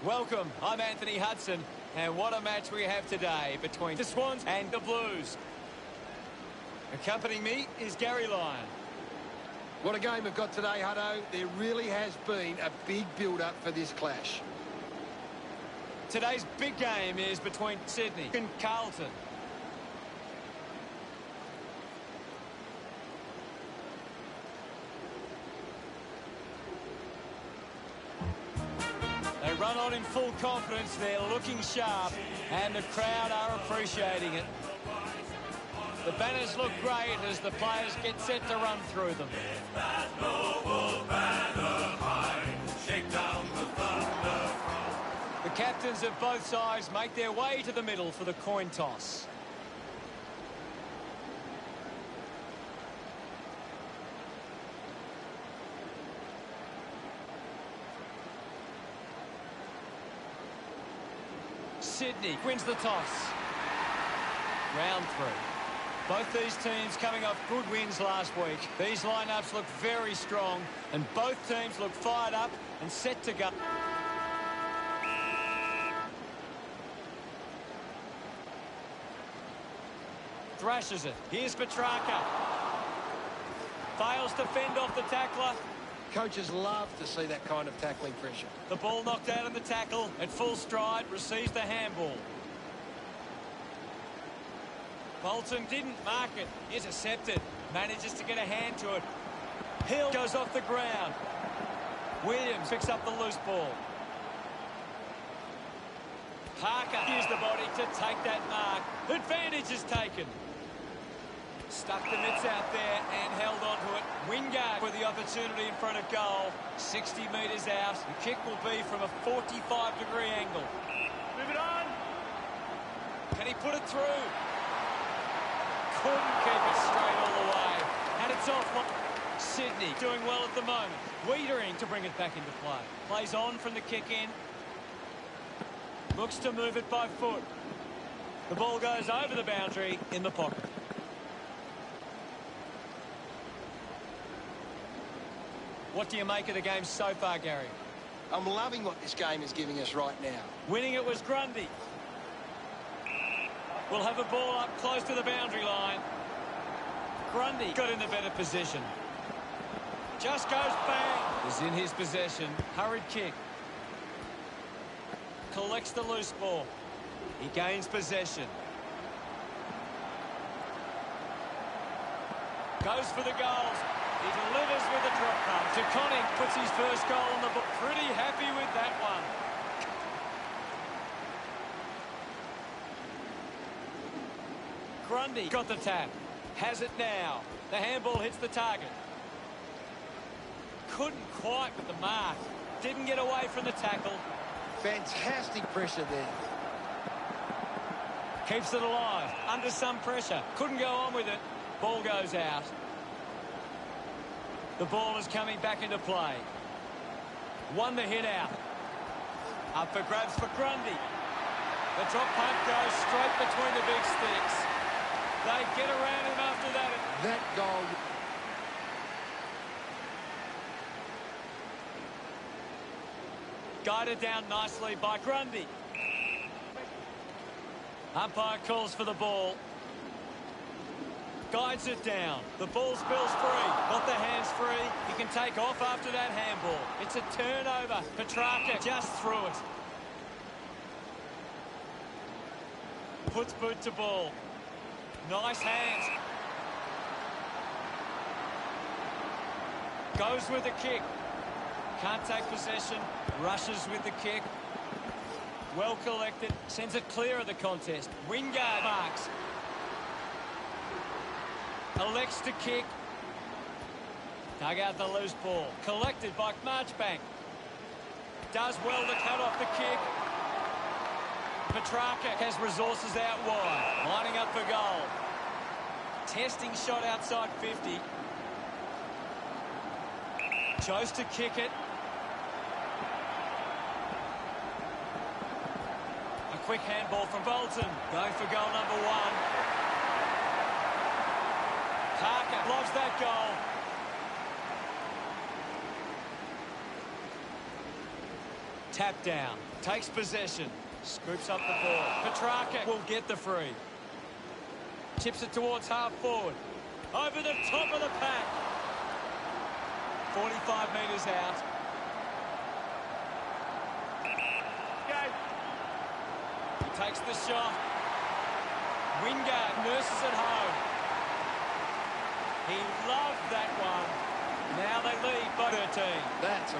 Welcome, I'm Anthony Hudson, and what a match we have today between the Swans and the Blues. Accompanying me is Gary Lyon. What a game we've got today, Hutto. There really has been a big build-up for this clash. Today's big game is between Sydney and Carlton. They run on in full confidence, they're looking sharp, and the crowd are appreciating it. The banners look great as the players get set to run through them. The captains of both sides make their way to the middle for the coin toss. Sydney wins the toss. Round 3. Both these teams coming off good wins last week. These lineups look very strong and both teams look fired up and set to go. Thrashes it. Here's Petrarca. Fails to fend off the tackler. Coaches love to see that kind of tackling pressure. The ball knocked out of the tackle at full stride, receives the handball. Bolton didn't mark it, intercepted, manages to get a hand to it. Hill goes off the ground. Williams picks up the loose ball. Parker used the body to take that mark. Advantage is taken. Stuck the mitts out there and held onto it. Wingard with the opportunity in front of goal. 60 metres out. The kick will be from a 45-degree angle. Move it on. Can he put it through? Couldn't keep it straight all the way. And it's off. Sydney doing well at the moment. Wiedering to bring it back into play. Plays on from the kick in. Looks to move it by foot. The ball goes over the boundary in the pocket. What do you make of the game so far, Gary? I'm loving what this game is giving us right now. Winning it was Grundy. We'll have a ball up close to the boundary line. Grundy got in the better position. Just goes bang. Is in his possession. Hurried kick. Collects the loose ball. He gains possession. Goes for the goals. He delivers with a drop punt. DeConning puts his first goal on the book. Pretty happy with that one. Grundy got the tap. Has it now. The handball hits the target. Couldn't quite with the mark. Didn't get away from the tackle. Fantastic pressure there. Keeps it alive. Under some pressure. Couldn't go on with it. Ball goes out. The ball is coming back into play. Won the hit out. Up for grabs for Grundy. The drop punt goes straight between the big sticks. They get around him after that. That goal. Guided down nicely by Grundy. Umpire calls for the ball. Guides it down. The ball spills free. Got the hands free. He can take off after that handball. It's a turnover. Petrarca just through it. Puts boot to ball. Nice hands. Goes with the kick. Can't take possession. Rushes with the kick. Well collected. Sends it clear of the contest. Wingard marks. Elects to kick. Dug out the loose ball. Collected by Marchbank. Does well to cut off the kick. Petrarca has resources out wide. Lining up for goal. Testing shot outside 50. Chose to kick it. A quick handball from Bolton. Going for goal number 1. Parker loves that goal. Tap down. Takes possession. Scoops up the ball. Petrarca will get the free. Chips it towards half forward. Over the top of the pack. 45 metres out. Go. He takes the shot. Wingard nurses it home. He loved that one. Now they lead by 13. That's a...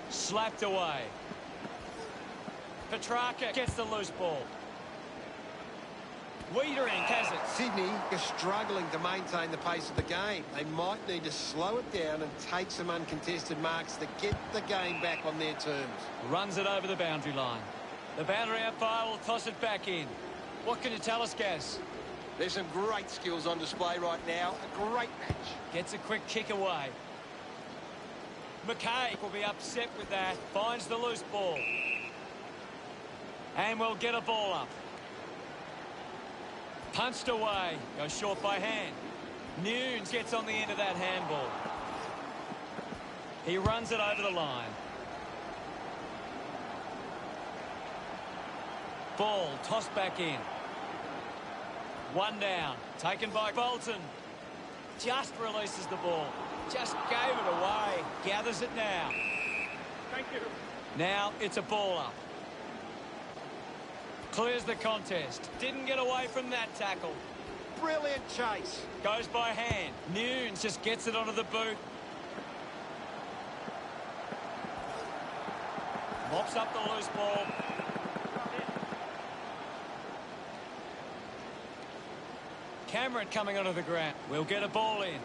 Slapped away. Petrarca gets the loose ball. Wiedering has it. Sydney is struggling to maintain the pace of the game. They might need to slow it down and take some uncontested marks to get the game back on their terms. Runs it over the boundary line. The boundary umpire will toss it back in. What can you tell us, Gaz? There's some great skills on display right now. A great match. Gets a quick kick away. McKay will be upset with that. Finds the loose ball. And will get a ball up. Punched away. Goes short by hand. Nunes gets on the end of that handball. He runs it over the line. Ball tossed back in. One down. Taken by Bolton. Just releases the ball. Just gave it away. Gathers it now. Thank you. Now it's a ball up. Clears the contest. Didn't get away from that tackle. Brilliant chase. Goes by hand. Nunes just gets it onto the boot. Mops up the loose ball. Cameron coming onto the ground. We'll get a ball in.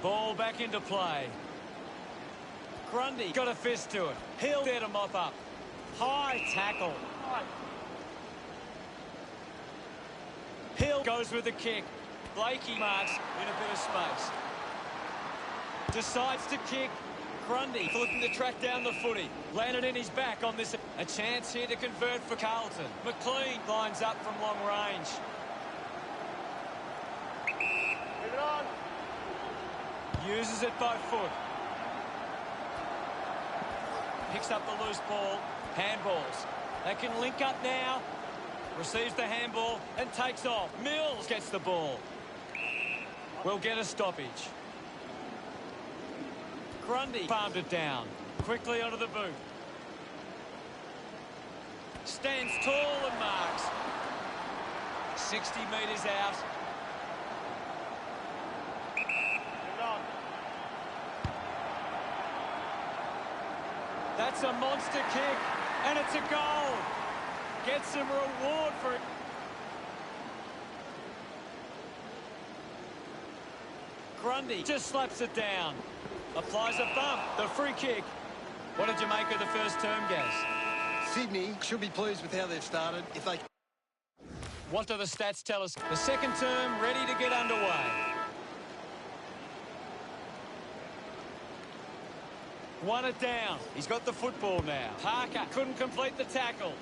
Ball back into play. Grundy got a fist to it. He'll there to mop up. High tackle. Hill goes with the kick. Blakey marks in a bit of space. Decides to kick. Grundy looking to track down the footy. Landed in his back on this. A chance here to convert for Carlton. McLean lines up from long range. Move it on. Uses it by foot. Picks up the loose ball. Handballs. They can link up now. Receives the handball and takes off. Mills gets the ball. We'll get a stoppage. Grundy farmed it down. Quickly onto the boot. Stands tall and marks. 60 metres out. Move it on. That's a monster kick, and it's a goal. Gets some reward for it. Grundy just slaps it down. Applies a bump. The free kick. What did you make of the first term, Gaz? Sydney should be pleased with how they've started. If they... What do the stats tell us? The second term ready to get underway. Won it down. He's got the football now. Parker couldn't complete the tackle.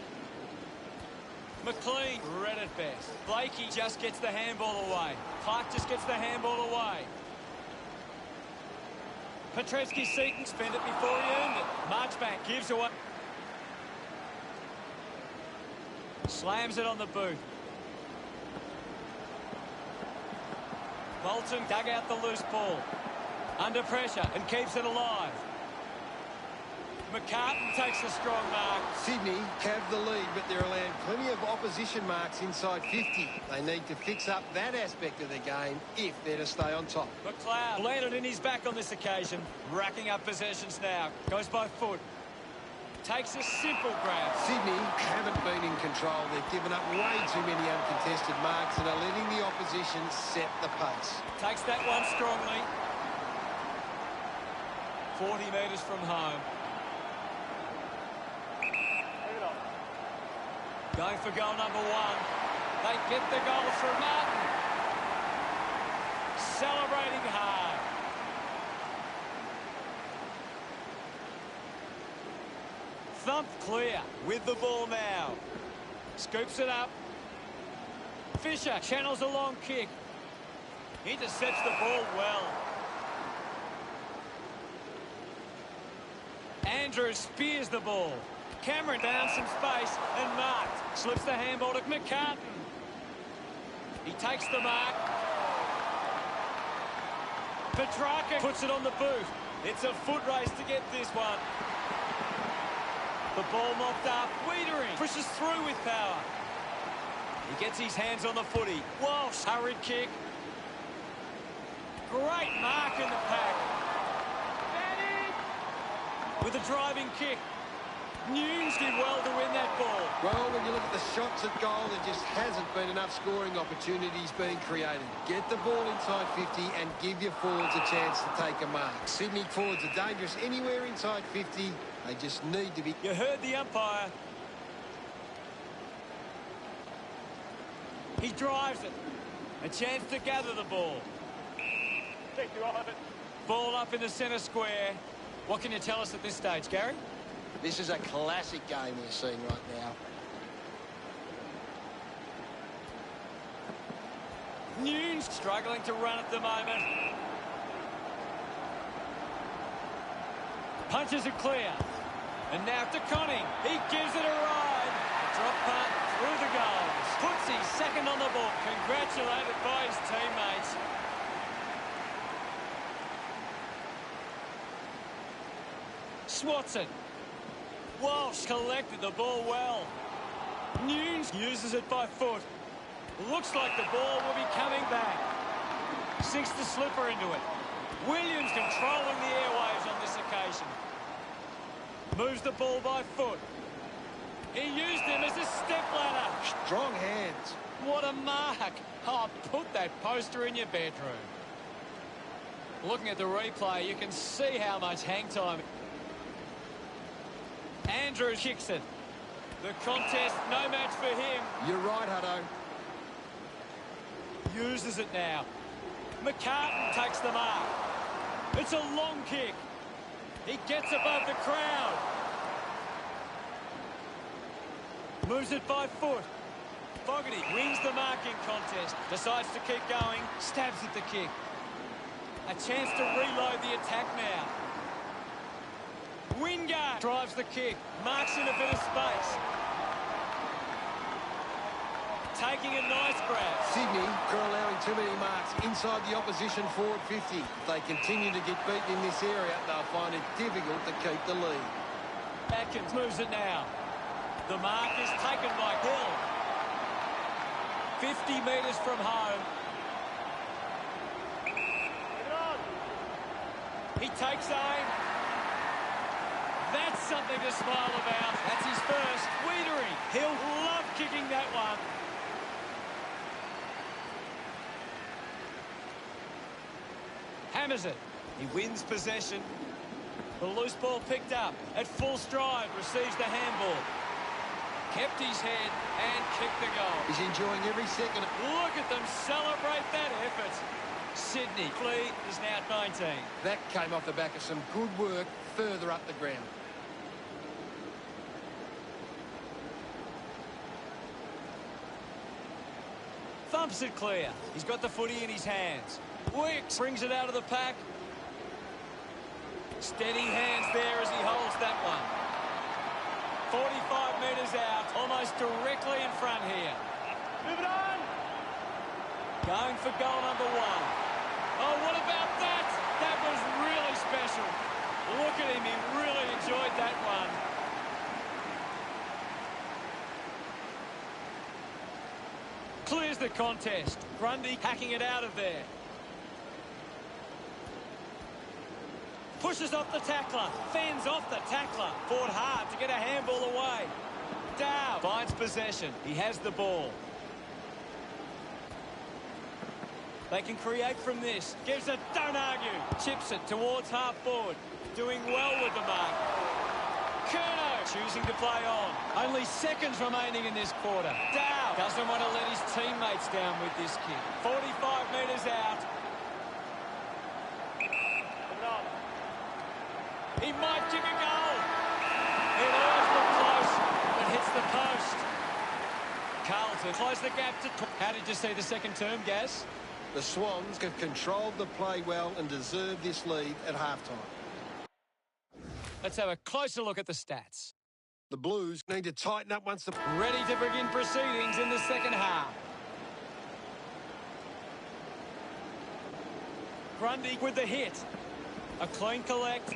McLean read it best. Blakey just gets the handball away. Clark just gets the handball away. Petreski-Seaton spent it before he earned it. Marchbank gives away. Slams it on the boot. Bolton dug out the loose ball. Under pressure and keeps it alive. McCartan takes a strong mark. Sydney have the lead, but they're allowing plenty of opposition marks inside 50. They need to fix up that aspect of their game if they're to stay on top. McLeod landed in his back on this occasion. Racking up possessions now. Goes by foot. Takes a simple grab. Sydney haven't been in control. They've given up way too many uncontested marks and are letting the opposition set the pace. Takes that one strongly. 40 metres from home. Going for goal number one. They get the goal through Martin. Celebrating hard. Thumped clear with the ball now. Scoops it up. Fisher channels a long kick. Intercepts the ball well. Andrews spears the ball. Cameron found some space and marked. Slips the handball to McCartan. He takes the mark. Petrarca puts it on the boot. It's a foot race to get this one. The ball mopped up. Wiedering pushes through with power. He gets his hands on the footy. Walsh, hurried kick. Great mark in the pack. With a driving kick. Nunes did well to win that ball. Well, when you look at the shots at goal, there just hasn't been enough scoring opportunities being created. Get the ball inside 50 and give your forwards a chance to take a mark. Sydney forwards are dangerous anywhere inside 50. They just need to be... You heard the umpire. He drives it. A chance to gather the ball. Take you on it. Ball up in the centre square. What can you tell us at this stage, Gary? This is a classic game we're seeing right now. Nunes struggling to run at the moment. Punches it clear. And now to Conning. He gives it a ride. A drop punt through the goals. Puts his second on the ball. Congratulated by his teammates. Swatson. Walsh collected the ball well. Nunes uses it by foot. Looks like the ball will be coming back. Sinks the slipper into it. Williams controlling the airwaves on this occasion. Moves the ball by foot. He used him as a step ladder. Strong hands. What a mark. Oh, put that poster in your bedroom. Looking at the replay, you can see how much hang time. Andrews kicks it. The contest, no match for him. You're right, Hutto. Uses it now. McCartan takes the mark. It's a long kick. He gets above the crowd. Moves it by foot. Fogarty wins the marking contest. Decides to keep going. Stabs at the kick. A chance to reload the attack now. Wingard drives the kick. Marks in a bit of space. Taking a nice grab. Sydney are allowing too many marks inside the opposition forward 50. If they continue to get beaten in this area, they'll find it difficult to keep the lead. Atkins moves it now. The mark is taken by Hill. 50 metres from home. He takes aim. That's something to smile about. That's his first. Wiedering. He'll love kicking that one. Hammers it. He wins possession. The loose ball picked up. At full stride, receives the handball. Kept his head and kicked the goal. He's enjoying every second. Look at them celebrate that effort. Sydney lead is now 19. That came off the back of some good work further up the ground. Thumps it clear. He's got the footy in his hands. Wicks brings it out of the pack. Steady hands there as he holds that one. 45 metres out, almost directly in front here. Move it on! Going for goal number one. Oh, what about that? That was really special. Look at him, he really enjoyed that one. Clears the contest. Grundy hacking it out of there. Pushes off the tackler. Fends off the tackler. Fought hard to get a handball away. Dow finds possession. He has the ball. They can create from this. Gives it, don't argue. Chips it towards half forward. Doing well with the mark. Curnow choosing to play on. Only seconds remaining in this quarter. Dow doesn't want to let his teammates down with this kick. 45 metres out. He might kick a goal. It always looked close, but hits the post. Carlton close the gap to... How did you see the second term, Gaz? The Swans have controlled the play well and deserve this lead at halftime. Let's have a closer look at the stats. The Blues need to tighten up once the... Ready to begin proceedings in the second half. Grundy with the hit. A clean collect.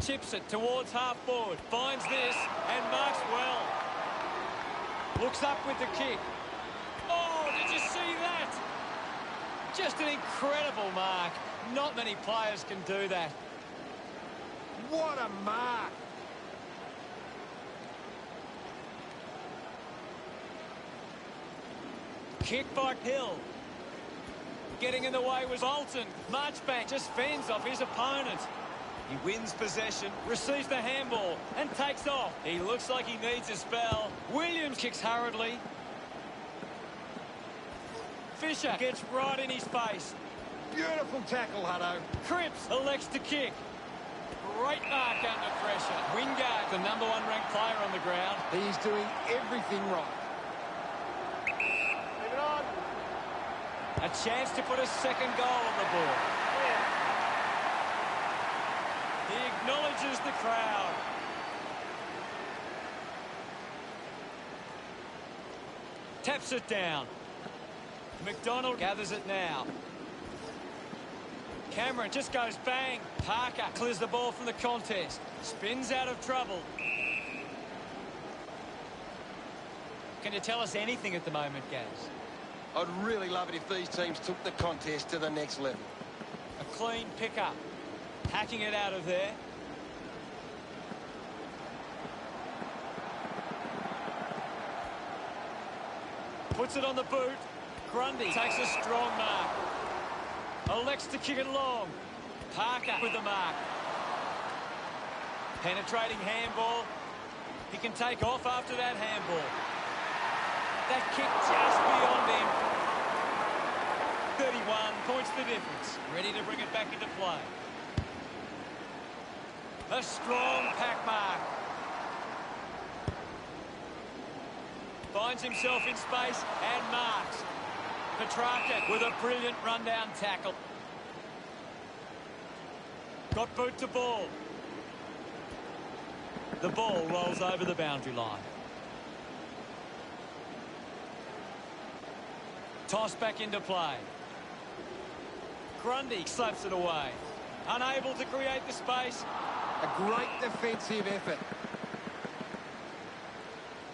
Chips it towards half forward. Finds this and marks well. Looks up with the kick. Oh, did you see that? Just an incredible mark. Not many players can do that. What a mark! Kick by Hill. Getting in the way was Bolton. Marchbank just fends off his opponent. He wins possession, receives the handball, and takes off. He looks like he needs a spell. Williams kicks hurriedly. Fisher gets right in his face. Beautiful tackle, Hutto. Cripps elects to kick. Great mark under pressure. Wingard, the #1 ranked player on the ground. He's doing everything right. Leave it on. A chance to put a second goal on the board. He acknowledges the crowd. Taps it down. McDonald gathers it now. Cameron just goes bang. Parker clears the ball from the contest. Spins out of trouble. Can you tell us anything at the moment, Gaz? I'd really love it if these teams took the contest to the next level. A clean pickup. Hacking it out of there. Puts it on the boot. Grundy takes a strong mark. Elects to kick it long. Parker with the mark. Penetrating handball. He can take off after that handball. That kick just beyond him. 31 points the difference. Ready to bring it back into play. A strong pack mark. Finds himself in space and marks. Petrarca with a brilliant rundown tackle. Got boot to ball. The ball rolls over the boundary line. Toss back into play. Grundy slaps it away. Unable to create the space. A great defensive effort.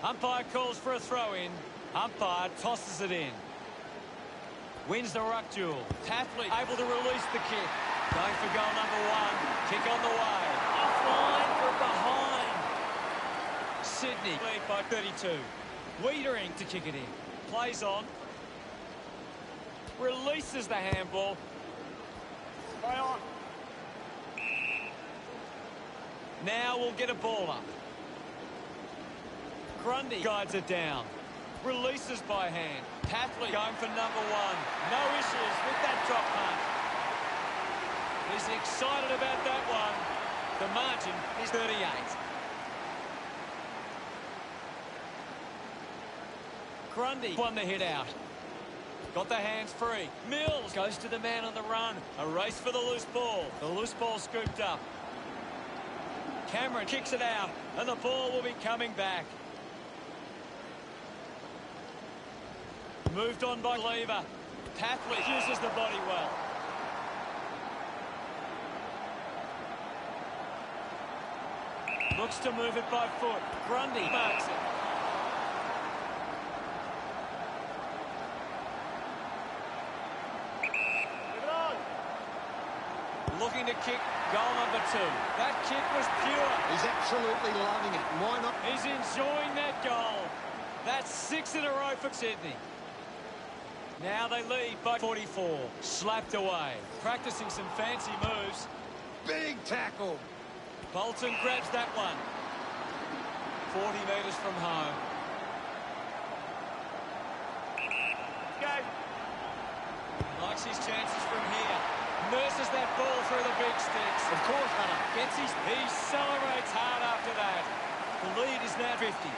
Umpire calls for a throw-in. Umpire tosses it in. Wins the ruck duel. Tapley able to release the kick. Going for goal #1. Kick on the way. Offline from behind. Sydney lead by 32. Wiedering to kick it in. Plays on. Releases the handball. Play on. Now we'll get a ball up. Grundy guides it down. Releases by hand. Tapley going for #1. No issues with that drop punt. He's excited about that one. The margin is 38. Grundy won the hit out. Got the hands free. Mills goes to the man on the run. A race for the loose ball. The loose ball scooped up. Cameron kicks it out, and the ball will be coming back. Moved on by Lever. Tapley uses the body well. Looks to move it by foot. Grundy marks it. Leave it on. Looking to kick goal #2. That kick was pure. He's absolutely loving it. Why not? He's enjoying that goal. That's 6 in a row for Sydney. Now they lead by 44. Slapped away. Practicing some fancy moves. Big tackle. Bolton grabs that one. 40 metres from home. Go. Likes his chances from here. Nurses that ball through the big sticks. Of course, Hunter. Gets his... He celebrates hard after that. The lead is now 50.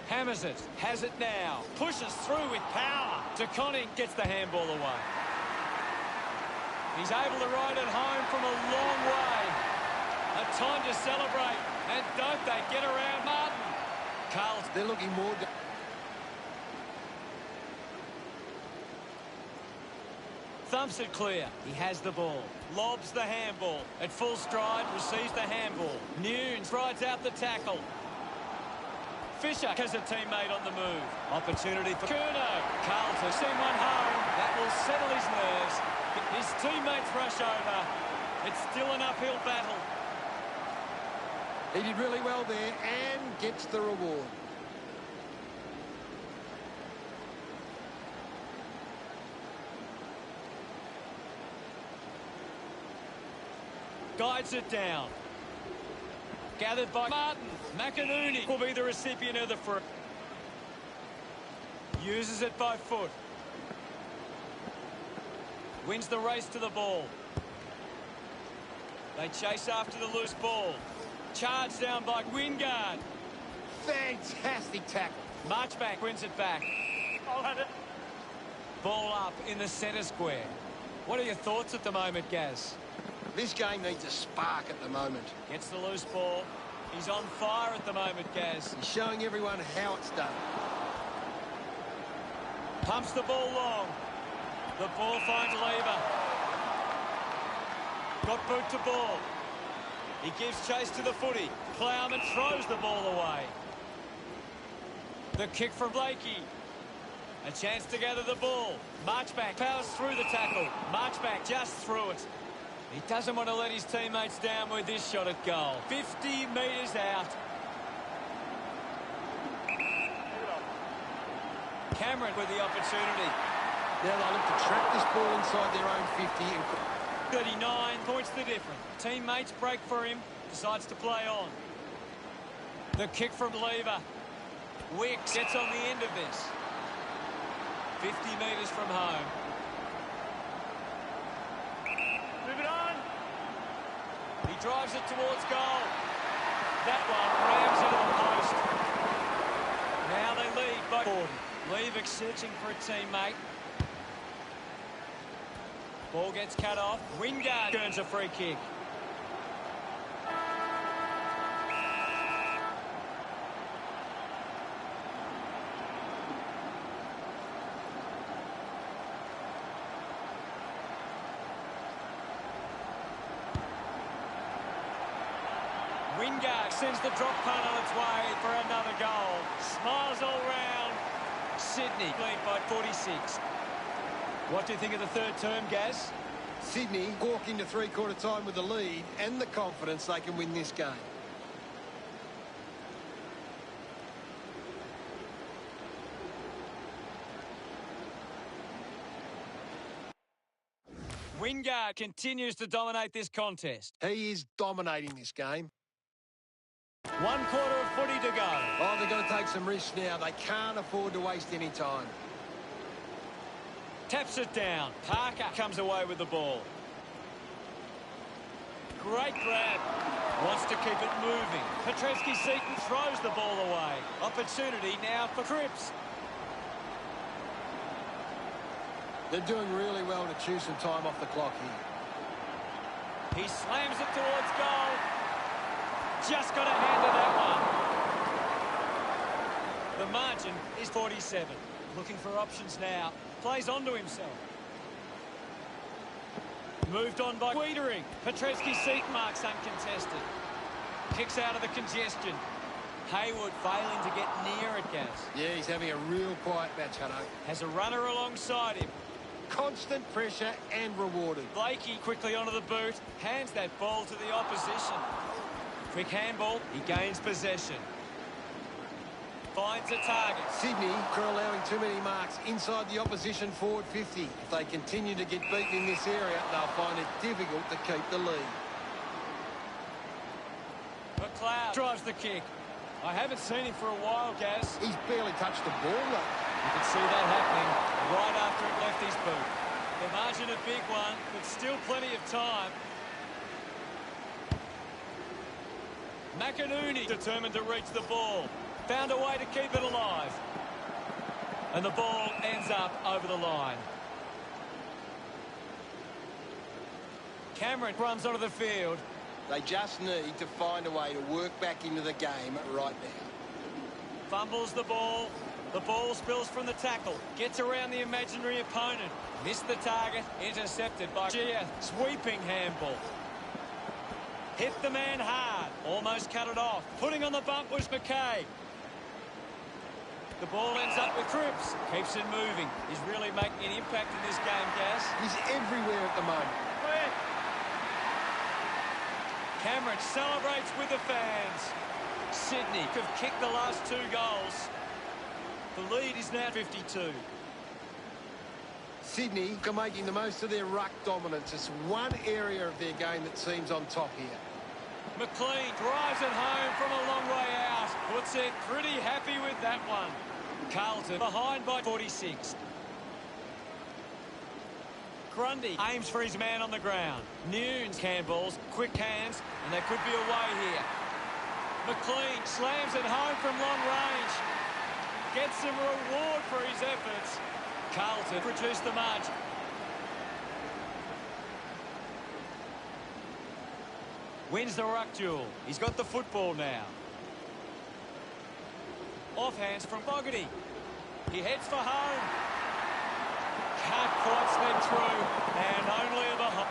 Hammers it. Has it now. Pushes through with power. DeConning gets the handball away. He's able to ride it home from a long way. A time to celebrate. And don't they get around Martin. Carl's. They're looking more... Thumps it clear. He has the ball. Lobs the handball. At full stride, receives the handball. Nunes rides out the tackle. Fisher has a teammate on the move. Opportunity for Curnow. Carl to send one home. That will settle his nerves. His teammates rush over. It's still an uphill battle. He did really well there and gets the reward. Guides it down. Gathered by Martin. McInerney will be the recipient of the free. Uses it by foot. Wins the race to the ball. They chase after the loose ball. Charged down by Wingard. Fantastic tackle. Marchbank wins it back. I'll have it. Ball up in the centre square. What are your thoughts at the moment, Gaz? This game needs a spark at the moment. Gets the loose ball. He's on fire at the moment, Gaz. He's showing everyone how it's done. Pumps the ball long. The ball finds Lever. Got boot to ball. He gives chase to the footy. Plowman throws the ball away. The kick from Blakey. A chance to gather the ball. Marchbank powers through the tackle. Marchbank just through it. He doesn't want to let his teammates down with this shot at goal. 50 metres out. Cameron with the opportunity. Now they look to trap this ball inside their own 50 and... 39 points the difference. Teammates break for him. Decides to play on. The kick from Lever. Wicks gets on the end of this. 50 metres from home. Move it on. He drives it towards goal. That one rams into the post. Now they lead by 40. Lever searching for a teammate. Ball gets cut off. Wingard earns a free kick. Wingard sends the drop punt on its way for another goal. Smiles all round. Sydney lead by 46. What do you think of the third term, Gaz? Sydney walk into three-quarter time with the lead and the confidence they can win this game. Wingard continues to dominate this contest. He is dominating this game. 1 quarter of footy to go. Oh, they've got to take some risks now. They can't afford to waste any time. Taps it down. Parker comes away with the ball. Great grab. Wants to keep it moving. Petreski-Seaton throws the ball away. Opportunity now for Cripps. They're doing really well to chew some time off the clock here. He slams it towards goal. Just got a hand of that one. The margin is 47. Looking for options now. Plays onto himself. Moved on by Wiedering. Petreski-Seaton marks uncontested. Kicks out of the congestion. Hayward failing to get near it, Gaz. Yeah, he's having a real quiet match, Hutto. Has a runner alongside him. Constant pressure and rewarded. Blakey quickly onto the boot. Hands that ball to the opposition. Quick handball. He gains possession. Finds a target. Sydney are allowing too many marks inside the opposition forward 50. If they continue to get beaten in this area, they'll find it difficult to keep the lead. McLeod drives the kick. I haven't seen him for a while, Gaz. He's barely touched the ball, though. You can see that happening right after it left his boot. The margin a big one, but still plenty of time. McInerney determined to reach the ball. Found a way to keep it alive. And the ball ends up over the line. Cameron runs onto the field. They just need to find a way to work back into the game right now. Fumbles the ball. The ball spills from the tackle. Gets around the imaginary opponent. Missed the target. Intercepted by Gia. Sweeping handball. Hit the man hard. Almost cut it off. Putting on the bump was McKay. The ball ends up with Cripps. Keeps it moving. He's really making an impact in this game, Gas. He's everywhere at the moment. Cameron celebrates with the fans. Sydney have kicked the last 2 goals. The lead is now 52. Sydney are making the most of their ruck dominance. It's one area of their game that seems on top here. McLean drives it home from a long way out. Puts it pretty happy with that one. Carlton behind by 46. Grundy aims for his man on the ground. Nunes handballs, quick hands, and they could be away here. McLean slams it home from long range. Gets some reward for his efforts. Carlton reduced the margin. Wins the ruck duel. He's got the football now. Offhands from Fogarty. He heads for home. Can't quite slip through. And only behind.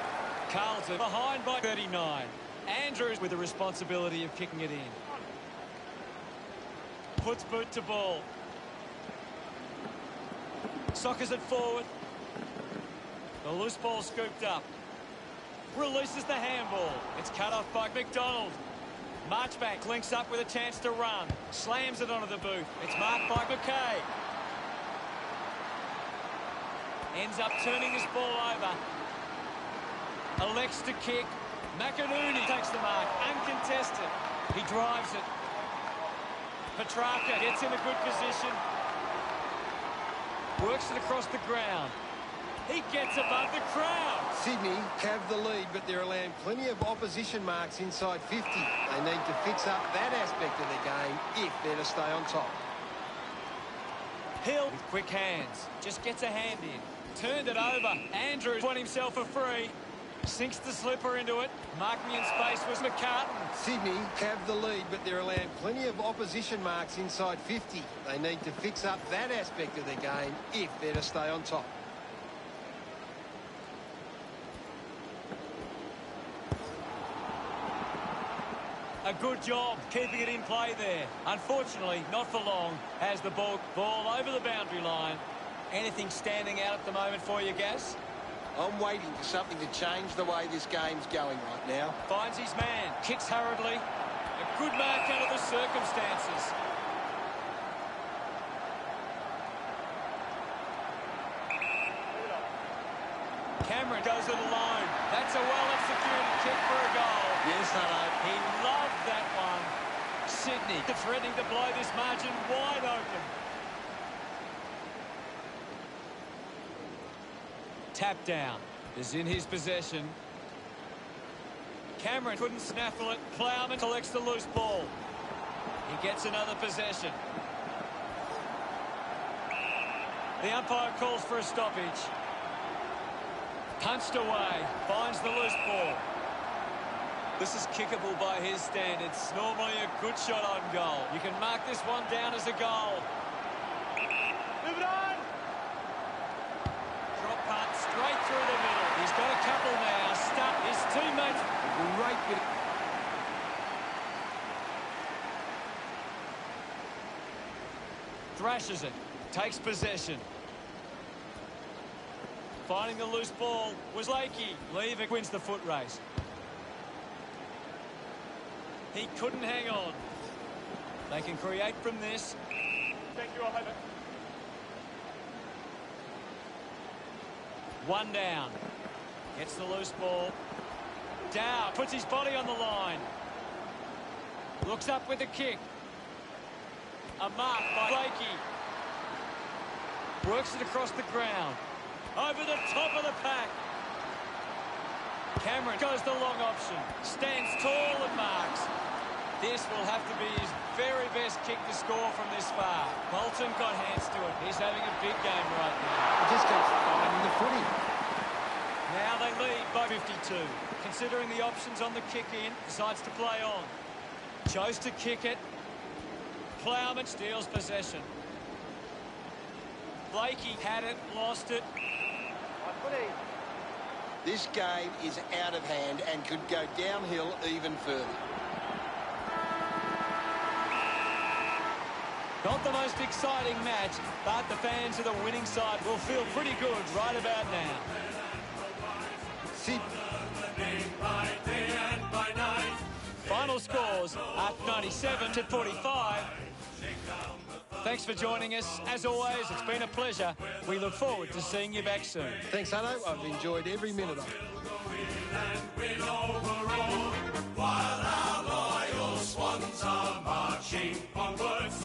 Carlton behind by 39. Andrews with the responsibility of kicking it in. Puts boot to ball. Sockers it forward. The loose ball scooped up. Releases the handball. It's cut off by McDonald. Marchbank links up with a chance to run. Slams it onto the boot. It's marked by McKay. Ends up turning this ball over. Elects to kick. McInerney takes the mark. Uncontested. He drives it. Petrarca gets in a good position. Works it across the ground. He gets above the crowd. Sydney have the lead, but they're allowing plenty of opposition marks inside 50. They need to fix up that aspect of their game if they're to stay on top. Hill with quick hands. Just gets a hand in. Turned it over. Andrews won himself a free. Sinks the slipper into it. Marking in space was McCartan. Sydney have the lead, but they're allowing plenty of opposition marks inside 50. They need to fix up that aspect of their game if they're to stay on top. A good job keeping it in play there. Unfortunately, not for long, as the ball over the boundary line. Anything standing out at the moment for you, Gas? I'm waiting for something to change the way this game's going right now. Finds his man, kicks hurriedly. A good mark under the circumstances. Cameron goes it alone. That's a well-executed kick for a goal. Yes, hello. He loved that one. Sydney threatening to blow this margin wide open. Tap down is in his possession. Cameron couldn't snaffle it. Plowman collects the loose ball. He gets another possession. The umpire calls for a stoppage. Punched away. Finds the loose ball. This is kickable by his standards. Normally a good shot on goal. You can mark this one down as a goal. Move it on! Drop punt straight through the middle. He's got a couple now. Stuck his teammates. Great bit. Thrashes it. Takes possession. Finding the loose ball was Lakey. Leaving wins the foot race. He couldn't hang on. They can create from this. Thank you, I'll have it. One down. Gets the loose ball. Down. Puts his body on the line. Looks up with a kick. A mark by Lakey. Works it across the ground. Over the top of the pack. Cameron goes the long option. Stands tall and marks. This will have to be his very best kick to score from this far. Bolton got hands to it. He's having a big game right now. He just keeps finding the footy. Now they lead by 52. Considering the options on the kick-in, decides to play on. Chose to kick it. Plowman steals possession. Blakey had it, lost it. This game is out of hand and could go downhill even further. Not the most exciting match, but the fans of the winning side will feel pretty good right about now. Final scores at 97-45. Thanks for joining us. As always, it's been a pleasure. We look forward to seeing you back soon. Thanks, Hutto. I've enjoyed every minute of it. While our loyal Swans are marching onwards.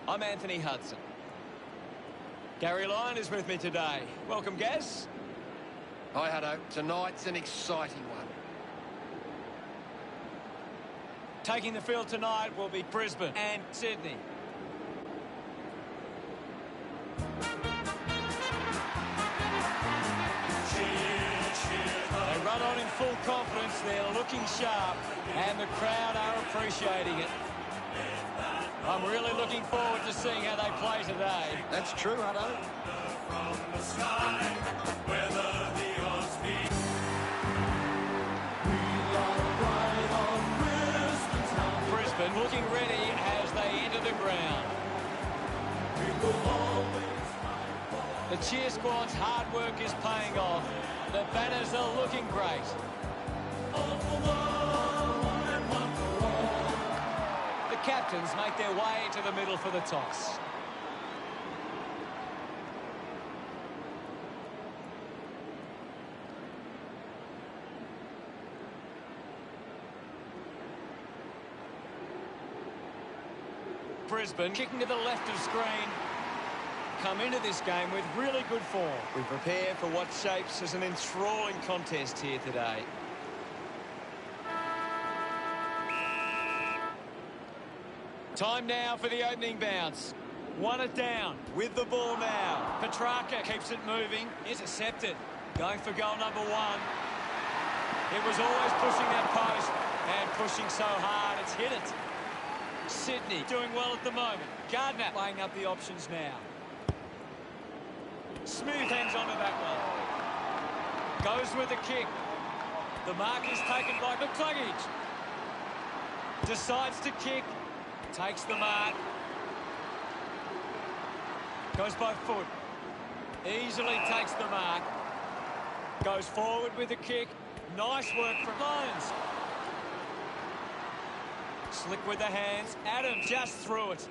I'm Anthony Hudson. Gary Lyon is with me today. Welcome, Gaz. Hi, Hutto. Tonight's an exciting one. Taking the field tonight will be Brisbane and Sydney. They run on in full confidence. They're looking sharp, and the crowd are appreciating it. I'm really looking forward to seeing how they play today. That's true, Hutto. From the sky, whether the odds be. Brisbane looking ready as they enter the ground. The cheer squad's hard work is paying off. The banners are looking great. The captains make their way to the middle for the toss. Brisbane kicking to the left of screen. Come into this game with really good form. We prepare for what shapes as an enthralling contest here today. Time now for the opening bounce. Won it down with the ball now. Petrarca keeps it moving. Intercepted. Going for goal number 1. It was always pushing that post and pushing so hard it's hit it. Sydney doing well at the moment. Gardner weighing up the options now. Smooth hangs onto that one. Goes with the kick. The mark is taken by McCluggage. Decides to kick. Takes the mark. Goes by foot. Easily takes the mark. Goes forward with the kick. Nice work from Lions. Slick with the hands. Adams just threw it.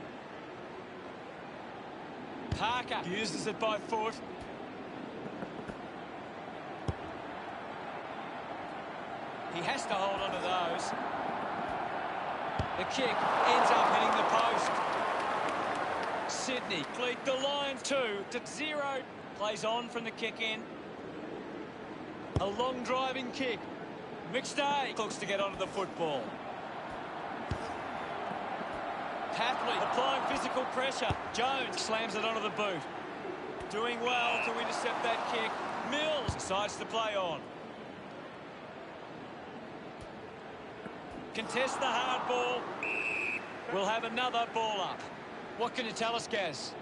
Parker uses it by foot. He has to hold on to those. The kick ends up hitting the post. Sydney lead the Lions 2-0. Plays on from the kick in. A long driving kick. McStay looks to get onto the football. Hatley applying physical pressure. Jones slams it onto the boot. Doing well to intercept that kick. Mills decides to play on. Contest the hard ball. We'll have another ball up. What can you tell us, Gaz?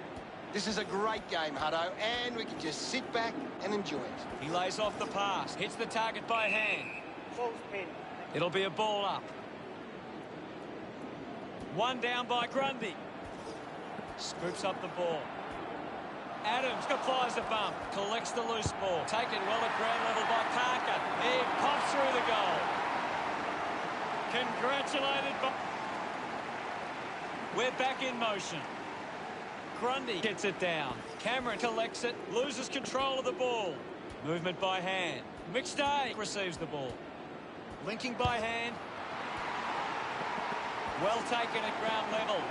This is a great game, Hutto, and we can just sit back and enjoy it. He lays off the pass. Hits the target by hand. It'll be a ball up. One down by Grundy. Scoops up the ball. Adams applies a bump. Collects the loose ball. Taken well at ground level by Parker. He pops through the goal. Congratulated by... We're back in motion. Grundy gets it down. Cameron collects it. Loses control of the ball. Movement by hand. McStay receives the ball. Linking by hand. Well taken at ground level.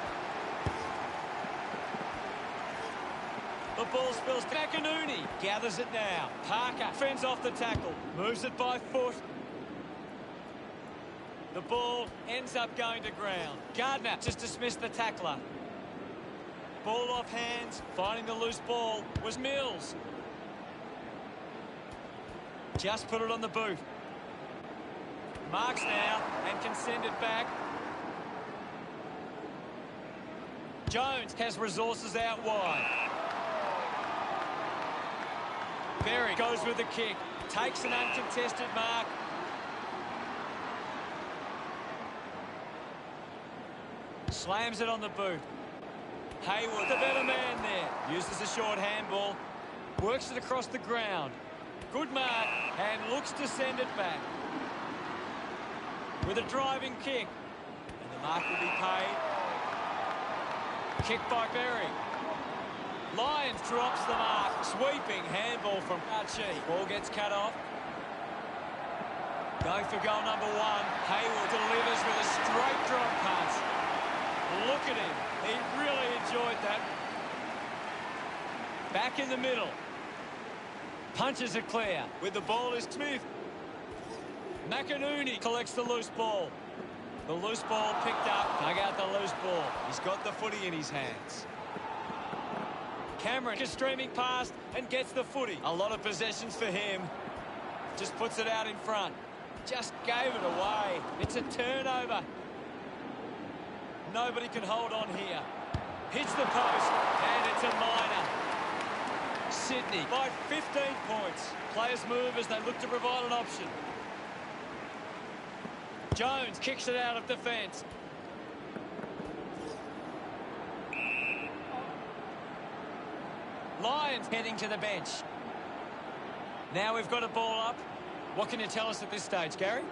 The ball spills to Macanuni. Gathers it now. Parker fends off the tackle. Moves it by foot. The ball ends up going to ground. Gardner just dismissed the tackler. Ball off hands. Finding the loose ball was Mills. Just put it on the boot. Marks now and can send it back. Jones has resources out wide. Berry goes with the kick. Takes an uncontested mark. Slams it on the boot. Hayward, the better man there. Uses a short handball. Works it across the ground. Good mark and looks to send it back. With a driving kick. And the mark will be paid. Kick by Berry. Lyons drops the mark. Sweeping handball from Archie. Ball gets cut off. Going for goal number 1. Hayward delivers with a straight drop pass. Look at him. He really enjoyed that. Back in the middle. Punches it clear. With the ball is Smith. McInerney collects the loose ball. The loose ball picked up. Dug out the loose ball. He's got the footy in his hands. Cameron is streaming past and gets the footy. A lot of possessions for him. Just puts it out in front. Just gave it away. It's a turnover. Nobody can hold on here. Hits the post, and it's a minor. Sydney by 15 points. Players move as they look to provide an option. Jones kicks it out of defence. Lions heading to the bench. Now we've got a ball up. What can you tell us at this stage, Gary?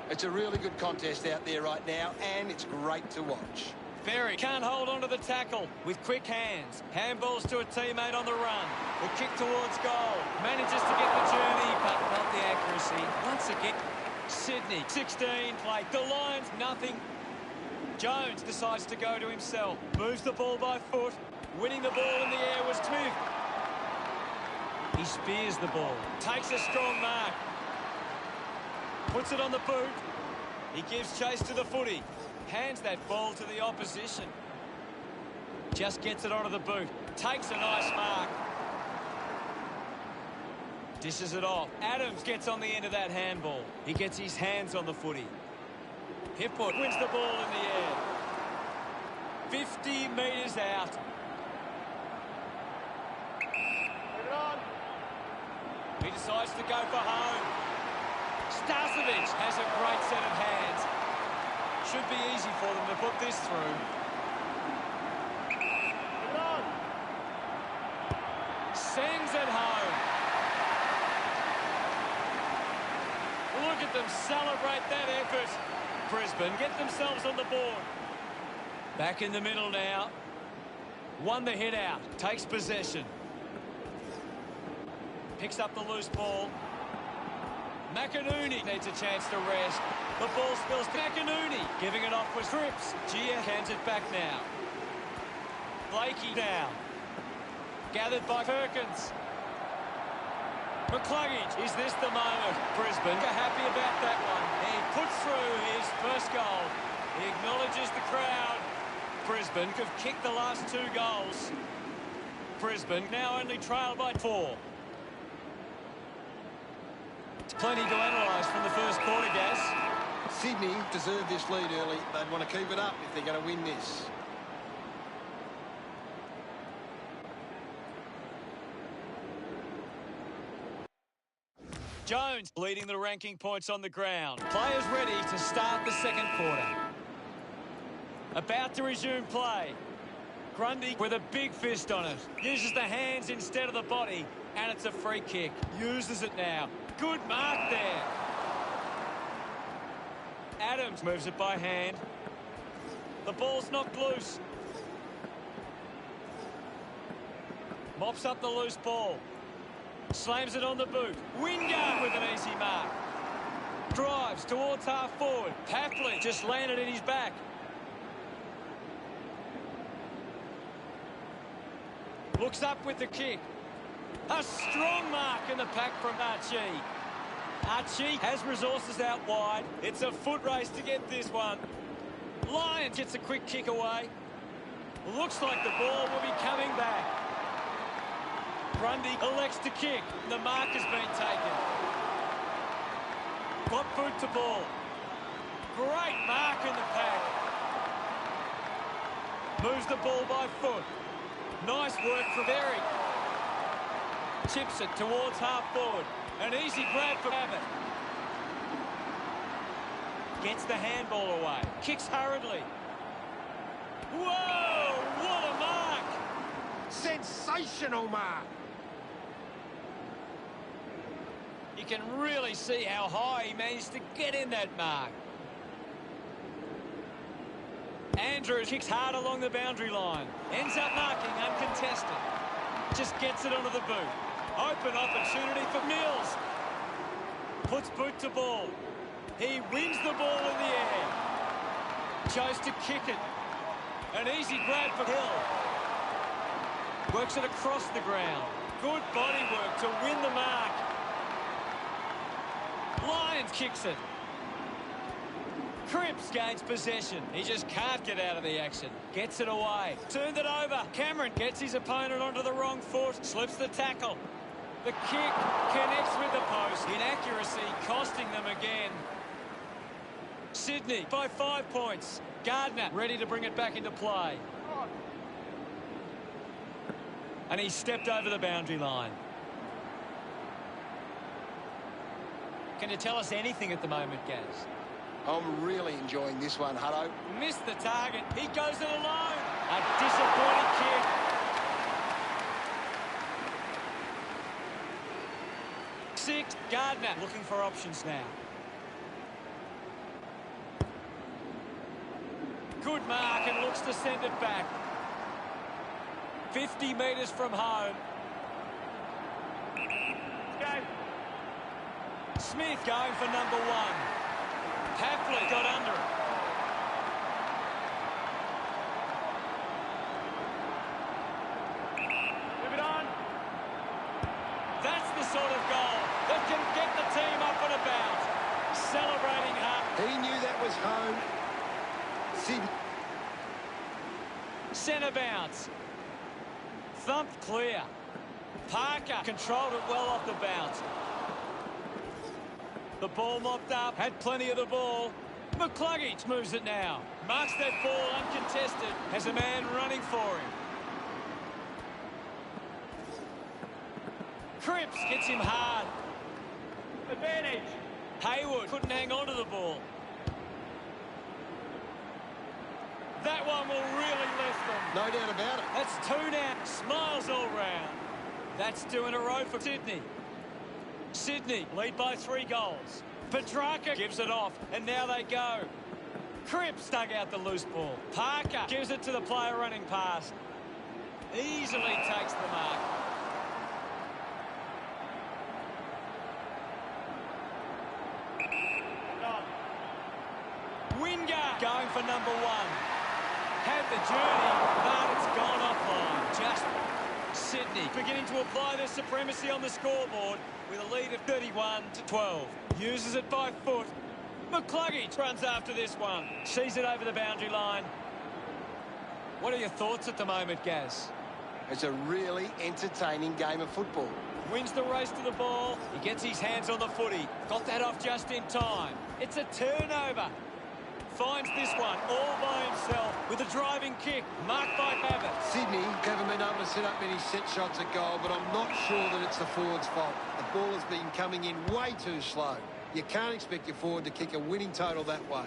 It's a really good contest out there right now, and it's great to watch. Berry can't hold on to the tackle with quick hands. Handballs to a teammate on the run. The kick towards goal. Manages to get the journey, but not the accuracy. Once again, Sydney, 16 play. The Lions, nothing. Jones decides to go to himself. Moves the ball by foot. Winning the ball in the air was Smith. He spears the ball. Takes a strong mark. Puts it on the boot. He gives chase to the footy. Hands that ball to the opposition. Just gets it onto the boot. Takes a nice mark. Dishes it off. Adams gets on the end of that handball. He gets his hands on the footy. Hipwood wins the ball in the air. 50 metres out. Move it on. He decides to go for home. Starcevic has a great set of hands. Should be easy for them to put this through. Move it on. Sends it home. Look at them celebrate that effort. Brisbane get themselves on the board. Back in the middle now. Won the hit out. Takes possession. Picks up the loose ball. McInerney needs a chance to rest. The ball spills to McInerney. Giving it off with Cripps. Gia hands it back now. Blakey down. Gathered by Perkins. McCluggage, is this the moment? Brisbane are happy about that one. He puts through his first goal. He acknowledges the crowd. Brisbane have kicked the last 2 goals. Brisbane now only trail by 4. Plenty to analyse from the first quarter, Gaz. Sydney deserved this lead early. They'd want to keep it up if they're going to win this. Jones leading the ranking points on the ground. Players ready to start the second quarter. About to resume play. Grundy with a big fist on it. Uses the hands instead of the body, and it's a free kick. Uses it now. Good mark there. Adams moves it by hand. The ball's knocked loose. Mops up the loose ball. Slams it on the boot. Wingard with an easy mark. Drives towards half forward. Papley just landed in his back. Looks up with the kick. A strong mark in the pack from Archie. Archie has resources out wide. It's a foot race to get this one. Lyons gets a quick kick away. Looks like the ball will be coming back. Grundy elects to kick. The mark has been taken. Got boot to ball. Great mark in the pack. Moves the ball by foot. Nice work from Berry. Chips it towards half forward. An easy grab for Abbott. Gets the handball away. Kicks hurriedly. Whoa! What a mark! Sensational mark! You can really see how high he managed to get in that mark. Andrews kicks hard along the boundary line. Ends up marking uncontested. Just gets it onto the boot. Open opportunity for Mills. Puts boot to ball. He wins the ball in the air. Chose to kick it. An easy grab for Hill. Works it across the ground. Good body work to win the mark. Lyons kicks it. Cripps gains possession. He just can't get out of the action. Gets it away. Turned it over. Cameron gets his opponent onto the wrong foot. Slips the tackle. The kick connects with the post. Inaccuracy costing them again. Sydney by 5 points. Gardner ready to bring it back into play. And he stepped over the boundary line. Can you tell us anything at the moment, Gaz? I'm really enjoying this one, Hutto. Missed the target. He goes it alone. A disappointing kick. Six. Gardner looking for options now. Good mark and looks to send it back. 50 metres from home. Go. Smith going for number 1. Hapley got under it. Move it on. That's the sort of goal that can get the team up and about. Celebrating hard. He knew that was home. Sydney. Centre bounce. Thumped clear. Parker controlled it well off the bounce. The ball mopped up. Had plenty of the ball. McCluggage moves it now. Marks that ball uncontested. Has a man running for him. Cripps gets him hard. Advantage. Hayward couldn't hang on to the ball. That one will really lift them. No doubt about it. That's 2 now. Smiles all round. That's 2 in a row for Sydney. Sydney lead by 3 goals. Petrarca gives it off, and now they go. Cripps dug out the loose ball. Parker gives it to the player running past. Easily takes the mark. Wingard going for number 1. Had the journey, but it's gone offline. Just Sydney beginning to apply their supremacy on the scoreboard with a lead of 31-12. Uses it by foot. McCluggage runs after this one. Sees it over the boundary line. What are your thoughts at the moment, Gaz? It's a really entertaining game of football. Wins the race to the ball. He gets his hands on the footy. Got that off just in time. It's a turnover. Finds this one all by himself with a driving kick marked by Babbitt. Sydney haven't been able to set up many set shots at goal, but I'm not sure that it's the forward's fault. The ball has been coming in way too slow. You can't expect your forward to kick a winning total that way.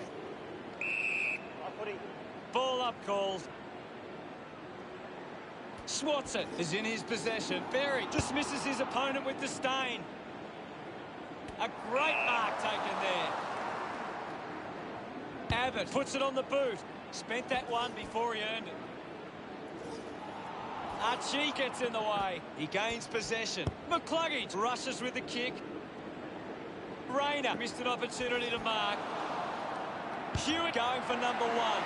Ball up calls. Swatson is in his possession. Berry dismisses his opponent with disdain. A great mark taken there. Abbott puts it on the boot. Spent that one before he earned it. Archie gets in the way. He gains possession. McCluggage rushes with the kick. Rayner missed an opportunity to mark. Hewitt going for number 1. Wow!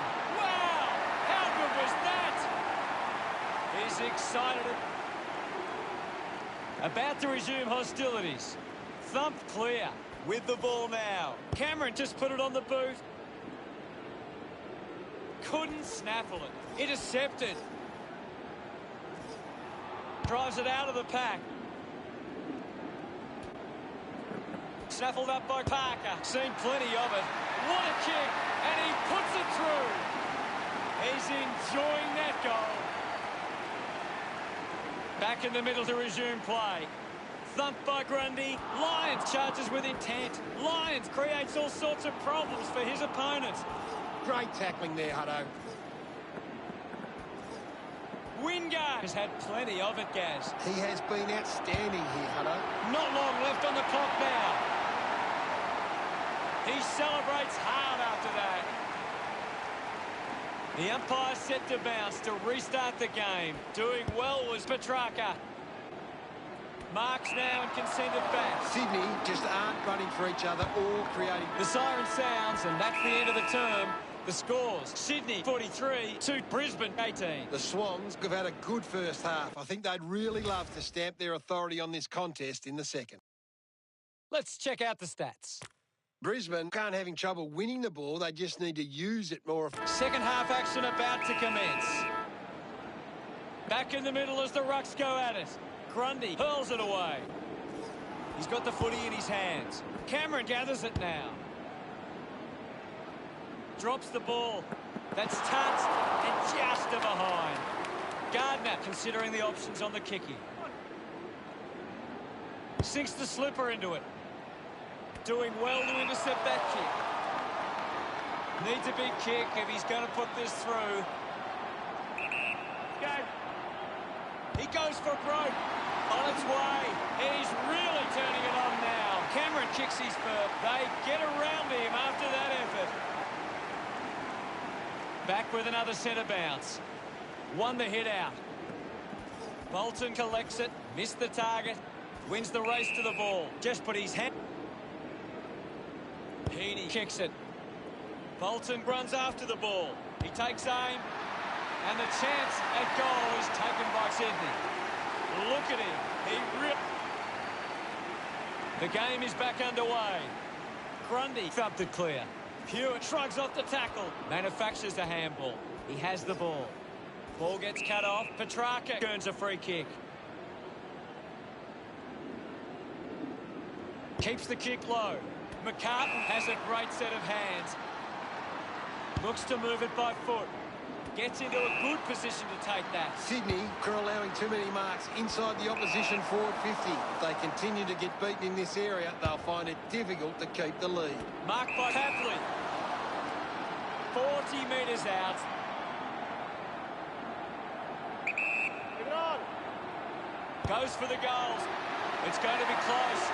How good was that? He's excited. About to resume hostilities. Thumped clear. With the ball now. Cameron just put it on the boot. Couldn't snaffle it. Intercepted. Drives it out of the pack. Snaffled up by Parker. Seen plenty of it. What a kick. And he puts it through. He's enjoying that goal. Back in the middle to resume play. Thumped by Grundy. Lyons charges with intent. Lyons creates all sorts of problems for his opponents. Great tackling there, Hutto. Wingard has had plenty of it, Gaz. He has been outstanding here, Hutto. Not long left on the clock now. He celebrates hard after that. The umpire set to bounce to restart the game. Doing well was Petrarca. Marks now and can send it back. Sydney just aren't running for each other or creating... The siren sounds, and that's the end of the term. The scores, Sydney 43 to Brisbane 18. The Swans have had a good first half. I think they'd really love to stamp their authority on this contest in the second. Let's check out the stats. Brisbane aren't having trouble winning the ball. They just need to use it more. Second half action about to commence. Back in the middle as the Rucks go at it. Grundy hurls it away. He's got the footy in his hands. Cameron gathers it now. Drops the ball. That's touched and just to behind. Gardner considering the options on the kicking. Sinks the slipper into it. Doing well to intercept that kick. Needs a big kick if he's going to put this through. Go. He goes for broke. On its way. He's really turning it on now. Cameron kicks his foot. They get around him after that effort. Back with another centre bounce. Won the hit out. Bolton collects it. Missed the target. Wins the race to the ball. Just put his hand. Heaney kicks it. Bolton runs after the ball. He takes aim. And the chance at goal is taken by Sydney. Look at him. The game is back underway. Grundy thumped it clear. Hewitt shrugs off the tackle. Manufactures a handball. He has the ball. Ball gets cut off. Petrarca earns a free kick. Keeps the kick low. McCartan has a great set of hands. Looks to move it by foot. Gets into a good position to take that. Sydney are allowing too many marks inside the opposition forward 50. If they continue to get beaten in this area, they'll find it difficult to keep the lead. Marked by Tapley. 40 metres out. Give it on. Goes for the goals. It's going to be close.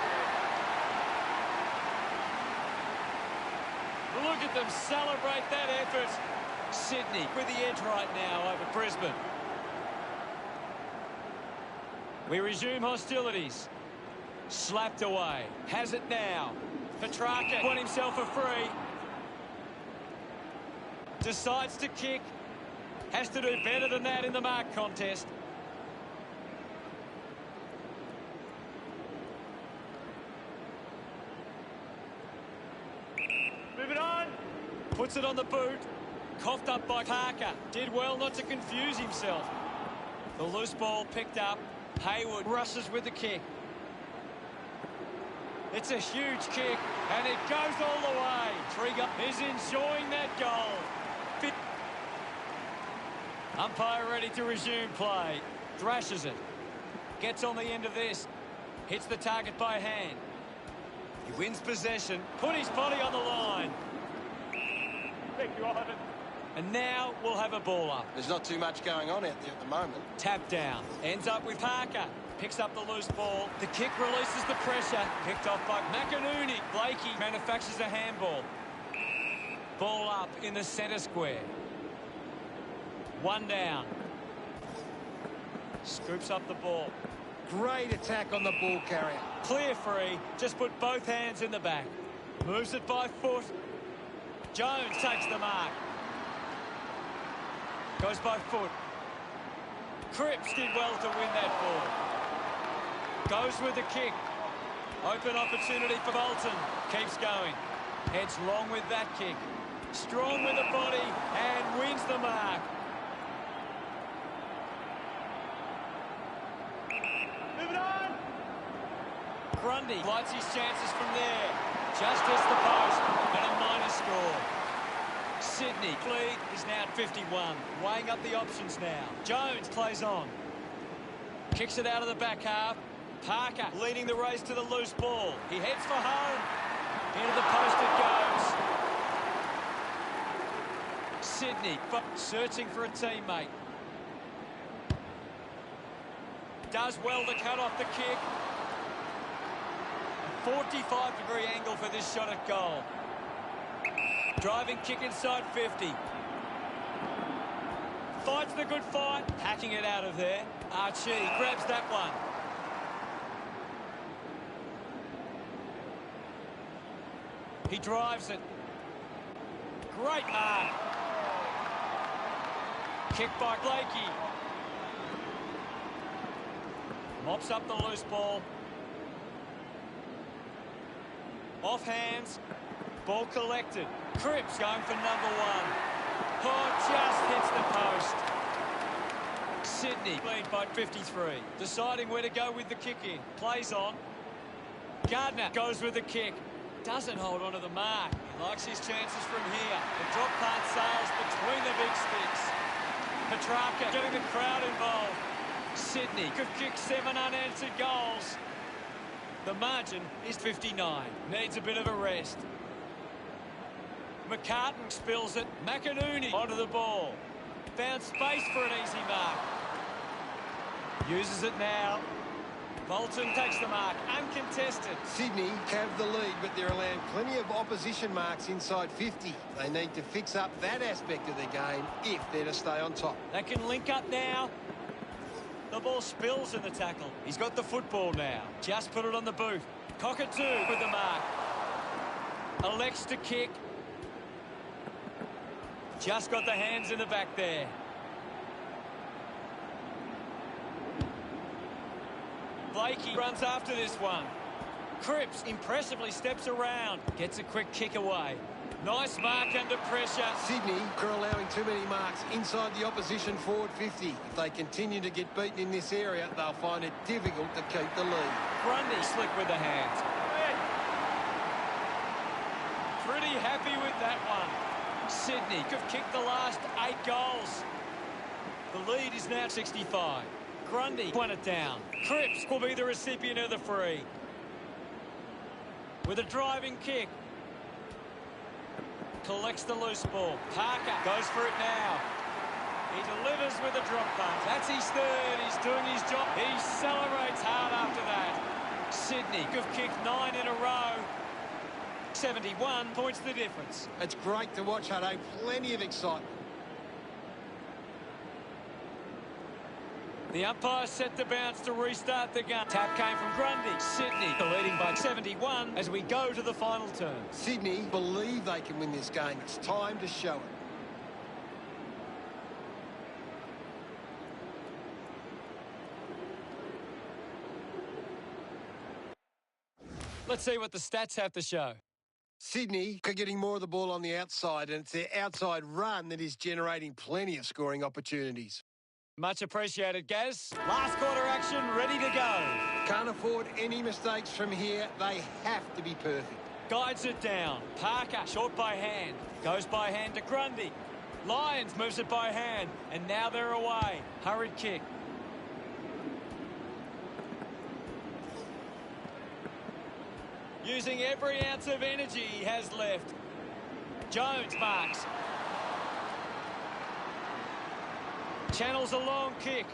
Look at them celebrate that effort. Sydney with the edge right now over Brisbane. We resume hostilities. Slapped away. Has it now. Petrarca won himself a free. Decides to kick. Has to do better than that in the mark contest. Move it on. Puts it on the boot. Coughed up by Parker. Did well not to confuse himself. The loose ball picked up. Hayward rushes with the kick. It's a huge kick, and it goes all the way. Trigger is enjoying that goal. Umpire ready to resume play. Thrashes it. Gets on the end of this. Hits the target by hand. He wins possession. Put his body on the line. Thank you, Ivan. And now we'll have a ball up. There's not too much going on out there at the moment. Tap down. Ends up with Parker. Picks up the loose ball. The kick releases the pressure. Picked off by McInerney. Blakey manufactures a handball. Ball up in the centre square. One down. Scoops up the ball. Great attack on the ball carrier. Clear free. Just put both hands in the back. Moves it by foot. Jones takes the mark. Goes by foot. Cripps did well to win that ball. Goes with the kick. Open opportunity for Bolton. Keeps going. Heads long with that kick. Strong with the body and wins the mark. Move it on. Grundy lights his chances from there. Just hits the post and a minor score. Sydney lead is now at 51. Weighing up the options now. Jones plays on. Kicks it out of the back half. Parker leading the race to the loose ball. He heads for home. Into the post it goes. Sydney searching for a teammate. Does well to cut off the kick. 45-degree angle for this shot at goal. Driving kick inside 50. Fights the good fight. Hacking it out of there. Archie grabs that one. He drives it. Great mark. Kick by Blakey. Mops up the loose ball. Off hands. Ball collected. Cripps going for number one. Oh, just hits the post. Sydney lead by 53. Deciding where to go with the kick in. Plays on. Gardner goes with the kick. Doesn't hold on to the mark. He likes his chances from here. The drop punt sails between the big sticks. Petrarca getting the crowd involved. Sydney could kick 7 unanswered goals. The margin is 59. Needs a bit of a rest. McCartan spills it. McInerney onto the ball. Found space for an easy mark. Uses it now. Bolton takes the mark. Uncontested. Sydney have the lead, but they're allowing plenty of opposition marks inside 50. They need to fix up that aspect of their game if they're to stay on top. They can link up now. The ball spills in the tackle. He's got the football now. Just put it on the boot. Cockatoo with the mark. Elects to kick. Just got the hands in the back there. Blakey runs after this one. Cripps impressively steps around. Gets a quick kick away. Nice mark under pressure. Sydney are allowing too many marks inside the opposition forward 50. If they continue to get beaten in this area, they'll find it difficult to keep the lead. Grundy slick with the hands. Pretty happy with that one. Sydney have kicked the last 8 goals. The lead is now 65. Grundy won it down. Cripps will be the recipient of the free. With a driving kick. Collects the loose ball. Parker goes for it now. He delivers with a drop punt. That's his third. He's doing his job. He celebrates hard after that. Sydney have kicked 9 in a row. 71 points the difference. It's great to watch, Hutto. Plenty of excitement. The umpire set the bounce to restart the gun. Tap came from Grundy. Sydney leading by 71 as we go to the final turn. Sydney believe they can win this game. It's time to show it. Let's see what the stats have to show. Sydney are getting more of the ball on the outside, and it's their outside run that is generating plenty of scoring opportunities. Much appreciated, Gaz. Last quarter action, ready to go. Can't afford any mistakes from here. They have to be perfect. Guides it down. Parker, short by hand. Goes by hand to Grundy. Lyons moves it by hand. And now they're away. Hurried kick. Using every ounce of energy he has left. Jones marks. Channels a long kick.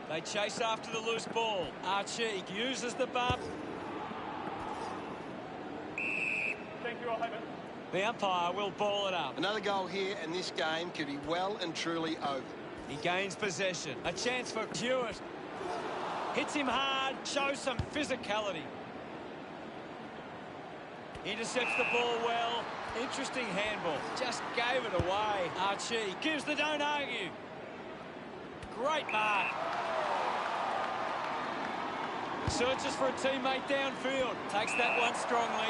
They chase after the loose ball. Archie uses the bump. Thank you, Ivan. The umpire will ball it up. Another goal here, and this game could be well and truly over. He gains possession. A chance for Hewitt. Hits him hard. Shows some physicality. Intercepts the ball well. Interesting handball. Just gave it away. Archie gives the don't argue. Great mark. Searches for a teammate downfield. Takes that one strongly.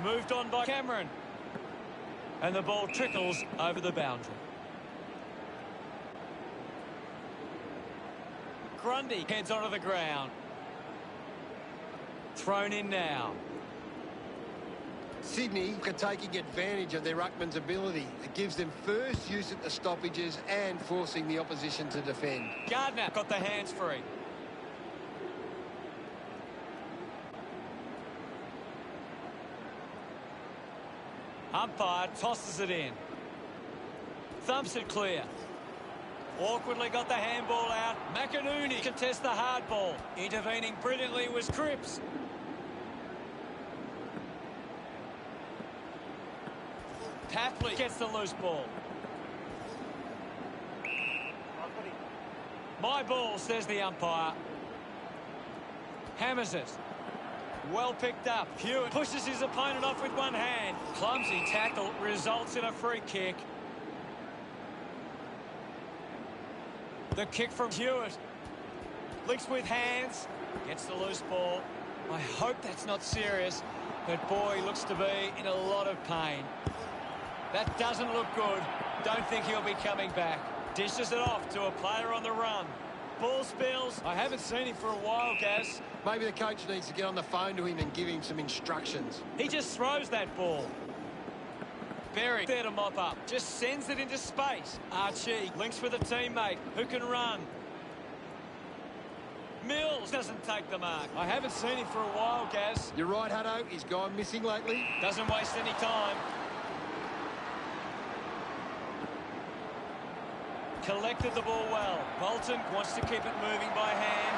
Moved on by Cameron. And the ball trickles over the boundary. Grundy heads onto the ground. Thrown in now. Sydney are taking advantage of their ruckman's ability. It gives them first use at the stoppages and forcing the opposition to defend. Gardner got the hands free. Umpire tosses it in. Thumps it clear. Awkwardly got the handball out. McInerney contests the hard ball. Intervening brilliantly was Cripps. Tapley gets the loose ball. My ball, says the umpire. Hammers it. Well picked up. Hewitt pushes his opponent off with one hand. Clumsy tackle results in a free kick. The kick from Hewitt. Links with hands. Gets the loose ball. I hope that's not serious, but boy, looks to be in a lot of pain. That doesn't look good. Don't think he'll be coming back. Dishes it off to a player on the run. Ball spills. I haven't seen him for a while, Gaz. Maybe the coach needs to get on the phone to him and give him some instructions. He just throws that ball. Berry there to mop up. Just sends it into space. Archie links with a teammate who can run. Mills doesn't take the mark. I haven't seen him for a while, Gaz. You're right, Hutto. He's gone missing lately. Doesn't waste any time. Collected the ball well. Bolton wants to keep it moving by hand.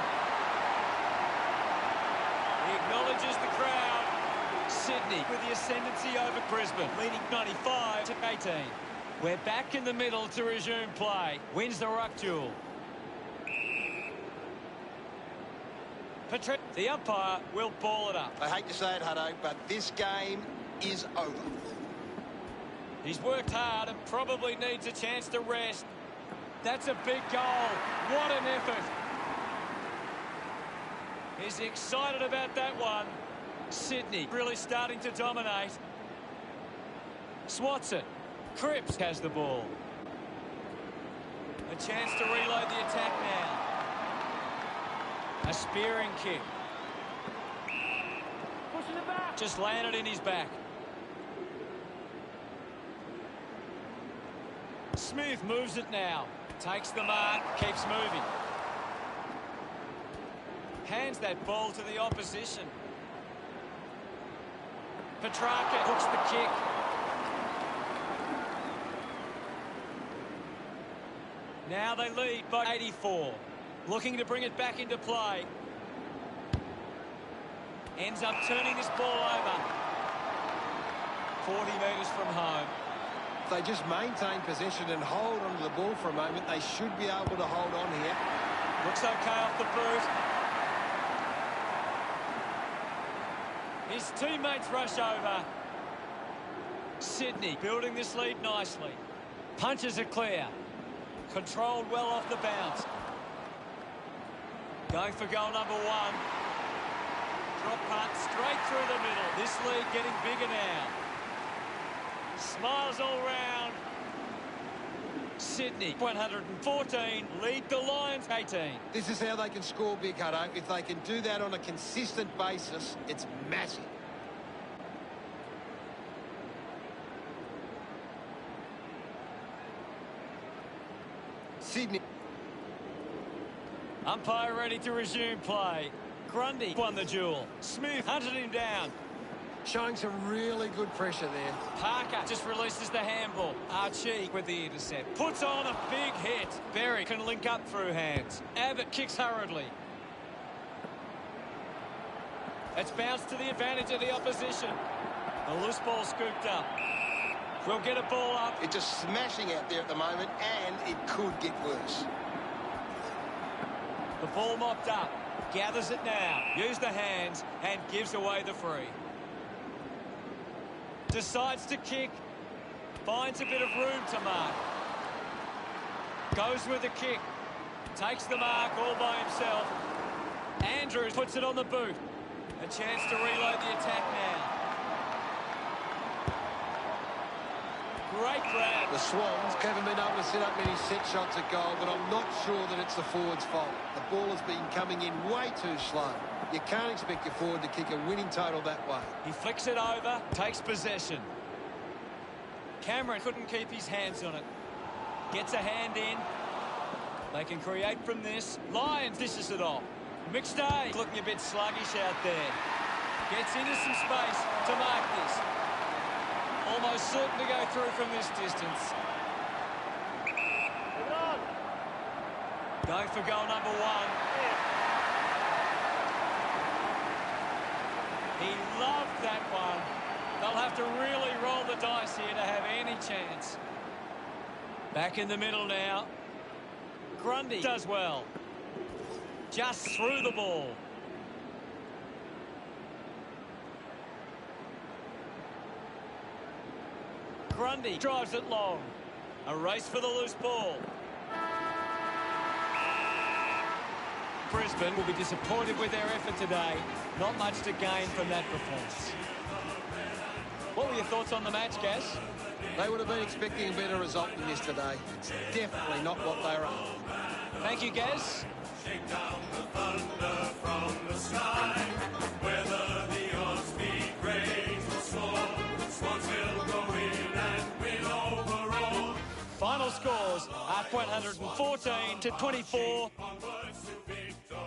He acknowledges the crowd. Sydney with the ascendancy over Brisbane, leading 95 to 18. We're back in the middle to resume play. Wins the ruck duel. The umpire will ball it up. I hate to say it, Hutto, but this game is over. He's worked hard and probably needs a chance to rest. That's a big goal. What an effort. He's excited about that one. Sydney really starting to dominate. Swats it. Cripps has the ball. A chance to reload the attack now. A spearing kick. Pushing it back. Just landed in his back. Smith moves it now. Takes the mark, keeps moving. Hands that ball to the opposition. Petrarca hooks the kick. Now they lead by 84. Looking to bring it back into play. Ends up turning this ball over. 40 metres from home. If they just maintain possession and hold onto the ball for a moment, they should be able to hold on here. Looks okay off the boot. His teammates rush over. Sydney building this lead nicely. Punches it clear. Controlled well off the bounce. Going for goal number one. Drop punt straight through the middle. This lead getting bigger now. Smiles all round. Sydney 114 lead the Lions 18. This is how they can score big, Hutto. If they can do that on a consistent basis, it's massive. Sydney. Umpire ready to resume play. Grundy won the duel. Smith hunted him down. Showing some really good pressure there. Parker just releases the handball. Archie with the intercept. Puts on a big hit. Berry can link up through hands. Abbott kicks hurriedly. It's bounced to the advantage of the opposition. The loose ball scooped up. We'll get a ball up. It's just smashing out there at the moment, and it could get worse. The ball mopped up. Gathers it now. Use the hands and gives away the free. Decides to kick. Finds a bit of room to mark. Goes with the kick. Takes the mark all by himself. Andrews puts it on the boot. A chance to reload the attack now. Great grab. The Swans haven't been able to set up many set shots at goal, but I'm not sure that it's the forward's fault. The ball has been coming in way too slow. You can't expect your forward to kick a winning total that way. He flicks it over, takes possession. Cameron couldn't keep his hands on it. Gets a hand in. They can create from this. Lions dishes it off. McStay looking a bit sluggish out there. Gets into some space to mark this. Almost certain to go through from this distance. Going for goal number one. He loved that one. They'll have to really roll the dice here to have any chance. Back in the middle now. Grundy does well. Just through the ball. Grundy drives it long. A race for the loose ball. Brisbane will be disappointed with their effort today. Not much to gain from that performance. What were your thoughts on the match, Gaz? They would have been expecting a better result than this today. It's definitely not what they were after. Thank you, Gaz. Shake down the thunder from the sky. Whether the odds be great or small, Swans will go in and win overall. Final scores are 114 to 24.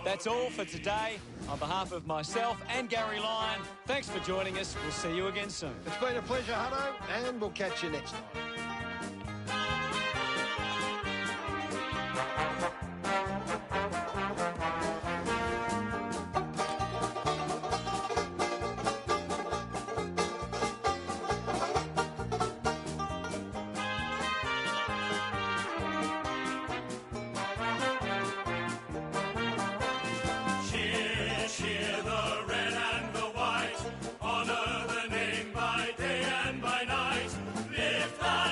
That's all for today. On behalf of myself and Gary Lyon, thanks for joining us. We'll see you again soon. It's been a pleasure, Hutto, and we'll catch you next time. Cheer the red and the white, honor the name by day and by night. Lift that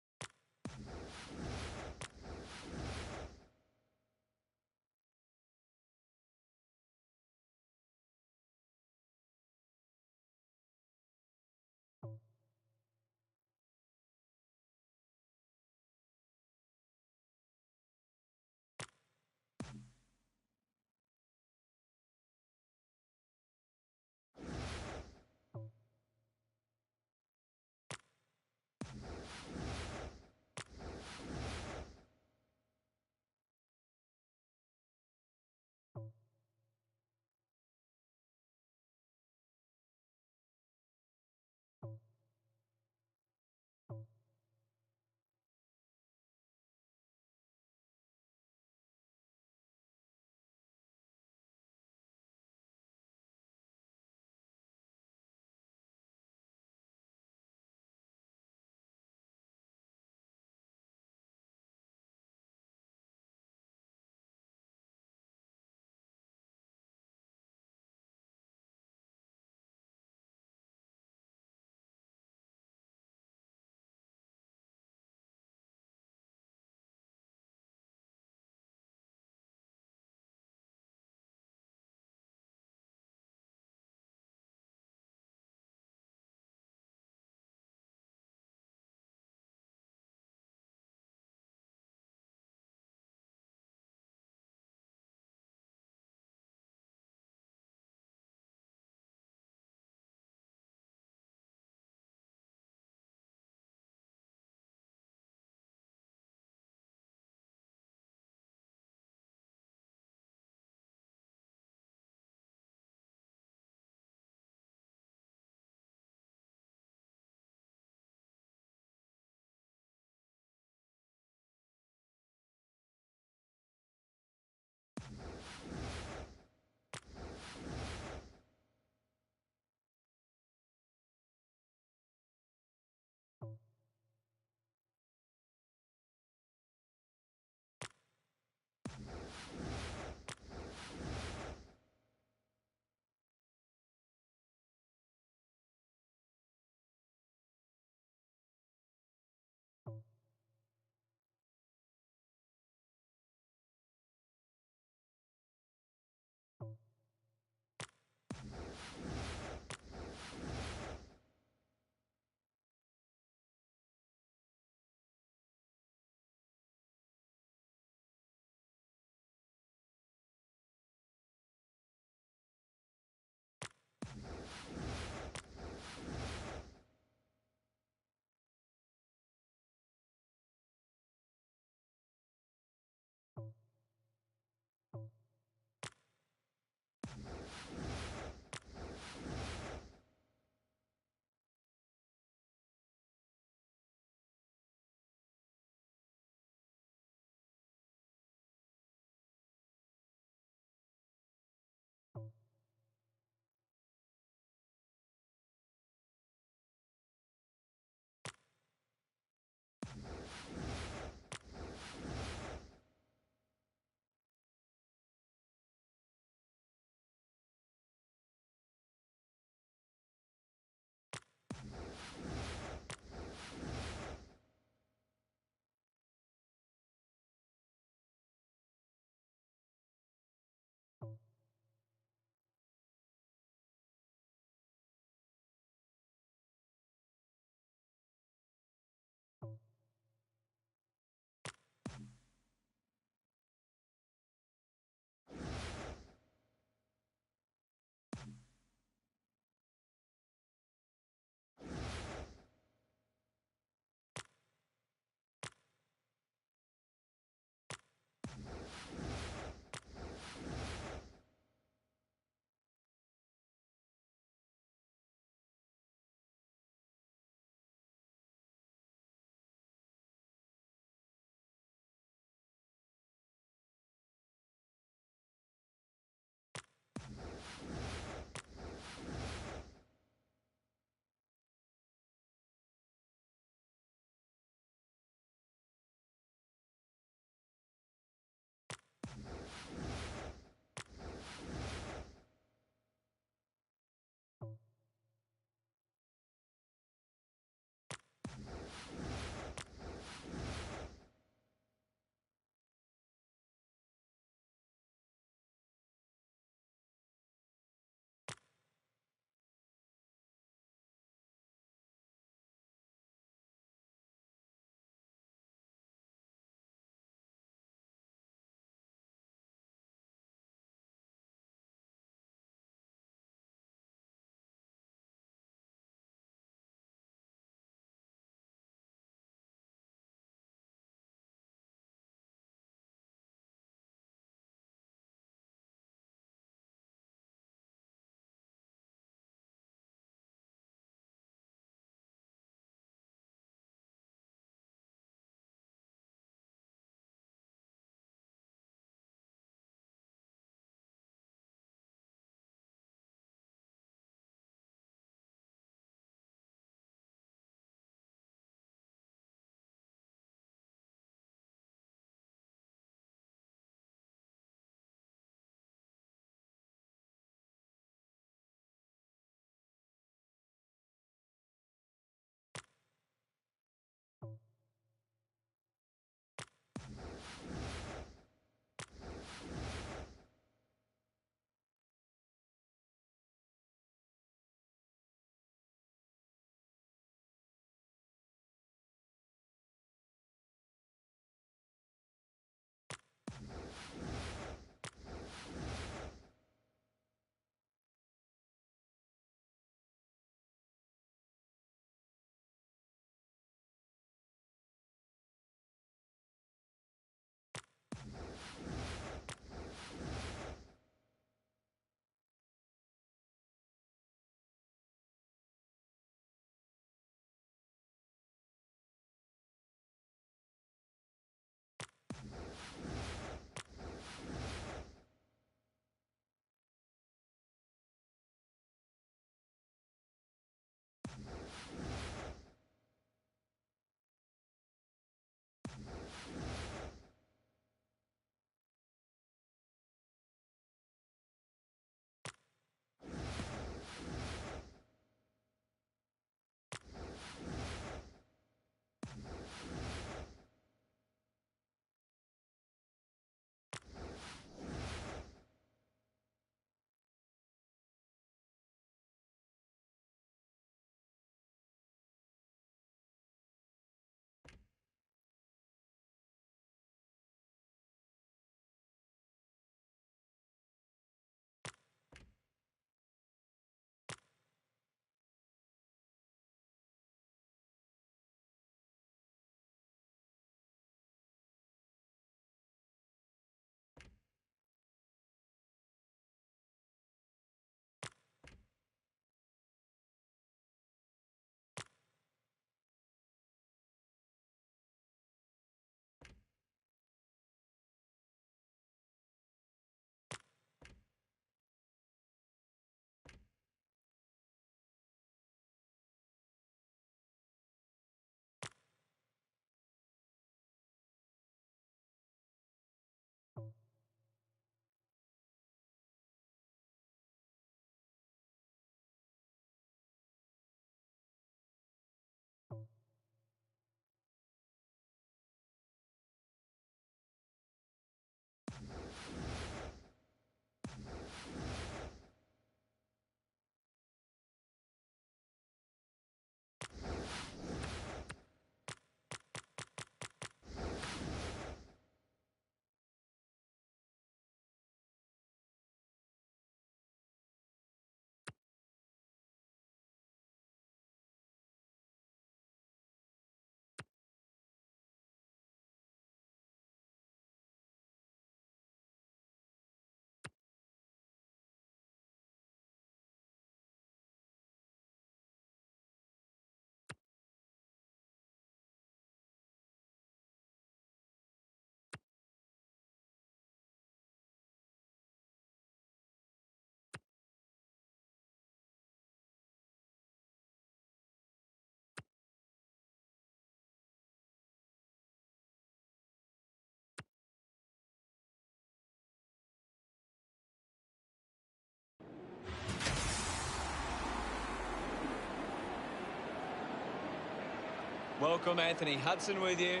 Welcome, Anthony Hudson with you.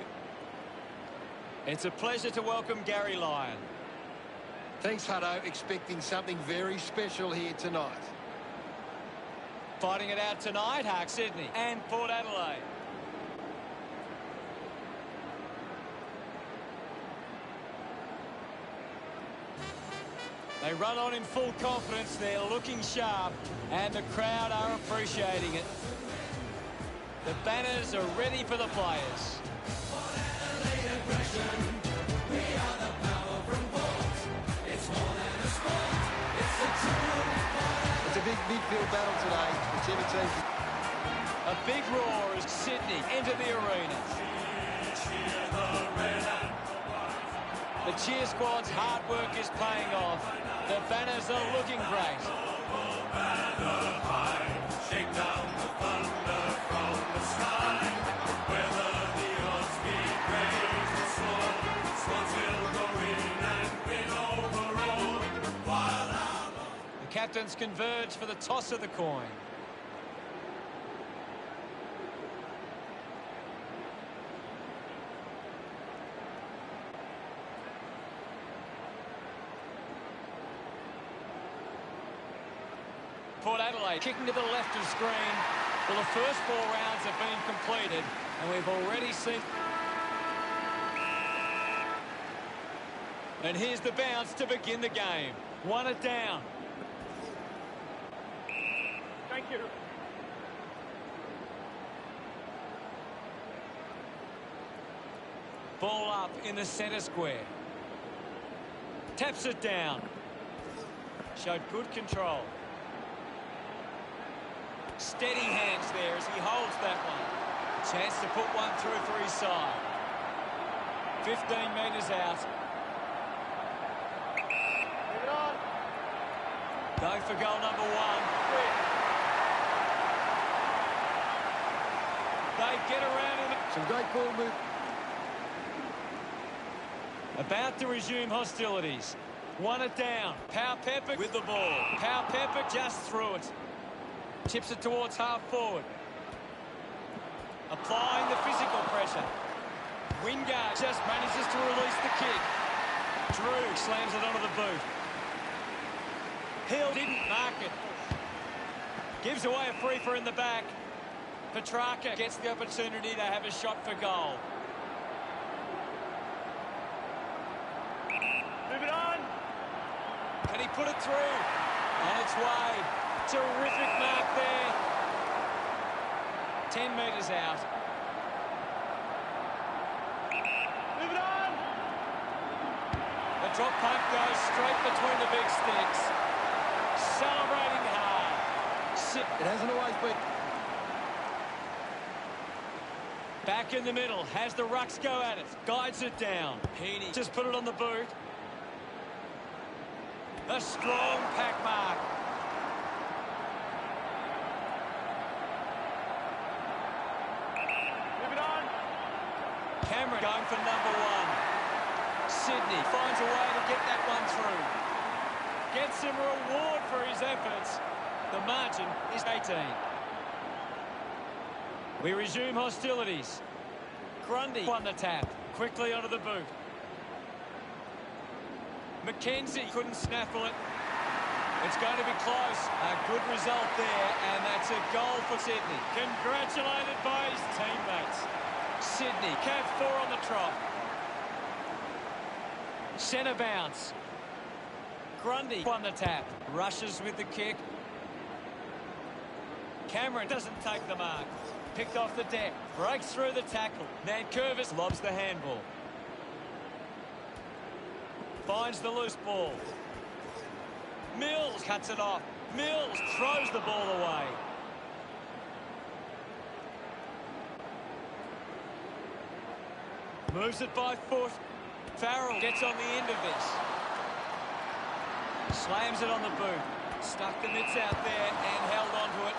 It's a pleasure to welcome Gary Lyon. Thanks, Hutto. Expecting something very special here tonight. Fighting it out tonight, Hark Sydney and Port Adelaide. They run on in full confidence. They're looking sharp, and the crowd are appreciating it. The banners are ready for the players. It's a big midfield battle today. Whichever team. A big roar as Sydney enter the arena. The cheer squad's hard work is paying off. The banners are looking great. Shake down the thunder from the sky. Whether the odds be great or small, Swans will go in and win overall. The captains converge for the toss of the coin. Port Adelaide kicking to the left of screen. Well, the first 4 rounds have been completed, and we've already seen... And here's the bounce to begin the game. 1 it down. Thank you. Ball up in the centre square. Taps it down. Showed good control. Steady hands there as he holds that one. Chance to put one through for his side. 15 metres out. Move it on. Going for goal number 1. They get around him. Some great ball move. About to resume hostilities. 1 it down. Power Pepper with the ball. Power Pepper just through it. Chips it towards half forward. Applying the physical pressure. Wingard just manages to release the kick. Drew slams it onto the boot. Hill didn't mark it. Gives away a free for in the back. Petrarca gets the opportunity to have a shot for goal. Move it on. Can he put it through? On its way. Terrific mark there. 10 metres out. Move it on. The drop punt goes straight between the big sticks. Celebrating hard. It hasn't always been. Back in the middle. Has the rucks go at it. Guides it down. Heaney just put it on the boot. A strong pack mark. Cameron going for number 1. Sydney finds a way to get that one through. Gets him a reward for his efforts. The margin is 18. We resume hostilities. Grundy won the tap. Quickly onto the boot. McKenzie couldn't snaffle it. It's going to be close. A good result there, and that's a goal for Sydney. Congratulated by his teammates. Sydney, Cav 4 on the trot. Centre bounce. Grundy won the tap. Rushes with the kick. Cameron doesn't take the mark. Picked off the deck. Breaks through the tackle. Nankervis lobs the handball. Finds the loose ball. Mills cuts it off. Mills throws the ball away. Moves it by foot. Farrell gets on the end of this. Slams it on the boot. Stuck the mitts out there and held onto it.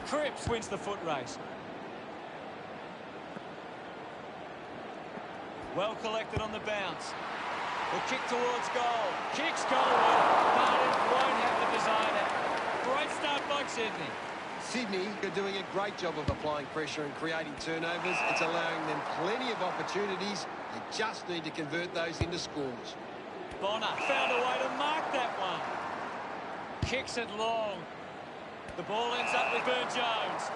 Cripps wins the foot race. Well collected on the bounce. The kick towards goal. Kicks goalward, but it won't have the desired effect. Great start by Sydney. Sydney are doing a great job of applying pressure and creating turnovers. It's allowing them plenty of opportunities. They just need to convert those into scores. Bonner found a way to mark that one. Kicks it long. The ball ends up with Burn-Jones.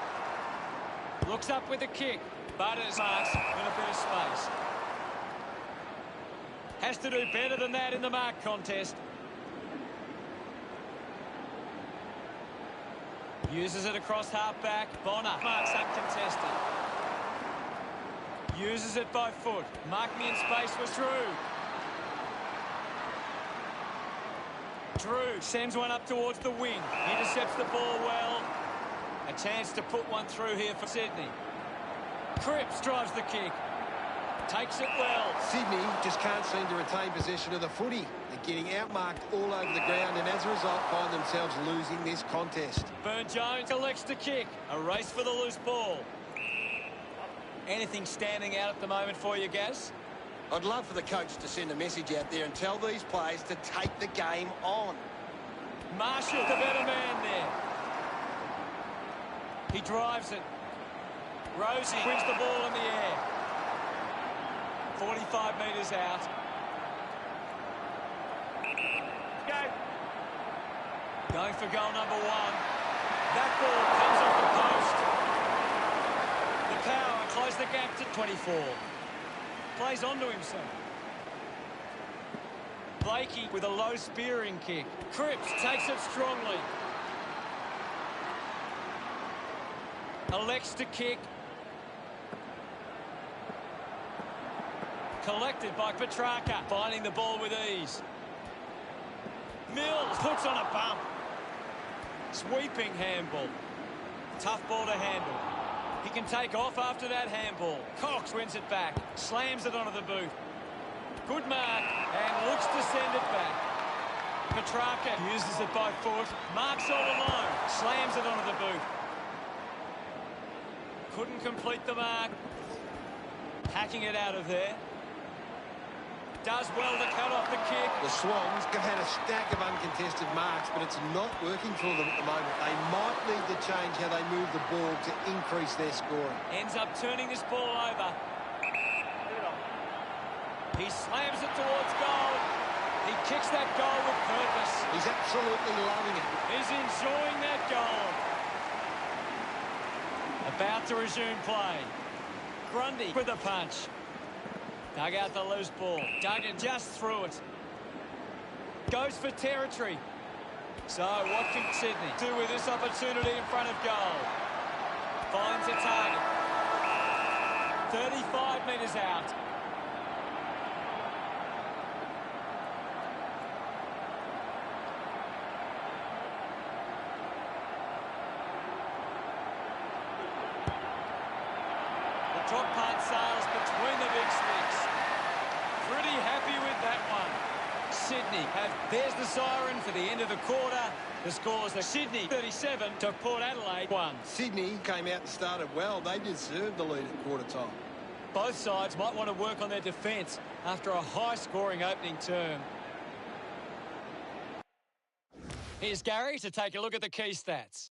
Looks up with the kick. Butters marks in a bit of space. Has to do better than that in the mark contest. Uses it across half-back. Bonner marks uncontested. Uses it by foot. Marking in space was Drew. Drew sends one up towards the wing. Intercepts the ball well. A chance to put one through here for Sydney. Cripps drives the kick. Takes it well. Sydney just can't seem to retain possession of the footy. They're getting outmarked all over the ground and as a result find themselves losing this contest. Burn-Jones elects to kick. A race for the loose ball. Anything standing out at the moment for you, Gaz? I'd love for the coach to send a message out there and tell these players to take the game on. Marshall, the better man there. He drives it. Rosie wins the ball in the air. 45 metres out. Go. Going for goal number one. That ball comes off the post. The power close the gap to 24. Plays onto himself. Blakey with a low spearing kick. Cripps takes it strongly. Elects to kick. Collected by Petrarca. Finding the ball with ease. Mills puts on a bump. Sweeping handball. Tough ball to handle. He can take off after that handball. Cox wins it back. Slams it onto the boot. Good mark. And looks to send it back. Petrarca uses it by foot. Marks all alone. Slams it onto the boot. Couldn't complete the mark. Hacking it out of there. Does well to cut off the kick. The Swans have had a stack of uncontested marks, but it's not working for them at the moment. They might need to change how they move the ball to increase their scoring. Ends up turning this ball over. He slams it towards goal. He kicks that goal with purpose. He's absolutely loving it. He's enjoying that goal. About to resume play. Grundy with a punch. Dug out the loose ball. Duggan just threw it. Goes for territory. So what can Sydney do with this opportunity in front of goal? Finds a target. 35 metres out. The drop punt sails between the big sticks. Pretty happy with that one. Sydney there's the siren for the end of the quarter. The scores are Sydney 37 to Port Adelaide 1. Sydney came out and started well. They deserved the lead at quarter time. Both sides might want to work on their defence after a high-scoring opening term. Here's Gary to take a look at the key stats.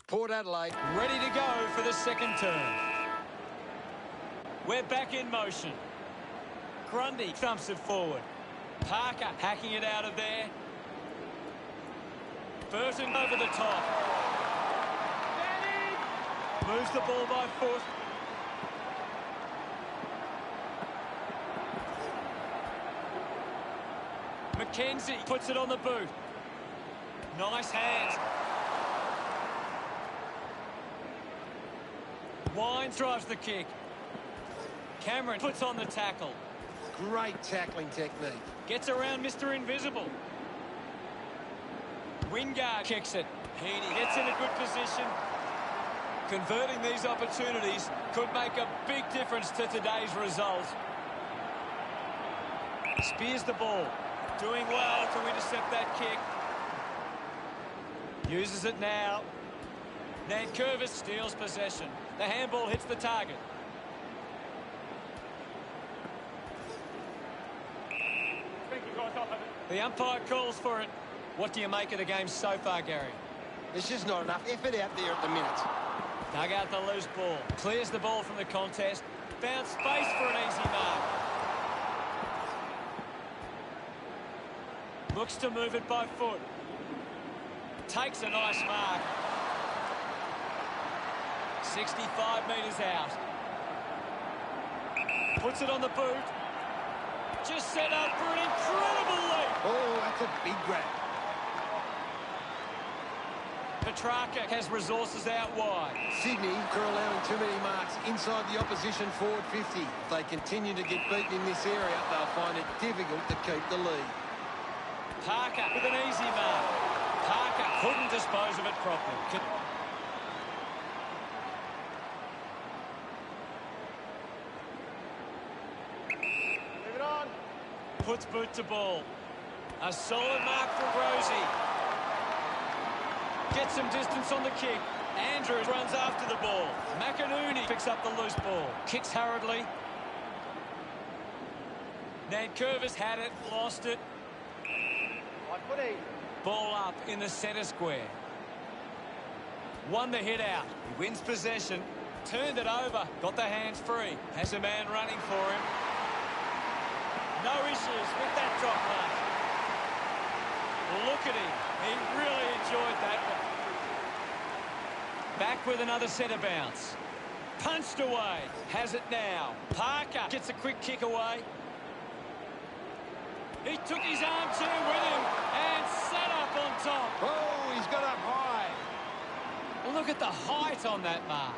Port Adelaide Ready to go for the second term. We're back in motion. Grundy thumps it forward. Parker hacking it out of there. Burton over the top. Moves the ball by foot. McKenzie puts it on the boot. Nice hands. Wines drives the kick. Cameron puts on the tackle. Great tackling technique. Gets around Mr. Invisible. Wingard kicks it. Heaney gets in a good position. Converting these opportunities could make a big difference to today's result. Spears the ball. Doing well to intercept that kick. Uses it now. Nankervis steals possession. The handball hits the target. Think he got off of it. The umpire calls for it. What do you make of the game so far, Gary? There's just not enough effort out there at the minute. Dug out the loose ball. Clears the ball from the contest. Found space for an easy mark. Looks to move it by foot. Takes a nice mark. 65 metres out. Puts it on the boot. Just set up for an incredible leap. Oh, that's a big grab. Petrarca has resources out wide. Sydney are allowing too many marks inside the opposition forward 50. If they continue to get beaten in this area, they'll find it difficult to keep the lead. Parker with an easy mark. Parker couldn't dispose of it properly. Move it on. Puts boot to ball. A solid mark for Rosie. Gets some distance on the kick. Andrews runs after the ball. McInerney picks up the loose ball. Kicks hurriedly. Nankervis had it, lost it. Right footy. Ball up in the centre square. Won the hit out. He wins possession. Turned it over. Got the hands free. Has a man running for him. No issues with that drop pass. Look at him. He really enjoyed that one. Back with another centre bounce. Punched away. Has it now. Parker gets a quick kick away. He took his armchair with him and sat up on top. Oh, he's got up high. Look at the height on that mark.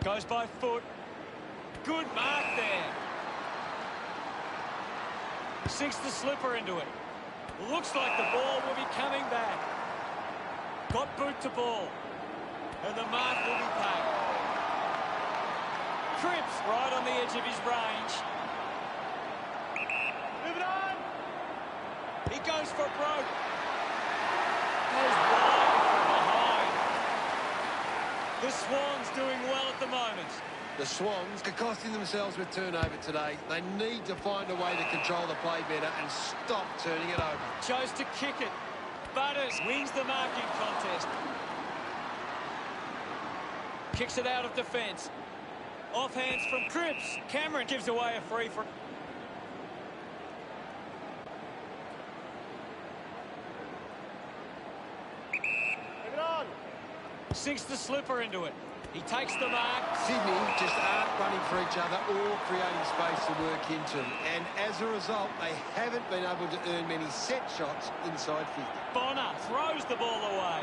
Goes by foot. Good mark there. Sinks the slipper into it. Looks like the ball will be coming back. Got boot to ball. And the mark will be paid. Cripps right on the edge of his range. Move it on. He goes for broke. Goes wide from behind. The Swans doing well at the moment. The Swans are costing themselves with turnover today. They need to find a way to control the play better and stop turning it over. Chose to kick it. Butters wins the marking contest. Kicks it out of defence. Off hands from Cripps. Cameron gives away a free for... Move it on. Sinks the slipper into it. He takes the mark. Sydney just aren't running for each other or creating space to work into. And as a result, they haven't been able to earn many set shots inside 50. Bonner throws the ball away.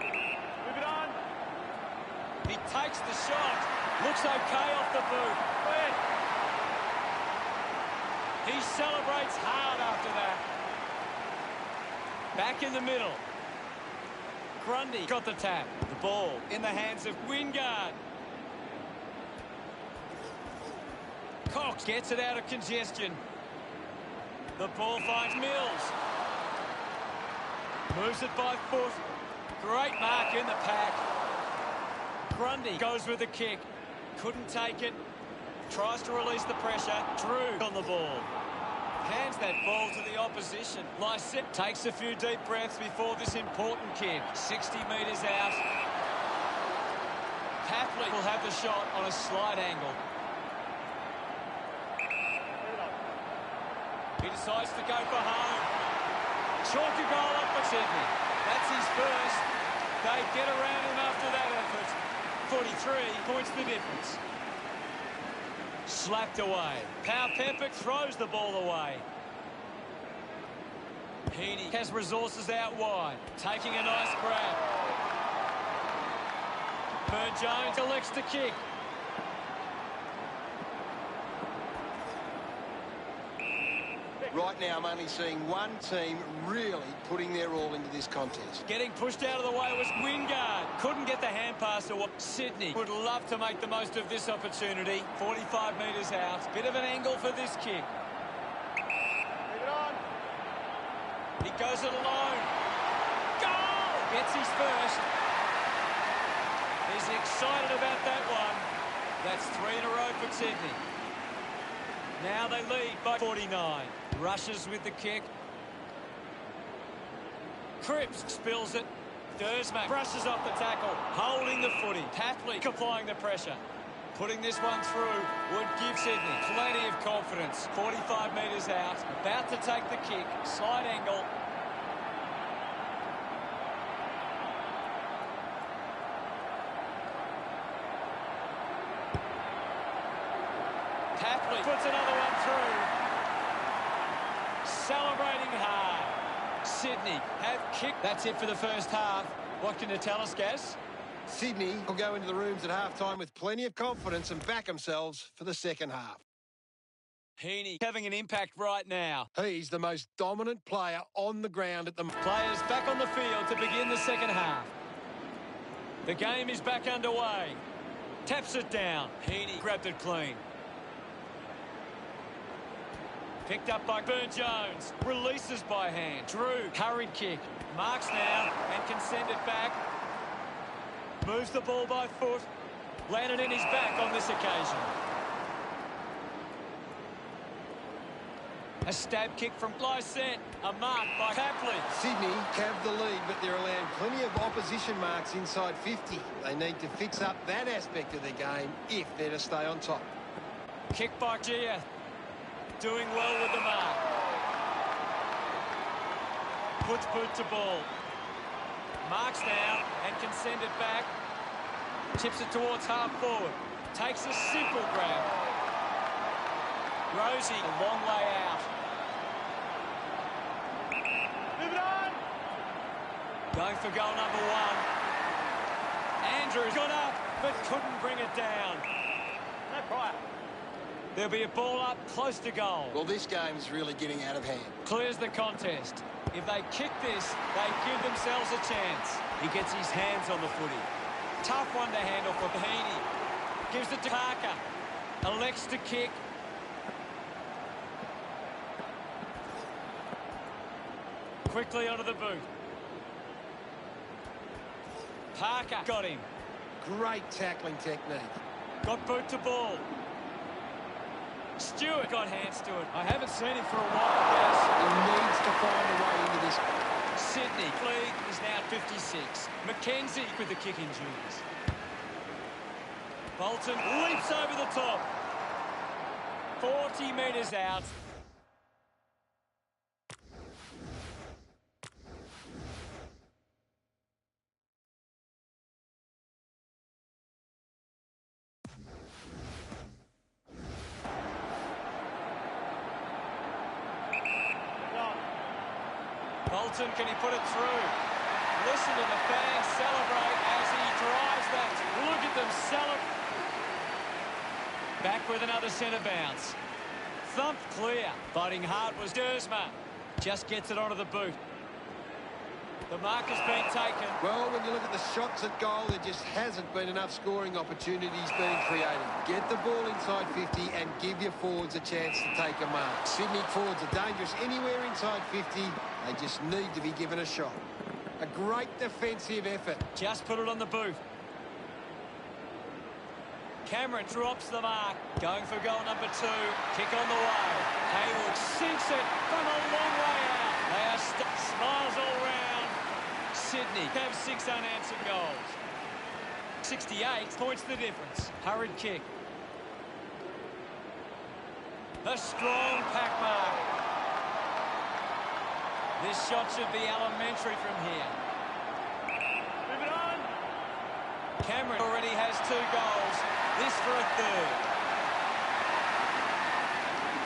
Move it on. He takes the shot. Looks okay off the boot. He celebrates hard after that. Back in the middle. Grundy got the tap. The ball in the hands of Wingard. Cox gets it out of congestion. The ball finds Mills. Moves it by foot. Great mark in the pack. Grundy goes with the kick. Couldn't take it. Tries to release the pressure. Drew on the ball. Hands that ball to the opposition. Lysip takes a few deep breaths before this important kick. 60 metres out. Tapley will have the shot on a slight angle. He decides to go for home. Chalk a goal up for Sydney. That's his first. They get around him after that effort. 43 points the difference. Slapped away. Powell-Pepper throws the ball away. Heaney has resources out wide. Taking a nice grab. Burne-Jones elects to kick. Right now, I'm only seeing one team really putting their all into this contest. Getting pushed out of the way was Wingard. Couldn't get the hand pass away. Sydney would love to make the most of this opportunity. 45 metres out. Bit of an angle for this kick. Move it on. He goes it alone. Goal! Gets his first. He's excited about that one. That's 3 in a row for Sydney. Now they lead by 49. Rushes with the kick. Cripps spills it. Dersmack brushes off the tackle, holding the footy. Tapley applying the pressure. Putting this one through would give Sydney plenty of confidence. 45 metres out, about to take the kick. Slight angle. Tapley puts another one through. Celebrating hard. Sydney have kicked. That's it for the first half. What can you tell us, Gaz? Sydney will go into the rooms at half-time with plenty of confidence and back themselves for the second half. Heaney having an impact right now. He's the most dominant player on the ground at the moment. Players back on the field to begin the second half. The game is back underway. Taps it down. Heaney grabbed it clean. Picked up by Burn-Jones. Releases by hand. Drew, hurried kick. Marks now and can send it back. Moves the ball by foot. Landed in his back on this occasion. A stab kick from Lyset. A mark by Tapley. Sydney have the lead, but they're allowing plenty of opposition marks inside 50. They need to fix up that aspect of their game if they're to stay on top. Kick by Gia. Doing well with the mark. Puts boot to ball. Marks now and can send it back. Chips it towards half forward. Takes a simple grab. Rosie, a long way out. Move it on! Going for goal number one. Andrews got up, but couldn't bring it down. No prior. There'll be a ball up close to goal. Well, this game is really getting out of hand. Clears the contest. If they kick this, they give themselves a chance. He gets his hands on the footy. Tough one to handle for Heaney. Gives it to Parker. Elects to kick. Quickly onto the boot. Parker got him. Great tackling technique. Got boot to ball. Stewart got hands to it. I haven't seen him for a while, Gaz. He needs to find a way into this. Sydney lead is now 56. Mackenzie with the kicking duties. Bolton leaps over the top. 40 metres out. Bolton, can he put it through? Listen to the fans celebrate as he drives that. Look at them celebrate. Back with another centre bounce. Thumped clear. Fighting hard was Dersma. Just gets it onto the boot. The mark has been taken. Well, when you look at the shots at goal, there just hasn't been enough scoring opportunities being created. Get the ball inside 50 and give your forwards a chance to take a mark. Sydney forwards are dangerous anywhere inside 50. They just need to be given a shot. A great defensive effort. Just put it on the boot. Cameron drops the mark. Going for goal number 2. Kick on the way. Hayward sinks it from a long way out. They are smiles all round. Sydney have 6 unanswered goals. 68 points the difference. Hurried kick. A strong pack mark. This shot should be elementary from here. Move it on! Cameron already has 2 goals. This for a 3rd.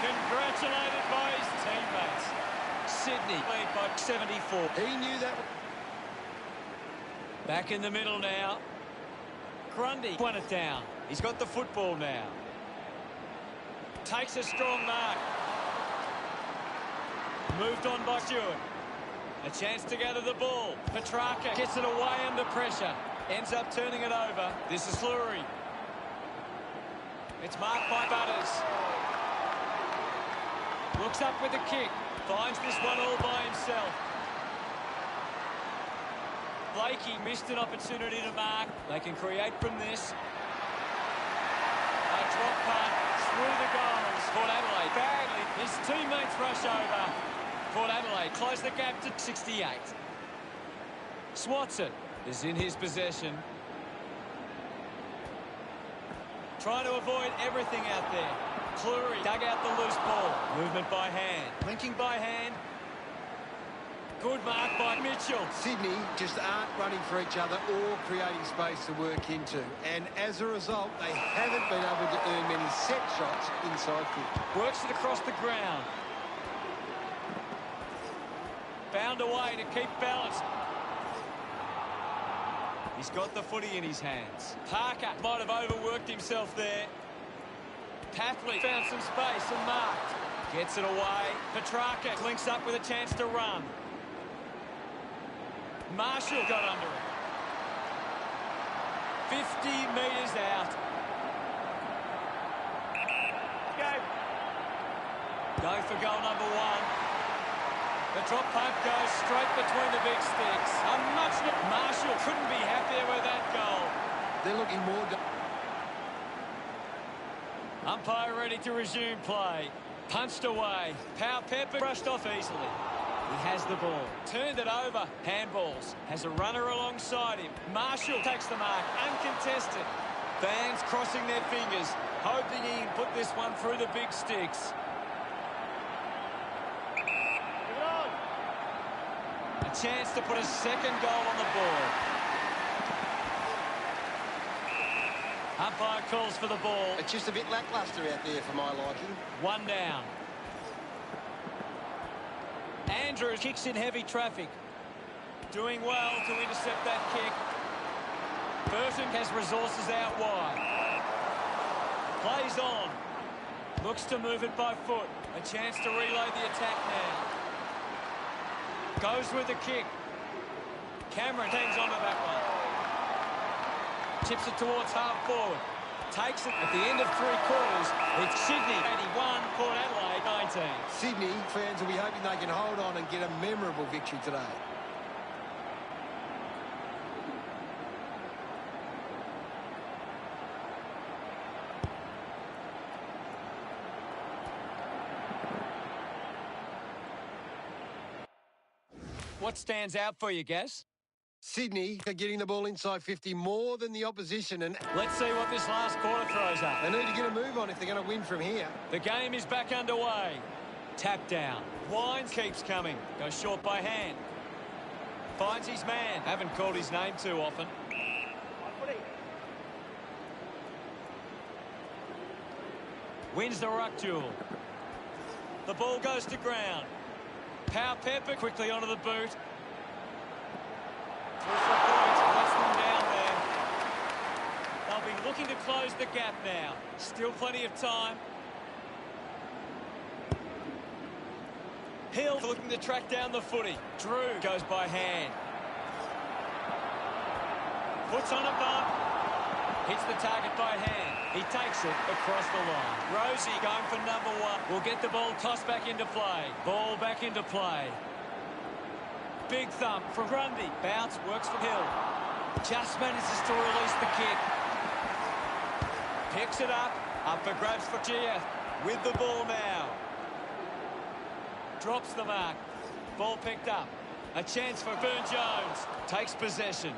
Congratulated by his teammates. Sydney lead by 74. He knew that. Back in the middle now. Grundy won it down. He's got the football now. Takes a strong mark. Moved on by Stewart. A chance to gather the ball. Petrarca gets it away under pressure. Ends up turning it over. This is Fleury. It's marked by Butters. Looks up with the kick. Finds this one all by himself. Blakey missed an opportunity to mark. They can create from this. A drop punt through the goals. Port Adelaide badly. His teammates rush over. Port Adelaide close the gap to 68. Swats it. Is in his possession. Trying to avoid everything out there. Cleary dug out the loose ball. Movement by hand. Linking by hand. Good mark by Mitchell. Sydney just aren't running for each other or creating space to work into. And as a result, they haven't been able to earn many set shots inside 50. Works it across the ground. Found a way to keep balance. He's got the footy in his hands. Parker might have overworked himself there. Tapley found some space and marked. Gets it away. Petrarca links up with a chance to run. Marshall got under it. 50 metres out. Go for goal number one. The drop punt goes straight between the big sticks. Marshall couldn't be happier with that goal. They're looking more... Umpire ready to resume play. Punched away. Power Pepper brushed off easily. He has the ball. Turned it over. Handballs. Has a runner alongside him. Marshall takes the mark. Uncontested. Fans crossing their fingers, hoping he can put this one through the big sticks. A chance to put a second goal on the board. Umpire calls for the ball. It's just a bit lacklustre out there for my liking. One down. Andrews kicks in heavy traffic. Doing well to intercept that kick. Burton has resources out wide. Plays on. Looks to move it by foot. A chance to reload the attack now. Goes with the kick. Cameron hangs on to that one. Chips it towards half forward. Takes it at the end of 3 quarters. It's Sydney 81, Port Adelaide 19. Sydney fans will be hoping they can hold on and get a memorable victory today. What stands out for you, Gaz? Sydney are getting the ball inside 50 more than the opposition, and Let's see what this last quarter throws up. they need to get a move on if they're going to win from here. The game is back underway. Tap down. Wines keeps coming. Goes short by hand. Finds his man. Haven't called his name too often. Wins the ruck duel. The ball goes to ground. Power Pepper quickly onto the boot. Through for a point. Lets them down there. They'll be looking to close the gap now. Still plenty of time. Hill looking to track down the footy. Drew goes by hand. Puts on a bump. Hits the target by hand. He takes it across the line. Rosie going for number one. Will get the ball tossed back into play. Ball back into play. Big thump from Grundy. Bounce, works for Hill. Just manages to release the kick. Picks it up. Up for grabs for Gia. With the ball now. Drops the mark. Ball picked up. A chance for Burne-Jones. Takes possession.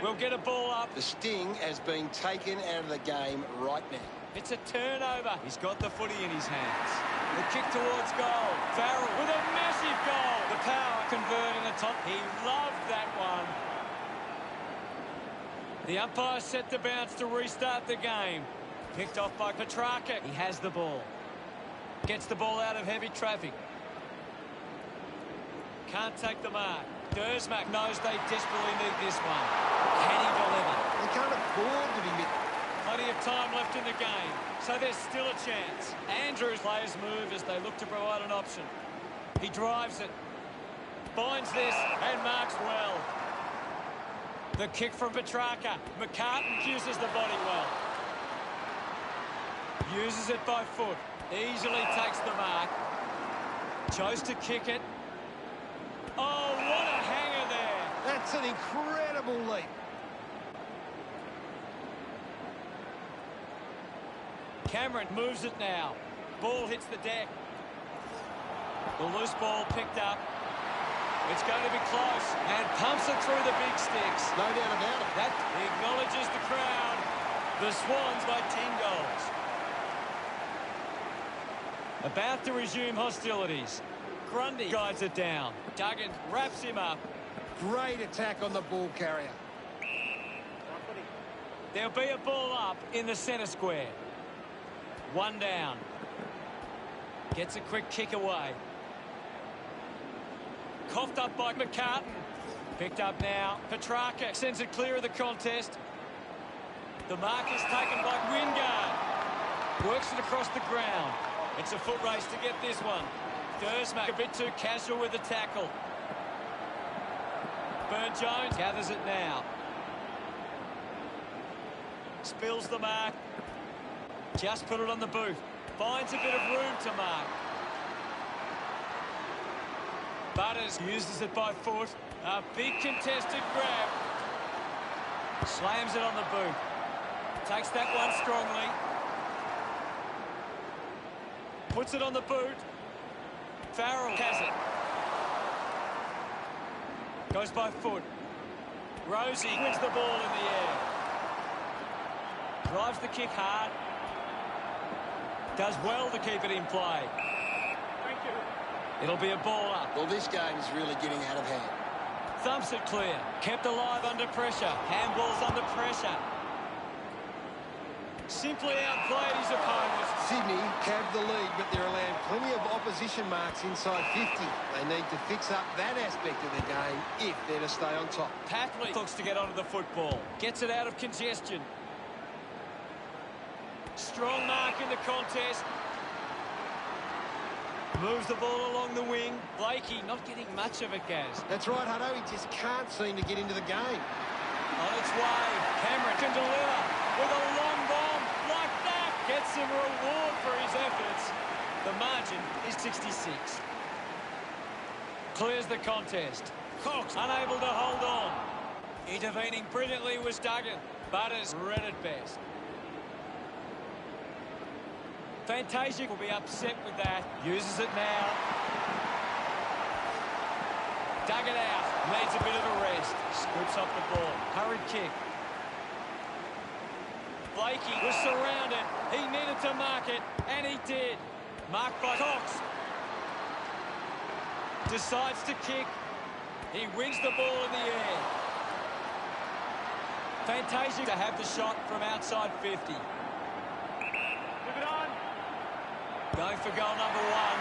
We'll get a ball up. The sting has been taken out of the game right now. It's a turnover. He's got the footy in his hands. The kick towards goal. Farrell with a massive goal. The power converting the top. He loved that one. The umpire set the bounce to restart the game. Picked off by Petrarca. He has the ball. Gets the ball out of heavy traffic. Can't take the mark. Dersmack knows they desperately need this one. Can he deliver? They can't afford to be missed. Plenty of time left in the game, so there's still a chance. Andrews players move as they look to provide an option. He drives it. Finds this and marks well. The kick from Petrarca. McCartan uses the body well. Uses it by foot. Easily takes the mark. Chose to kick it. Oh, what a hanger there. That's an incredible leap. Cameron moves it now. Ball hits the deck. The loose ball picked up. It's going to be close. And pumps it through the big sticks. No doubt about it. That acknowledges the crowd. The Swans by 10 goals. About to resume hostilities. Grundy guides it down. Duggan wraps him up. Great attack on the ball carrier. There'll be a ball up in the centre square. One down. Gets a quick kick away. Coughed up by McCartan. Picked up now. Petrarca sends it clear of the contest. The mark is taken by Wingard. Works it across the ground. It's a foot race to get this one. Dersmack a bit too casual with the tackle. Burne-Jones gathers it now. Spills the mark. Just put it on the boot. Finds a bit of room to mark. Butters uses it by foot. A big contested grab. Slams it on the boot. Takes that one strongly. Puts it on the boot. Farrell has it. Goes by foot. Rosie wins the ball in the air. Drives the kick hard. Does well to keep it in play. Thank you. It'll be a ball up. Well, this game is really getting out of hand. Thumps it clear. Kept alive under pressure. Handballs under pressure. Simply outplayed his opponent. Sydney have the lead, but they're allowing plenty of opposition marks inside 50. They need to fix up that aspect of the game if they're to stay on top. Patley looks to get onto the football. Gets it out of congestion. Strong mark in the contest. Moves the ball along the wing. Blakey not getting much of it, Gaz. That's right, Hutto. He just can't seem to get into the game. On its way. Cameron can deliver with a long bomb like that. Gets some reward for his efforts. The margin is 66. Clears the contest. Cox unable to hold on. Intervening brilliantly was Duggan. Butters read it best. Fantasia will be upset with that. Uses it now. Dug it out. Needs a bit of a rest. Scoops up the ball. Hurried kick. Blakey was surrounded. He needed to mark it, and he did. Marked by Cox. Decides to kick. He wins the ball in the air. Fantasia to have the shot from outside 50. Move it on. Going for goal number one.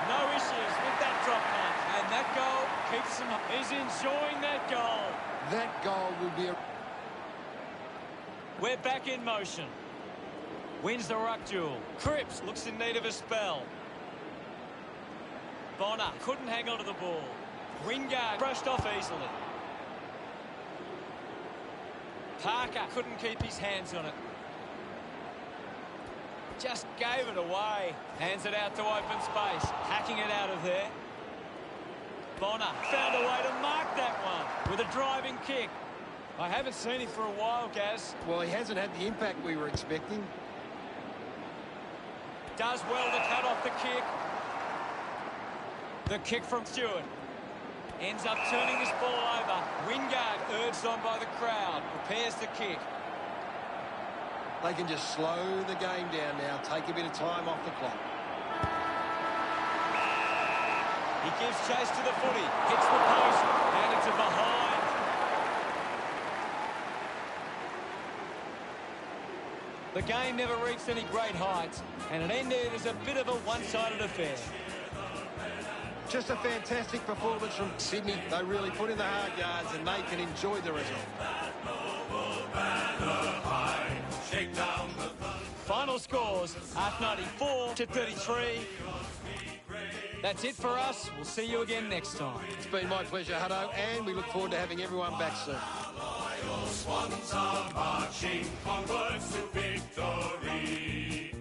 No issues with that drop punt. And that goal keeps him up. He's enjoying that goal. That goal will be a... We're back in motion. Wins the ruck duel. Cripps looks in need of a spell. Bonner couldn't hang on to the ball. Wingard brushed off easily. Parker couldn't keep his hands on it. Just gave it away. Hands it out to open space. Hacking it out of there. Bonner found a way to mark that one with a driving kick. I haven't seen him for a while, Gaz. Well, he hasn't had the impact we were expecting. Does well to cut off the kick. The kick from Stewart. Ends up turning this ball over. Wingard urged on by the crowd. Prepares to kick. They can just slow the game down now, take a bit of time off the clock. He gives chase to the footy. Hits the post. And it's a behind. The game never reached any great heights, and it ended as a bit of a one-sided affair. Just a fantastic performance from Sydney. They really put in the hard yards and they can enjoy the result. Final scores at 94 to 33. That's it for us. We'll see you again next time. It's been my pleasure, Hutto, and we look forward to having everyone back soon. Swans are marching onwards to victory.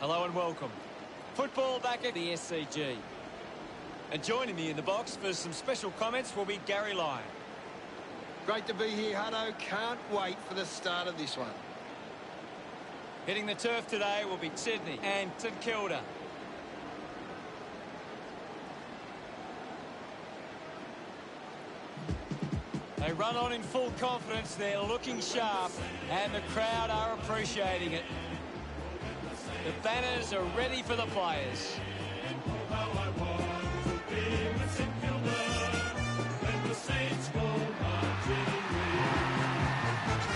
Hello and welcome. Football back at the SCG. And joining me in the box for some special comments will be Gary Lyon. Great to be here, Hutto. Can't wait for the start of this one. Hitting the turf today will be Sydney and St Kilda. They run on in full confidence, they're looking sharp, and the crowd are appreciating it. The banners are ready for the players.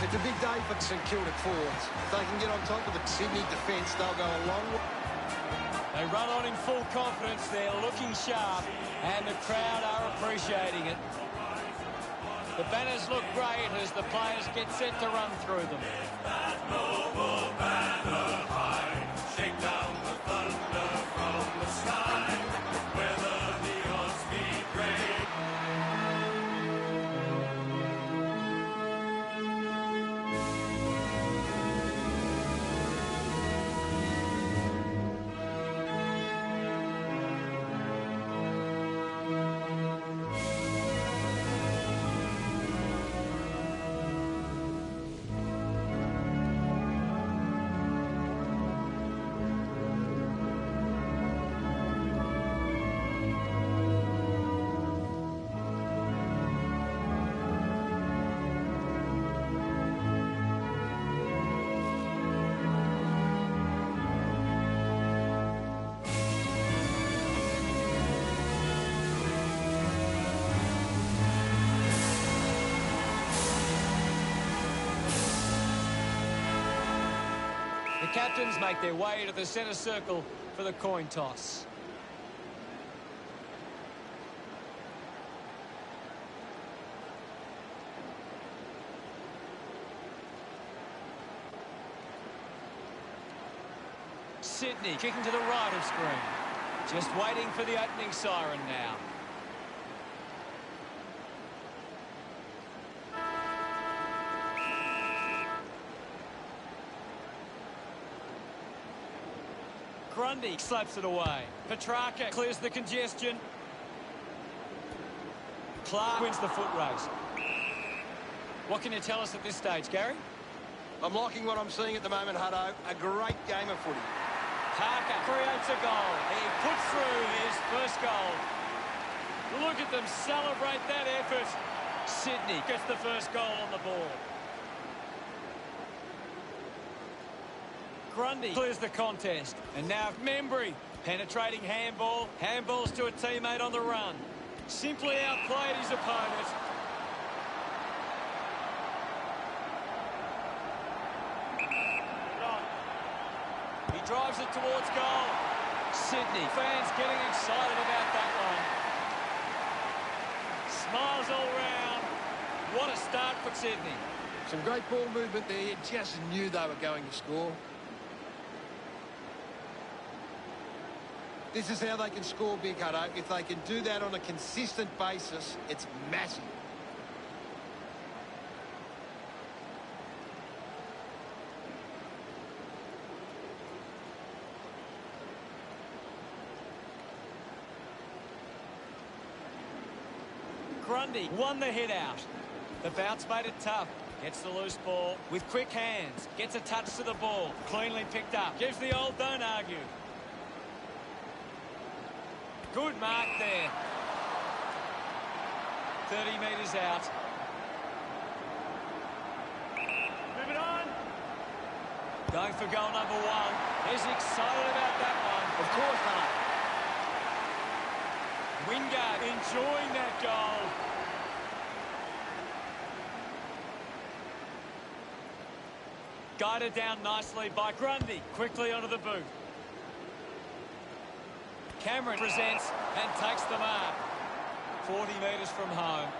It's a big day for St Kilda forwards. If they can get on top of the Sydney defence, they'll go a long way. They run on in full confidence, they're looking sharp, and the crowd are appreciating it. The banners look great as the players get set to run through them. That noble banner high, shake down the thunder from the sky, whether the odds be great. The captains make their way to the centre circle for the coin toss. Sydney kicking to the right of screen. Just waiting for the opening siren now. Grundy slaps it away. Petrarca clears the congestion. Clark wins the foot race. What can you tell us at this stage, Gary? I'm liking what I'm seeing at the moment, Hutto. A great game of footy. Parker creates a goal. He puts through his first goal. Look at them celebrate that effort. Sydney gets the first goal on the board. Grundy clears the contest. And now Membry. Penetrating handball. Handballs to a teammate on the run. Simply outplayed his opponent. He drives it towards goal. Sydney fans getting excited about that one. Smiles all round. What a start for Sydney. Some great ball movement there. You just knew they were going to score. This is how they can score big, Hutto. If they can do that on a consistent basis, it's massive. Grundy won the hit out. The bounce made it tough. Gets the loose ball with quick hands. Gets a touch to the ball. Cleanly picked up. Gives the old don't argue. Good mark there. 30 metres out. Move it on. Going for goal number one. He's excited about that one. Of course, Hutto. Wingard enjoying that goal. Guided down nicely by Grundy. Quickly onto the boot. Cameron presents and takes the mark. 40 metres from home.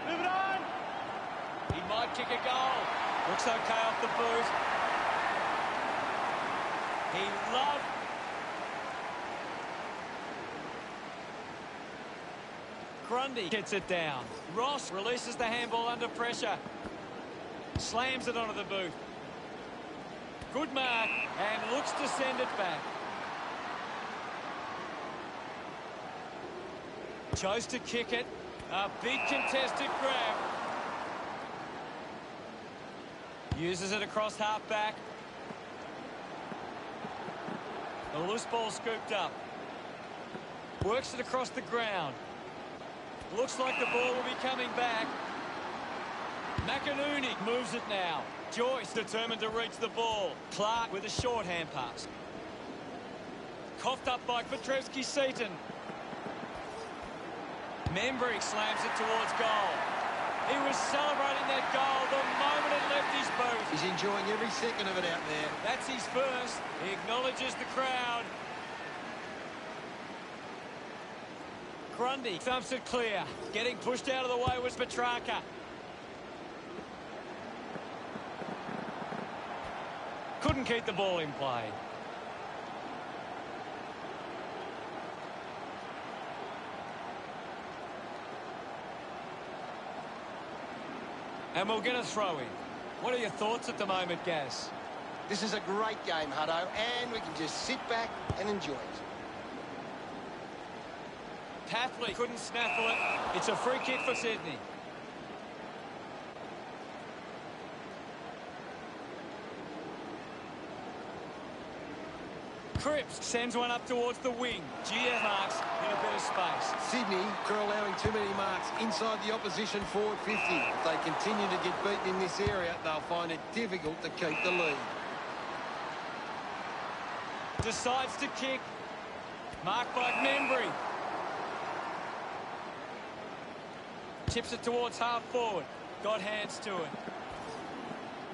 Move it on. He might kick a goal. Looks okay off the boot. He loved... Grundy gets it down. Ross releases the handball under pressure. Slams it onto the boot. Good mark, and looks to send it back. Chose to kick it. A big contested grab. Uses it across half-back. The loose ball scooped up. Works it across the ground. Looks like the ball will be coming back. McInerney moves it now. Joyce determined to reach the ball. Clark with a short hand pass. Coughed up by Petrevski-Seaton. Membry slams it towards goal. He was celebrating that goal the moment it left his boot. He's enjoying every second of it out there. That's his first. He acknowledges the crowd. Grundy thumps it clear. Getting pushed out of the way was Petrarca. Couldn't keep the ball in play. And we'll get a throw in. What are your thoughts at the moment, Gaz? This is a great game, Hutto, and we can just sit back and enjoy it. Tapley couldn't snaffle it. It's a free kick for Sydney. Cripps sends one up towards the wing. GF marks in a bit of space. Sydney are allowing too many marks inside the opposition forward 50. If they continue to get beaten in this area, they'll find it difficult to keep the lead. Decides to kick. Marked by Membry. Chips it towards half forward. Got hands to it.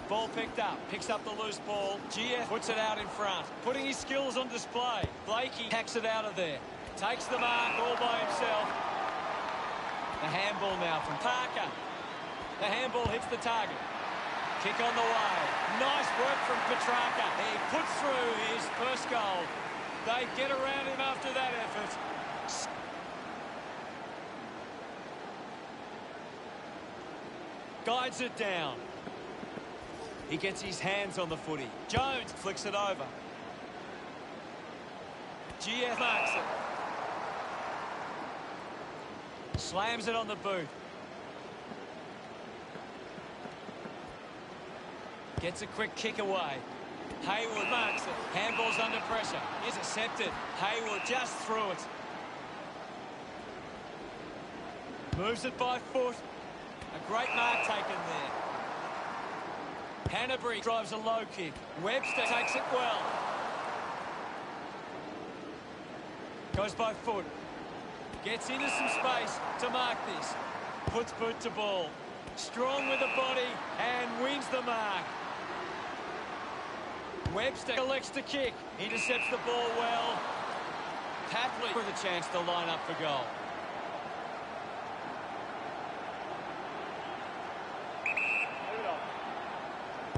Ball picked up. Picks up the loose ball. GF puts it out in front. Putting his skills on display. Blakey hacks it out of there. Takes the mark all by himself. The handball now from Parker. The handball hits the target. Kick on the way. Nice work from Petrarca. He puts through his first goal. They get around him after that effort. Guides it down. He gets his hands on the footy. Jones flicks it over. GF marks it. Slams it on the boot. Gets a quick kick away. Hayward marks it. Handball's under pressure. Intercepted. Hayward just through it. Moves it by foot. A great mark taken there. Hanbury drives a low kick. Webster takes it well. Goes by foot. Gets into some space to mark this. Puts boot to ball. Strong with the body and wins the mark. Webster elects to kick. Intercepts the ball well. Tapley with a chance to line up for goal.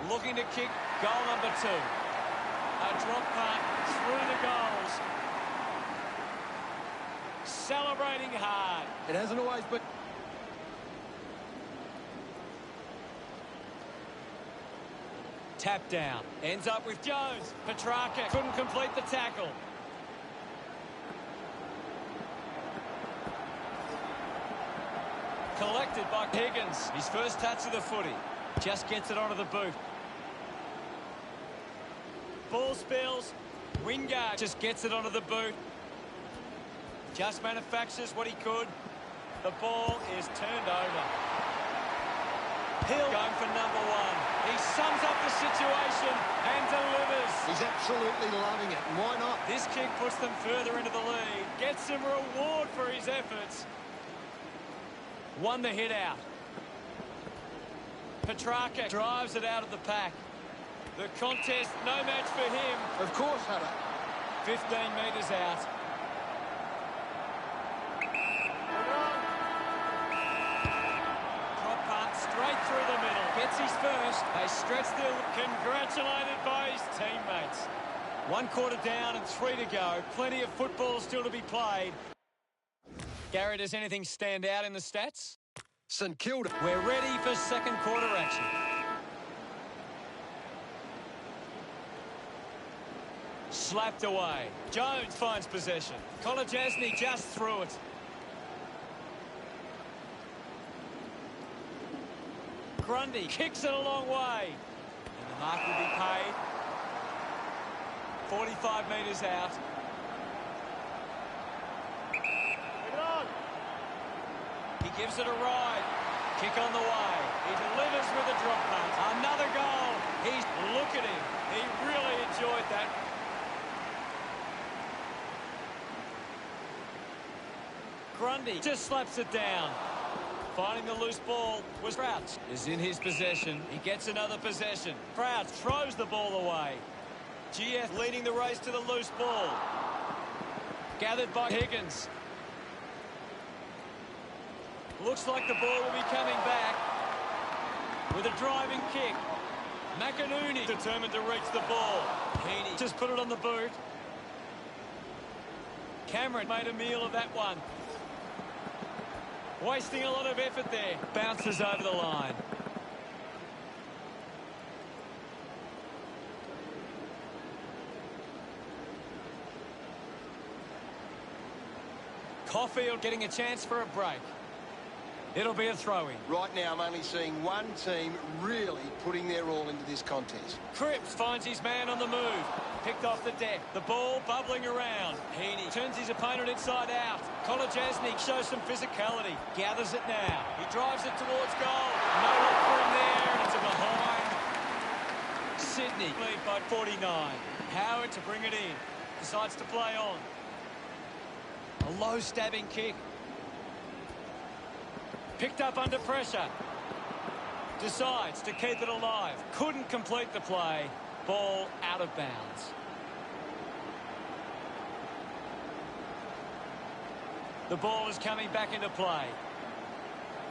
Looking to kick goal number 2. A drop punt through the goals. Celebrating hard. It hasn't always been... Tap down. Ends up with Jones. Petrarca couldn't complete the tackle. Collected by Higgins. His first touch of the footy. Just gets it onto the boot. Ball spills. Wingard just gets it onto the boot. Just manufactures what he could. The ball is turned over. Hill going for number 1. He sums up the situation and delivers. He's absolutely loving it. Why not? This kick puts them further into the lead. Gets some reward for his efforts. Won the hit out. Petrarca drives it out of the pack. The contest, no match for him. Of course, Hutto. 15 metres out. Drop punt straight through the middle. Gets his first. They stretch the... Congratulated by his teammates. 1 quarter down and 3 to go. Plenty of football still to be played. Gary, does anything stand out in the stats? St Kilda. We're ready for second quarter action. Slapped away. Jones finds possession. Kolajasny just threw it. Grundy kicks it a long way. And the mark will be paid. 45 metres out. Take it on. He gives it a ride. Kick on the way. He delivers with a drop punt. Another goal. Look at him. He really enjoyed that. Grundy just slaps it down. Finding the loose ball was Crouch. Is in his possession. He gets another possession. Crouch throws the ball away. GF leading the race to the loose ball. Gathered by Higgins. Looks like the ball will be coming back. With a driving kick. McInerney determined to reach the ball. Heaney just put it on the boot. Cameron made a meal of that one. Wasting a lot of effort there. Bounces over the line. Caulfield getting a chance for a break. It'll be a throw-in. Right now, I'm only seeing one team really putting their all into this contest. Cripps finds his man on the move. Picked off the deck. The ball bubbling around. Heaney turns his opponent inside out. Kolajasny shows some physicality. Gathers it now. He drives it towards goal. No look for him there, and it's a behind. Sydney lead by 49. Howard to bring it in. Decides to play on. A low stabbing kick. Picked up under pressure. Decides to keep it alive. Couldn't complete the play. Ball out of bounds. The ball is coming back into play.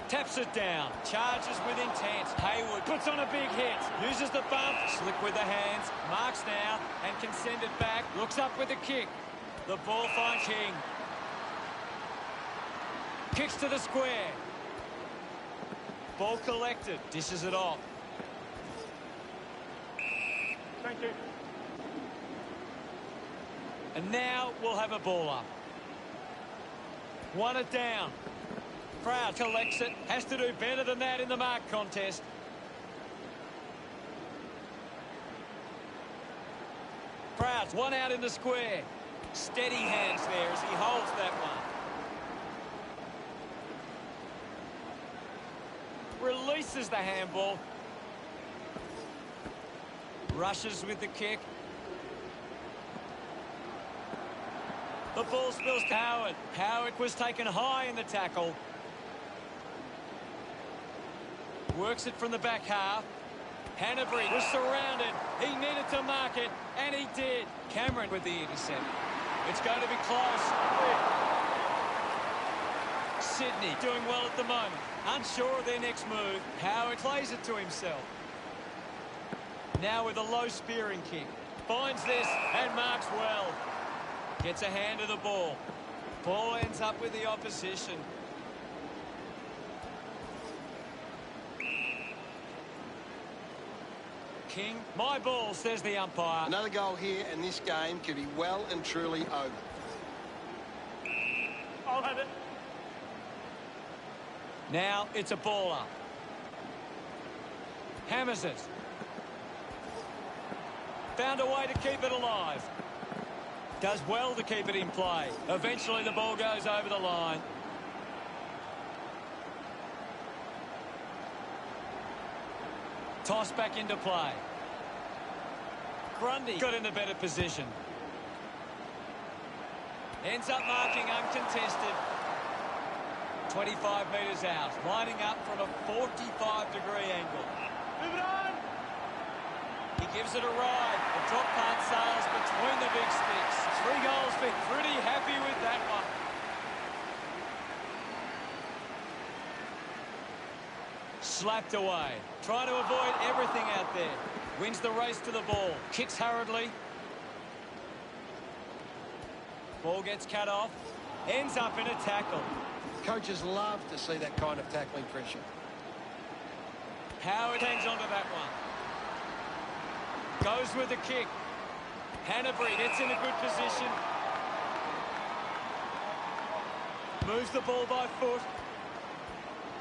Taps it down. Charges with intent. Hayward puts on a big hit. Uses the bump. Slick with the hands. Marks now and can send it back. Looks up with a kick. The ball finds King. Kicks to the square. Ball collected. Dishes it off. Thank you. And now we'll have a ball up. Won it down. Crouch collects it. Has to do better than that in the mark contest. Crouch, one out in the square. Steady hands there as he holds that one. Releases the handball. Rushes with the kick. The ball spills to Howard. Howard was taken high in the tackle. Works it from the back half. Hanbury was surrounded. He needed to mark it, and he did. Cameron with the intercept. It's going to be close. Sydney doing well at the moment. Unsure of their next move. Howard plays it to himself. Now with a low spearing kick. Finds this and marks well. Gets a hand of the ball. Ball ends up with the opposition. King, my ball, says the umpire. Another goal here, and this game could be well and truly over. I'll have it. Now it's a ball up. Hammers it. Found a way to keep it alive. Does well to keep it in play. Eventually the ball goes over the line. Toss back into play. Grundy got in a better position. Ends up marking uncontested. 25 metres out. Lining up from a 45-degree angle. Move it on. He gives it a ride. The drop punt sails between the big sticks. 3 goals, but pretty happy with that one. Slapped away. Trying to avoid everything out there. Wins the race to the ball. Kicks hurriedly. Ball gets cut off. Ends up in a tackle. Coaches love to see that kind of tackling pressure. Howard hangs on to that one. Goes with the kick. Hanbury gets in a good position. Moves the ball by foot.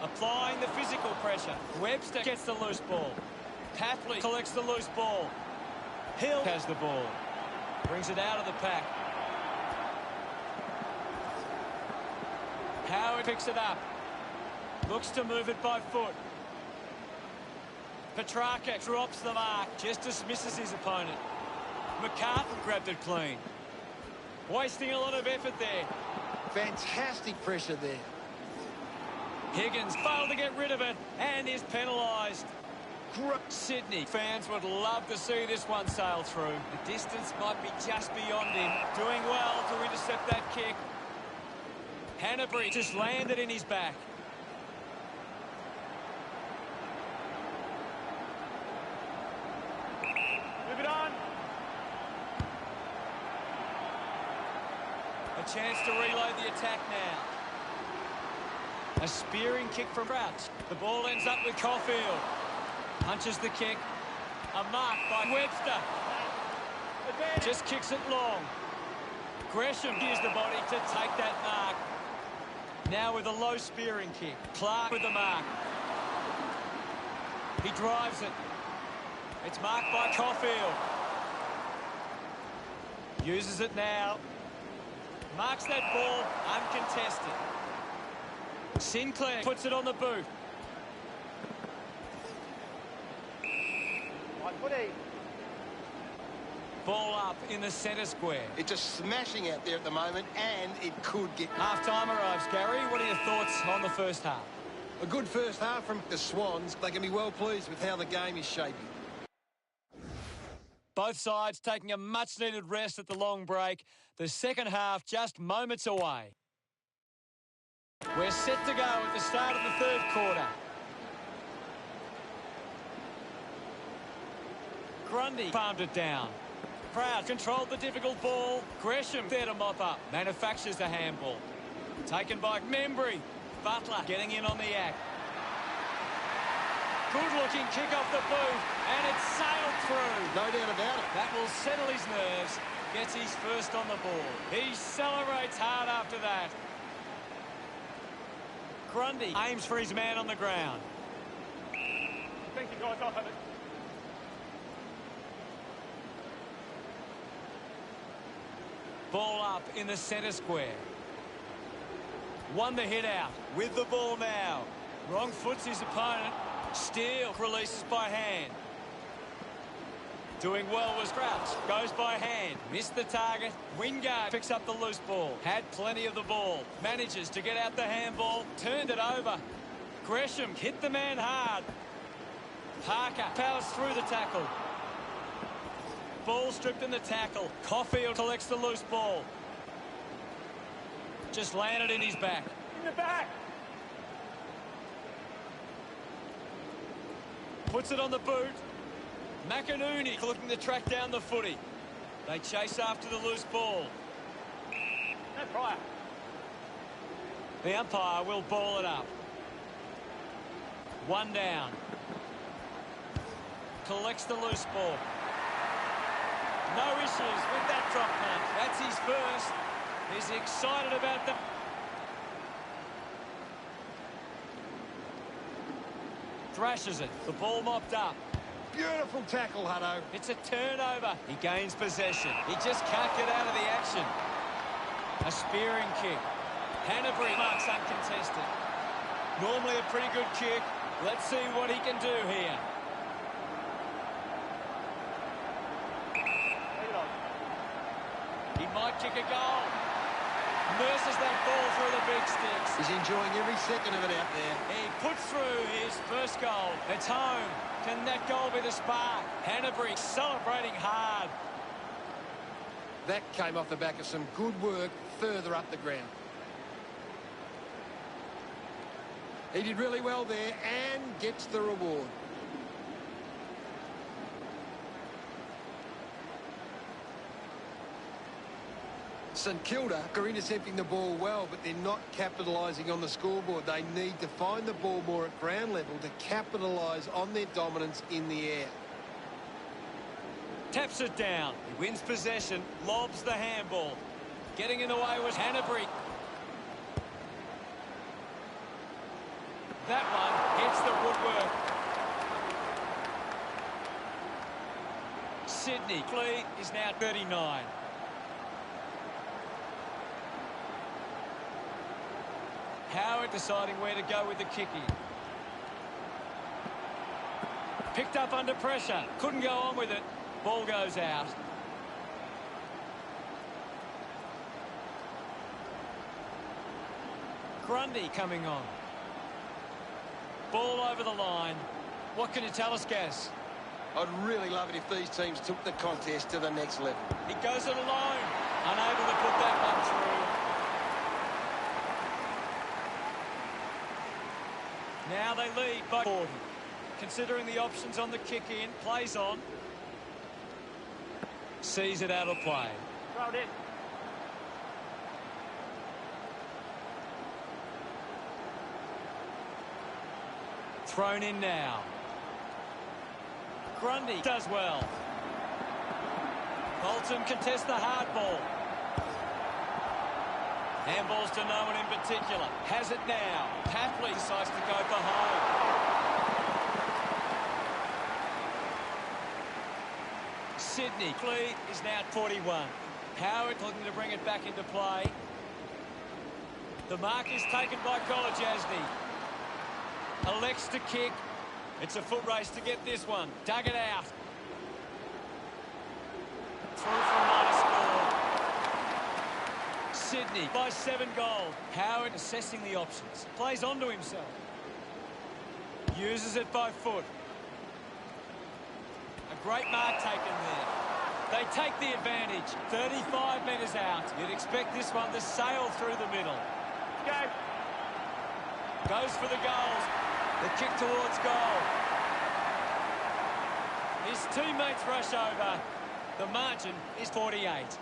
Applying the physical pressure. Webster gets the loose ball. Tapley collects the loose ball. Hill has the ball. Brings it out of the pack. Howard picks it up. Looks to move it by foot. Petrarca drops the mark. Just dismisses his opponent. McCartan grabbed it clean. Wasting a lot of effort there. Fantastic pressure there. Higgins failed to get rid of it and is penalised. Sydney fans would love to see this one sail through. The distance might be just beyond him. Doing well to intercept that kick. Hanbury just landed in his back. Move it on. A chance to reload the attack now. A spearing kick from Crouch. The ball ends up with Caulfield. Punches the kick. A mark by Webster. Just kicks it long. Gresham gives the body to take that mark. Now with a low spearing kick. Clark with the mark. He drives it. It's marked by Caulfield. Uses it now. Marks that ball uncontested. Sinclair puts it on the boot. Right footy. Ball up in the centre square. It's just smashing out there at the moment, and it could get... Half-time arrives, Gary. What are your thoughts on the first half? A good first half from the Swans. They can be well pleased with how the game is shaping. Both sides taking a much-needed rest at the long break. The second half just moments away. We're set to go at the start of the third quarter. Grundy farmed it down. Proud controlled the difficult ball. Gresham there to mop up. Manufactures the handball. Taken by Membry. Butler getting in on the act. Good-looking kick off the boot, and it's sailed through. No doubt about it. That will settle his nerves. Gets his first on the ball. He celebrates hard after that. Grundy aims for his man on the ground. Thank you, guys. I'll have it. Ball up in the centre square. Won the hit out. With the ball now. Wrong foots his opponent. Steele releases by hand. Doing well was Crouch. Goes by hand. Missed the target. Wingard picks up the loose ball. Had plenty of the ball. Manages to get out the handball. Turned it over. Gresham hit the man hard. Parker powers through the tackle. Ball stripped in the tackle. Caulfield collects the loose ball. Just landed in his back. In the back. Puts it on the boot. McInerney looking to track down the footy. They chase after the loose ball. No prior. The umpire will ball it up. One down. Collects the loose ball. No issues with that drop punt. That's his first. He's excited about that. Thrashes it. The ball mopped up. Beautiful tackle, Hutto. It's a turnover. He gains possession. He just can't get out of the action. A spearing kick. Hanbury marks uncontested. Normally a pretty good kick. Let's see what he can do here. Leave it on. He might kick a goal. Nurses that ball through the big sticks. He's enjoying every second of it out there. He puts through his first goal. It's home. Can that goal be the spark? Hanbury celebrating hard. That came off the back of some good work further up the ground. He did really well there and gets the reward. St Kilda are intercepting the ball well, but they're not capitalising on the scoreboard. They need to find the ball more at ground level to capitalise on their dominance in the air. Taps it down. He wins possession, lobs the handball. Getting in the way was Hanbury. That one hits the woodwork. Sydney Clee is now 39. Howard deciding where to go with the kicking. Picked up under pressure. Couldn't go on with it. Ball goes out. Grundy coming on. Ball over the line. What can you tell us, Gaz? I'd really love it if these teams took the contest to the next level. He goes it alone. Unable to put that one through. Now they lead by 40. Considering the options on the kick-in, plays on. Sees it out of play. Throw it in. Thrown in now. Grundy does well. Bolton contests the hard ball. Handballs to no one in particular. Has it now. Papley decides to go for home. Sydney Clee is now 41. Howard looking to bring it back into play. The mark is taken by Kolajasny. Elects to kick. It's a foot race to get this one. Dug it out. Through for a minor score. Sydney by 7 goals. Howard assessing the options. Plays onto himself. Uses it by foot. A great mark taken there. They take the advantage. 35 metres out. You'd expect this one to sail through the middle. Go. Goes for the goals. The kick towards goal. His teammates rush over. The margin is 48.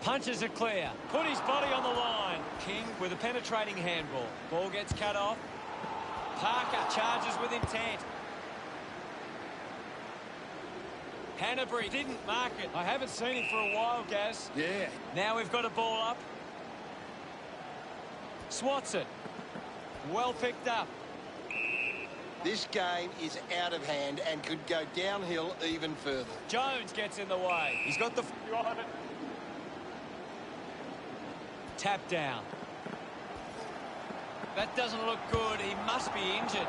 Punches it clear. Put his body on the line. King with a penetrating handball. Ball gets cut off. Parker charges with intent. Hanbury didn't mark it. I haven't seen him for a while, Gaz. Yeah. Now we've got a ball up. Swats it. Well picked up. This game is out of hand and could go downhill even further. Jones gets in the way. He's got the You all have it. tap down. That doesn't look good. He must be injured.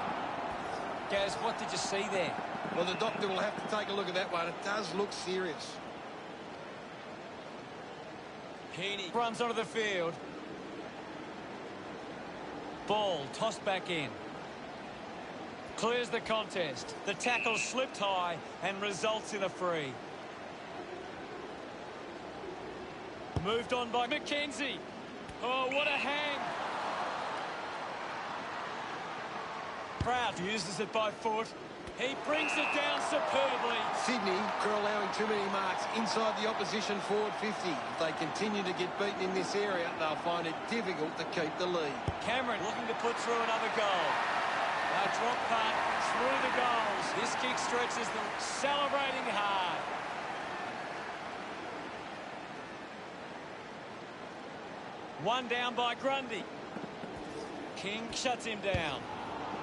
Gaz, what did you see there? Well, the doctor will have to take a look at that one. It does look serious. Heaney runs onto the field. Ball tossed back in. Clears the contest. The tackle slipped high and results in a free. Moved on by McKenzie. Oh, what a hang. Proud uses it by foot. He brings it down superbly. Sydney are allowing too many marks inside the opposition forward 50. If they continue to get beaten in this area, they'll find it difficult to keep the lead. Cameron looking to put through another goal. A drop punt through the goals. This kick stretches them, celebrating hard. One down by Grundy. King shuts him down.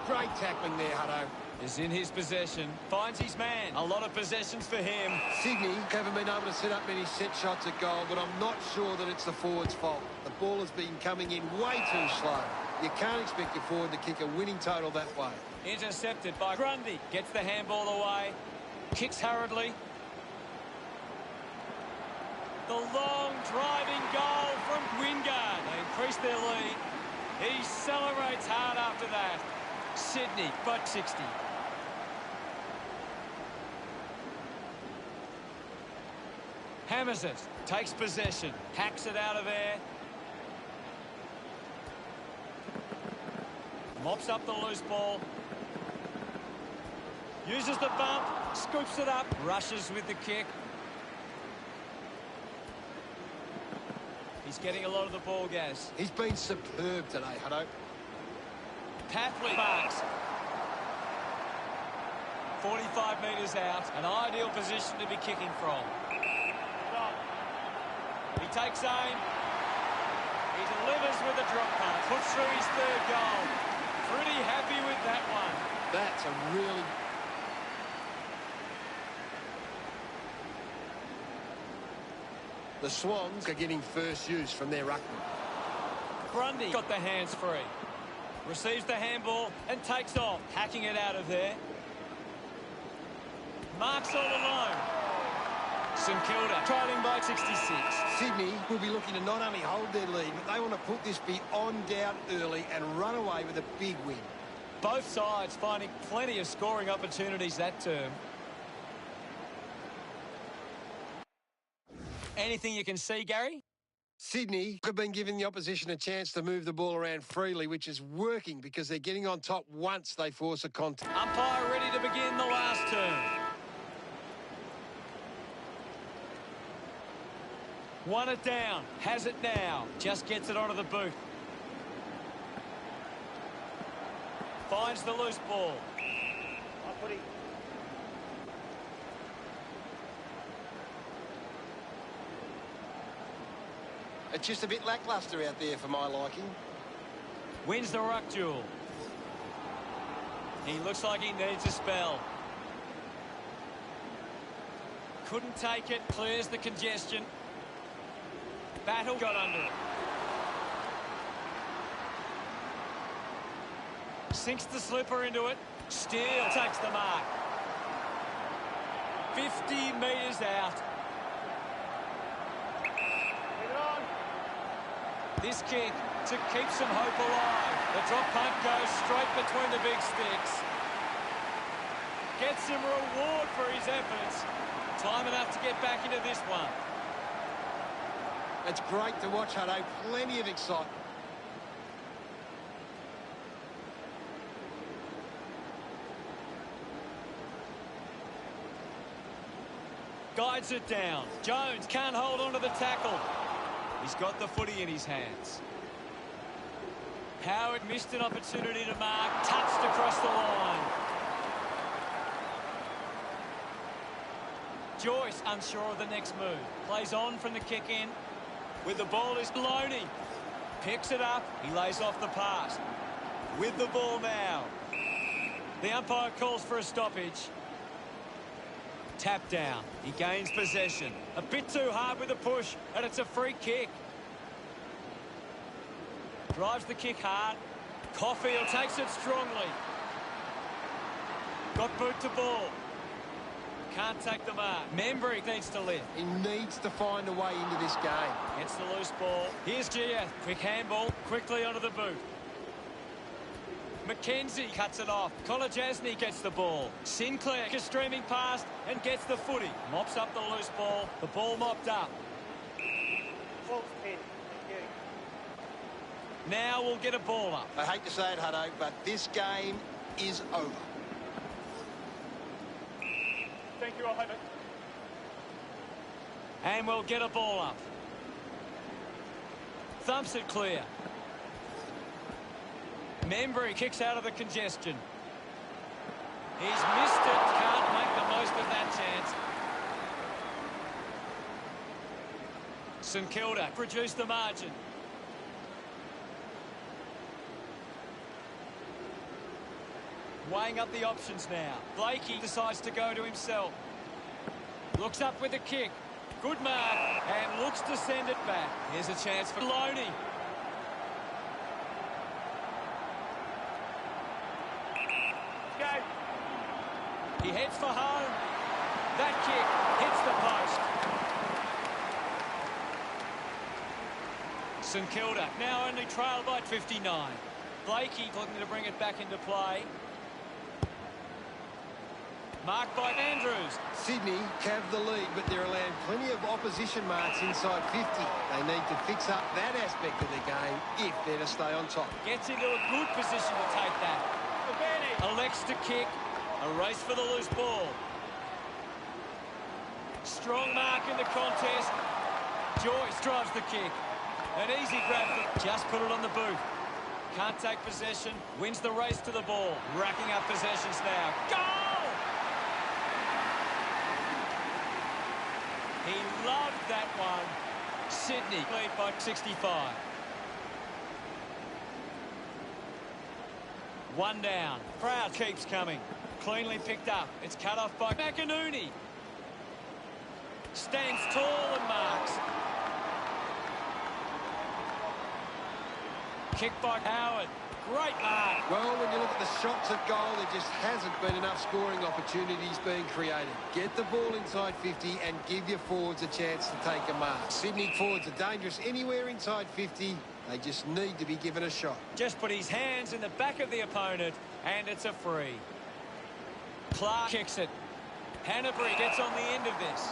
Great tackling there, Hutto. Is in his possession. Finds his man. A lot of possessions for him. Sydney haven't been able to set up many set shots at goal, but I'm not sure that it's the forward's fault. The ball has been coming in way too slow. You can't expect your forward to kick a winning total that way. Intercepted by Grundy. Gets the handball away. Kicks hurriedly. The long driving goal from Wingard. They increase their lead. He celebrates hard after that. Sydney, but 60. Hammers it. Takes possession. Hacks it out of air. Mops up the loose ball. Uses the bump. Scoops it up. Rushes with the kick. He's getting a lot of the ball, Gaz. He's been superb today, Hutto. Papley marks. 45 metres out, an ideal position to be kicking from. He takes aim. He delivers with a drop punt. Puts through his third goal. Pretty happy with that one. That's a really... The Swans are getting first use from their ruckman. Grundy got the hands free. Receives the handball and takes off, hacking it out of there. Marks all alone. St Kilda trailing by 66. Sydney will be looking to not only hold their lead, but they want to put this beyond doubt early and run away with a big win. Both sides finding plenty of scoring opportunities that term. Anything you can see, Gary? Sydney have been giving the opposition a chance to move the ball around freely, which is working because they're getting on top once they force a contact. Umpire ready to begin the last term. Won it down. Has it now. Just gets it onto the boot. Finds the loose ball. It's just a bit lacklustre out there for my liking. Wins the ruck duel. He looks like he needs a spell. Couldn't take it. Clears the congestion. Battle got under it. Sinks the slipper into it. Still takes the mark. 50 metres out. This kick to keep some hope alive. The drop punt goes straight between the big sticks. Gets some reward for his efforts. Time enough to get back into this one. It's great to watch, Hutto. Plenty of excitement. Guides it down. Jones can't hold on to the tackle. He's got the footy in his hands. Howard missed an opportunity to mark. Touched across the line. Joyce unsure of the next move. Plays on from the kick in. With the ball is Loney. Picks it up. He lays off the pass. With the ball now. The umpire calls for a stoppage. Tap down. He gains possession. A bit too hard with the push, and it's a free kick. Drives the kick hard. Caulfield takes it strongly. Got boot to ball. Can't take the mark. Membry needs to lift. He needs to find a way into this game. Gets the loose ball. Here's Gia. Quick handball. Quickly onto the boot. McKenzie cuts it off. Kolajasny gets the ball. Sinclair is streaming past and gets the footy. Mops up the loose ball. The ball mopped up. Now we'll get a ball up. I hate to say it, Hutto, but this game is over. Thank you, I'll have it. And we'll get a ball up. Thumps it clear. Membry kicks out of the congestion. He's missed it. Can't make the most of that chance. St Kilda reduce the margin. Weighing up the options now. Blakey decides to go to himself. Looks up with a kick. Good mark. And looks to send it back. Here's a chance for Loney. He heads for home. That kick hits the post. St Kilda now only trailed by 59. Blakey looking to bring it back into play. Marked by Andrews. Sydney have the lead, but they're allowing plenty of opposition marks inside 50. They need to fix up that aspect of the game if they're to stay on top. Gets into a good position to take that. Elects to kick. A race for the loose ball. Strong mark in the contest. Joyce drives the kick. An easy grab. Just put it on the boot. Can't take possession. Wins the race to the ball. Racking up possessions now. Goal! He loved that one. Sydney lead by 65. One down. Crowd keeps coming. Cleanly picked up. It's cut off by McInerney. Stands tall and marks. Kick by Howard. Great mark. Well, when you look at the shots at goal, there just hasn't been enough scoring opportunities being created. Get the ball inside 50 and give your forwards a chance to take a mark. Sydney forwards are dangerous anywhere inside 50. They just need to be given a shot. Just put his hands in the back of the opponent, and it's a free. Clark kicks it. Hanbury gets on the end of this.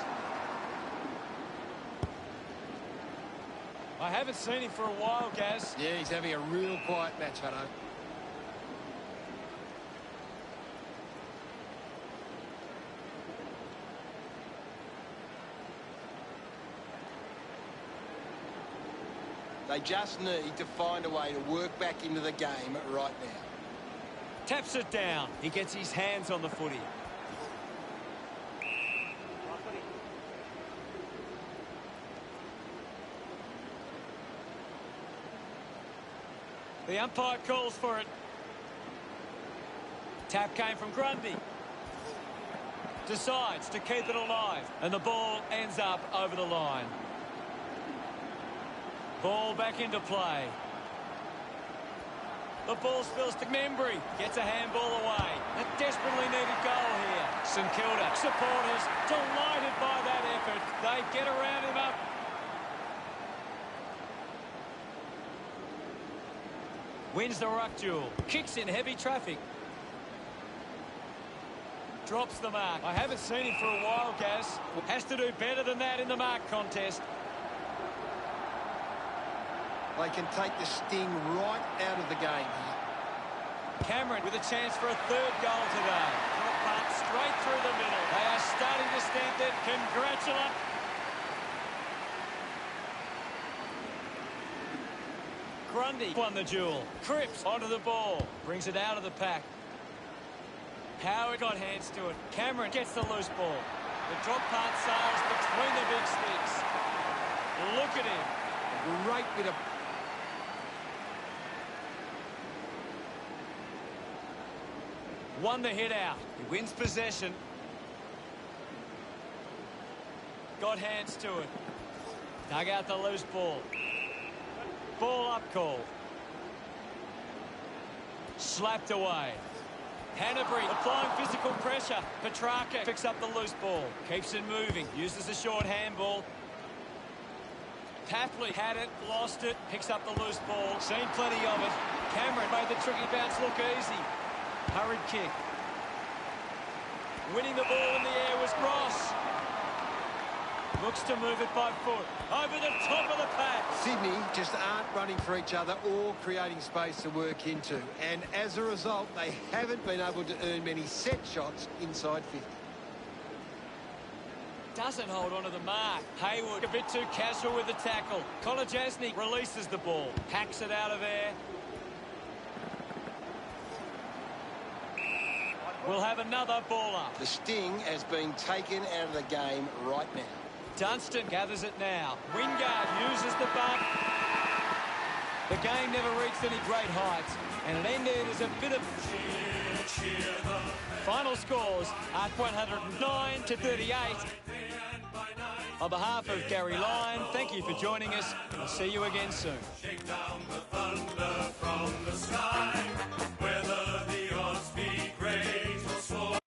I haven't seen him for a while, Gaz. Yeah, he's having a real quiet match, Hutto. They just need to find a way to work back into the game right now. Taps it down. He gets his hands on the footy. The umpire calls for it. Tap came from Grundy. Decides to keep it alive. And the ball ends up over the line. Ball back into play. The ball spills to Membry. Gets a handball away. A desperately needed goal here. St Kilda supporters delighted by that effort. They get around him up. Wins the ruck duel. Kicks in heavy traffic. Drops the mark. I haven't seen him for a while, Gaz. Has to do better than that in the mark contest. They can take the sting right out of the game here. Cameron with a chance for a third goal today. Drop punt straight through the middle. They are starting to stand it. Congratulations. Grundy won the duel. Cripps onto the ball. Brings it out of the pack. Howard got hands to it. Cameron gets the loose ball. The drop punt sails between the big sticks. Look at him. Great bit of... Won the hit out. He wins possession. Got hands to it. Dug out the loose ball. Ball up call. Slapped away. Hanbury applying physical pressure. Petrarca picks up the loose ball. Keeps it moving. Uses a short handball. Tapley had it, lost it, picks up the loose ball. Seen plenty of it. Cameron made the tricky bounce look easy. Hurried kick. Winning the ball in the air was Ross. Looks to move it by foot. Over the top of the pack. Sydney just aren't running for each other or creating space to work into. And as a result, they haven't been able to earn many set shots inside 50. Doesn't hold on to the mark. Hayward a bit too casual with the tackle. Kolajasny releases the ball. Hacks it out of air. We'll have another ball up. The sting has been taken out of the game right now. Dunstan gathers it now. Wingard uses the bump. The game never reached any great heights, and it ended as a bit of... Final scores are 109 to 38. On behalf of Gary Lyon, thank you for joining us. We'll see you again soon. Shake down the thunder from the sky, whether the odds be great or small.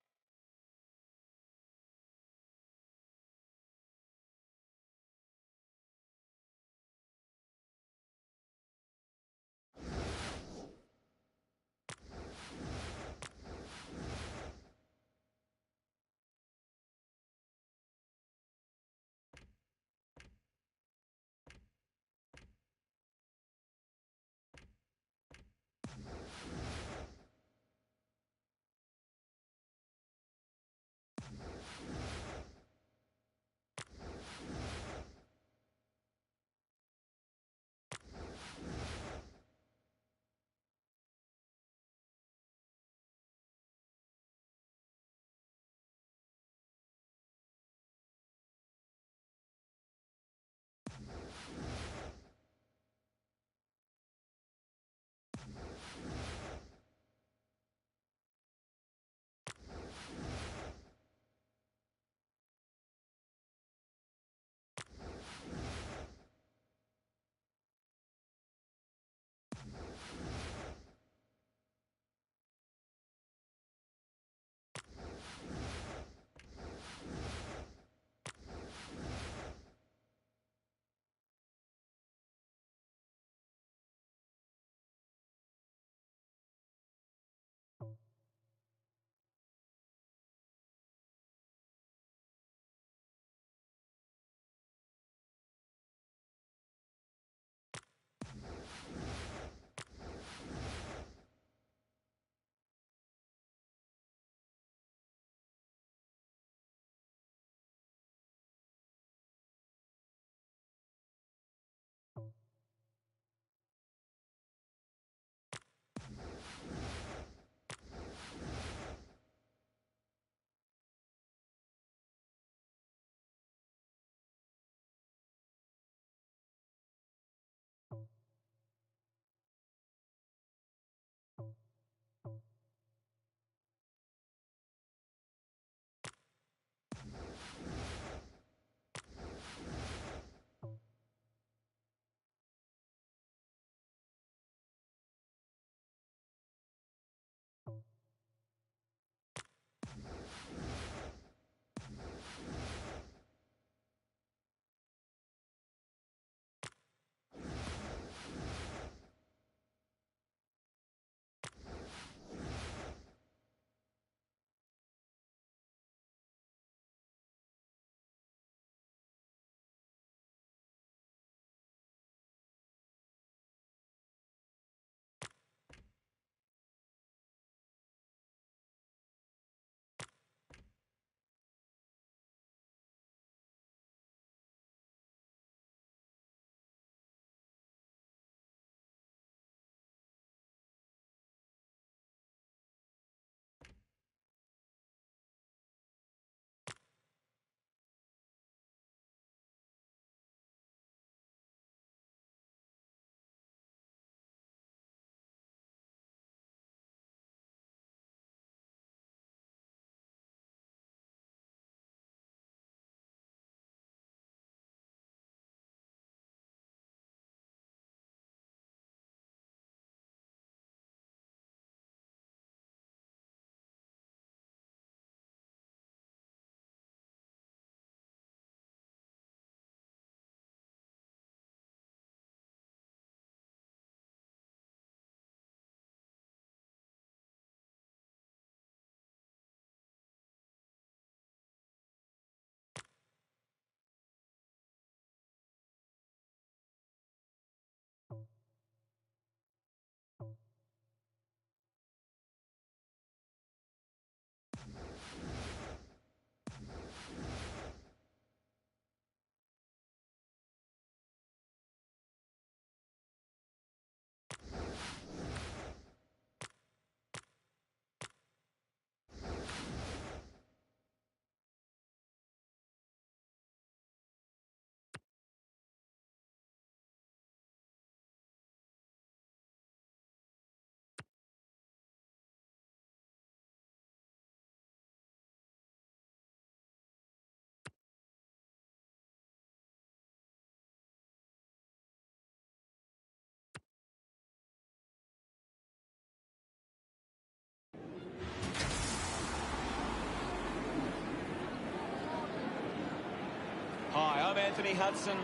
Anthony Hudson.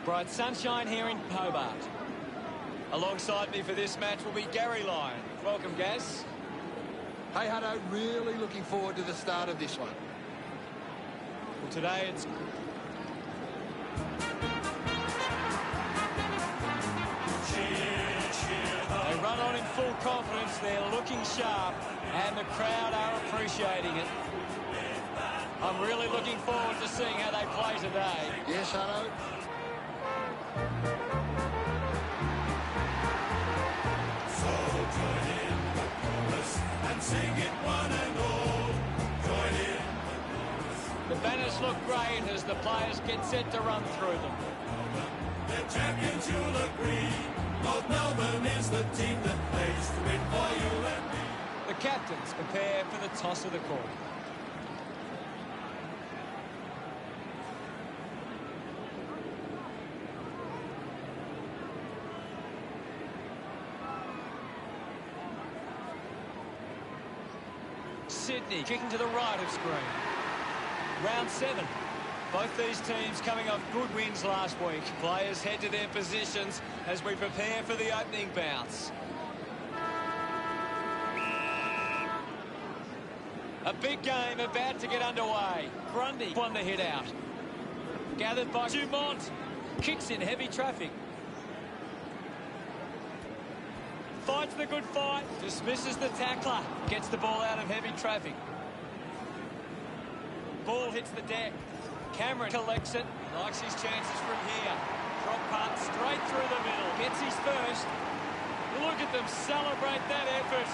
Bright sunshine here in Hobart. Alongside me for this match will be Gary Lyon. Welcome, Gaz. Hey, Hutto, really looking forward to the start of this one. Well, today it's... They run on in full confidence. They're looking sharp, and the crowd are appreciating it. I'm really looking forward to seeing how they play today. Yes, Hutto. So join in the chorus and sing it one and all. Join in The banners look great as the players get set to run through them. the champions, you'll agree. North Melbourne is the team that plays to win for you and me. The captains prepare for the toss of the coin. Sydney kicking to the right of screen. Round 7. Both these teams coming off good wins last week. Players head to their positions as we prepare for the opening bounce. A big game about to get underway. Grundy won the hit out. Gathered by Dumont. Kicks in heavy traffic. Fights the good fight. Dismisses the tackler. Gets the ball out of heavy traffic. Ball hits the deck. Cameron collects it. Likes his chances from here. Drop punt straight through the middle. Gets his first. Look at them celebrate that effort.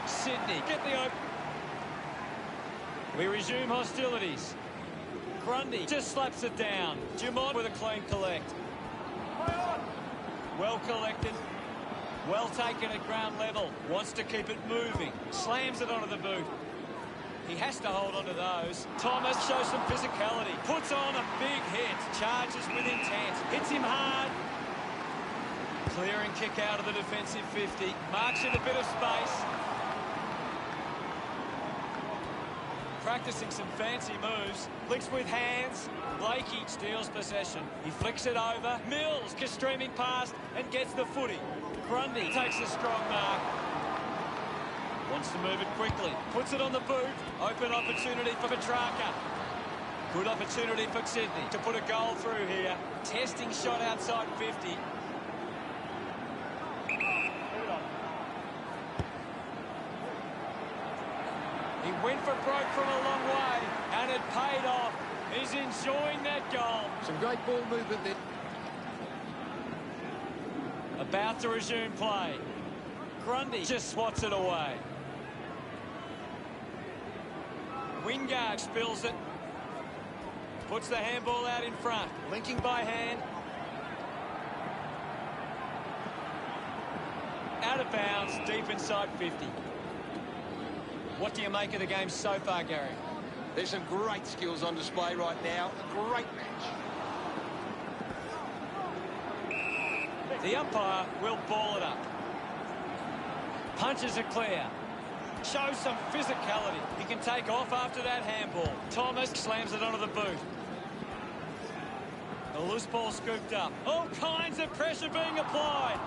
Sydney get the open. We resume hostilities. Grundy just slaps it down. Dumont with a clean collect. Well collected. Well taken at ground level. Wants to keep it moving. Slams it onto the boot. He has to hold on to those. Thomas shows some physicality. Puts on a big hit. Charges with intent. Hits him hard. Clearing kick out of the defensive 50. Marks in a bit of space. Practicing some fancy moves. Flicks with hands. Blakey steals possession. He flicks it over. Mills is streaming past and gets the footy. Grundy takes a strong mark. Wants to move it quickly. Puts it on the boot. Open opportunity for Petrarca. Good opportunity for Sydney to put a goal through here. Testing shot outside 50. He went for broke from a long way, and it paid off. He's enjoying that goal. Some great ball movement there. About to resume play. Grundy just swats it away. Wingard spills it. Puts the handball out in front. Linking by hand. Out of bounds, deep inside 50. What do you make of the game so far, Gary? There's some great skills on display right now. A great match. The umpire will ball it up. Punches are clear. Shows some physicality. He can take off after that handball. Thomas slams it onto the boot. A loose ball scooped up. All kinds of pressure being applied.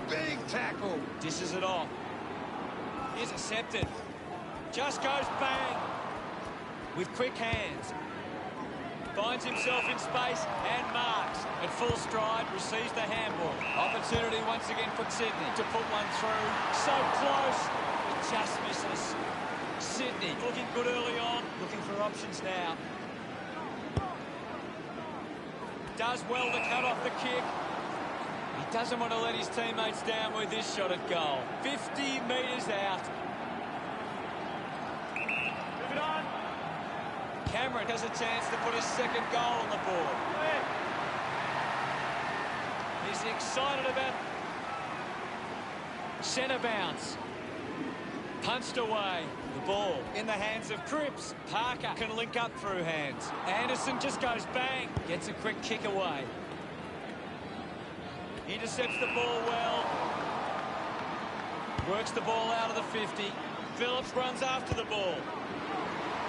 Big tackle. Dishes it off. Intercepted. Just goes bang. With quick hands. Finds himself in space and marks. At full stride, receives the handball. Opportunity once again for Sydney to put one through. So close, it just misses. Sydney looking good early on, looking for options now. Does well to cut off the kick. He doesn't want to let his teammates down with this shot at goal. 50 metres out. Move it on. Cameron has a chance to put a second goal on the board. He's excited about centre bounce. Punched away. The ball in the hands of Cripps. Parker can link up through hands. Anderson just goes bang. Gets a quick kick away. Intercepts the ball well. Works the ball out of the 50. Phillips runs after the ball.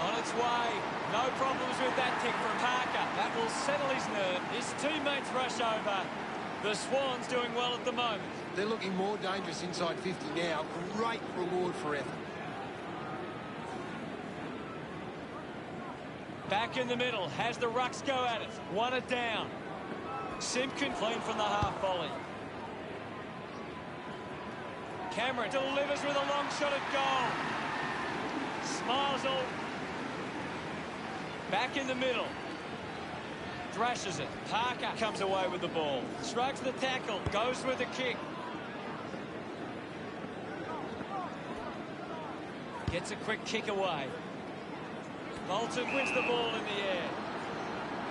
On its way. No problems with that kick from Parker. That will settle his nerve. His teammates rush over. The Swans doing well at the moment. They're looking more dangerous inside 50 now. Great reward for effort. Back in the middle. Has the rucks go at it. Won it down. Simpkin clean from the half volley. Cameron delivers with a long shot at goal. Smiles all. Back in the middle. Thrashes it. Parker comes away with the ball. Strikes the tackle. Goes with the kick. Gets a quick kick away. Bolton wins the ball in the air.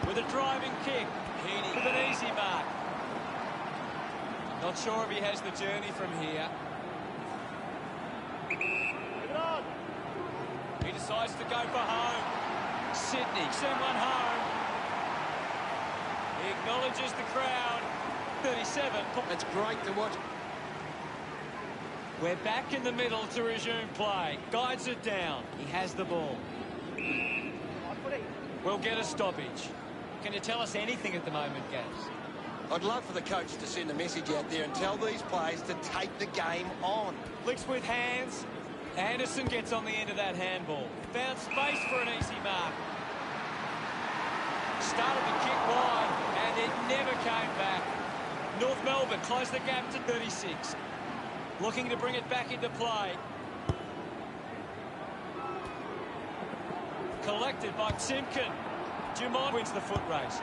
With a driving kick. Heaney with an easy mark. Not sure if he has the journey from here. He decides to go for home. Sydney send one home. He acknowledges the crowd. 37. It's great to watch. We're back in the middle to resume play. Guides it down. He has the ball. We'll get a stoppage. Can you tell us anything at the moment, Gaz? I'd love for the coach to send a message out there and tell these players to take the game on. Flicks with hands. Anderson gets on the end of that handball. Found space for an easy mark. Started the kick wide, and it never came back. North Melbourne closed the gap to 36. Looking to bring it back into play. Collected by Simpkin. Dumont wins the foot race.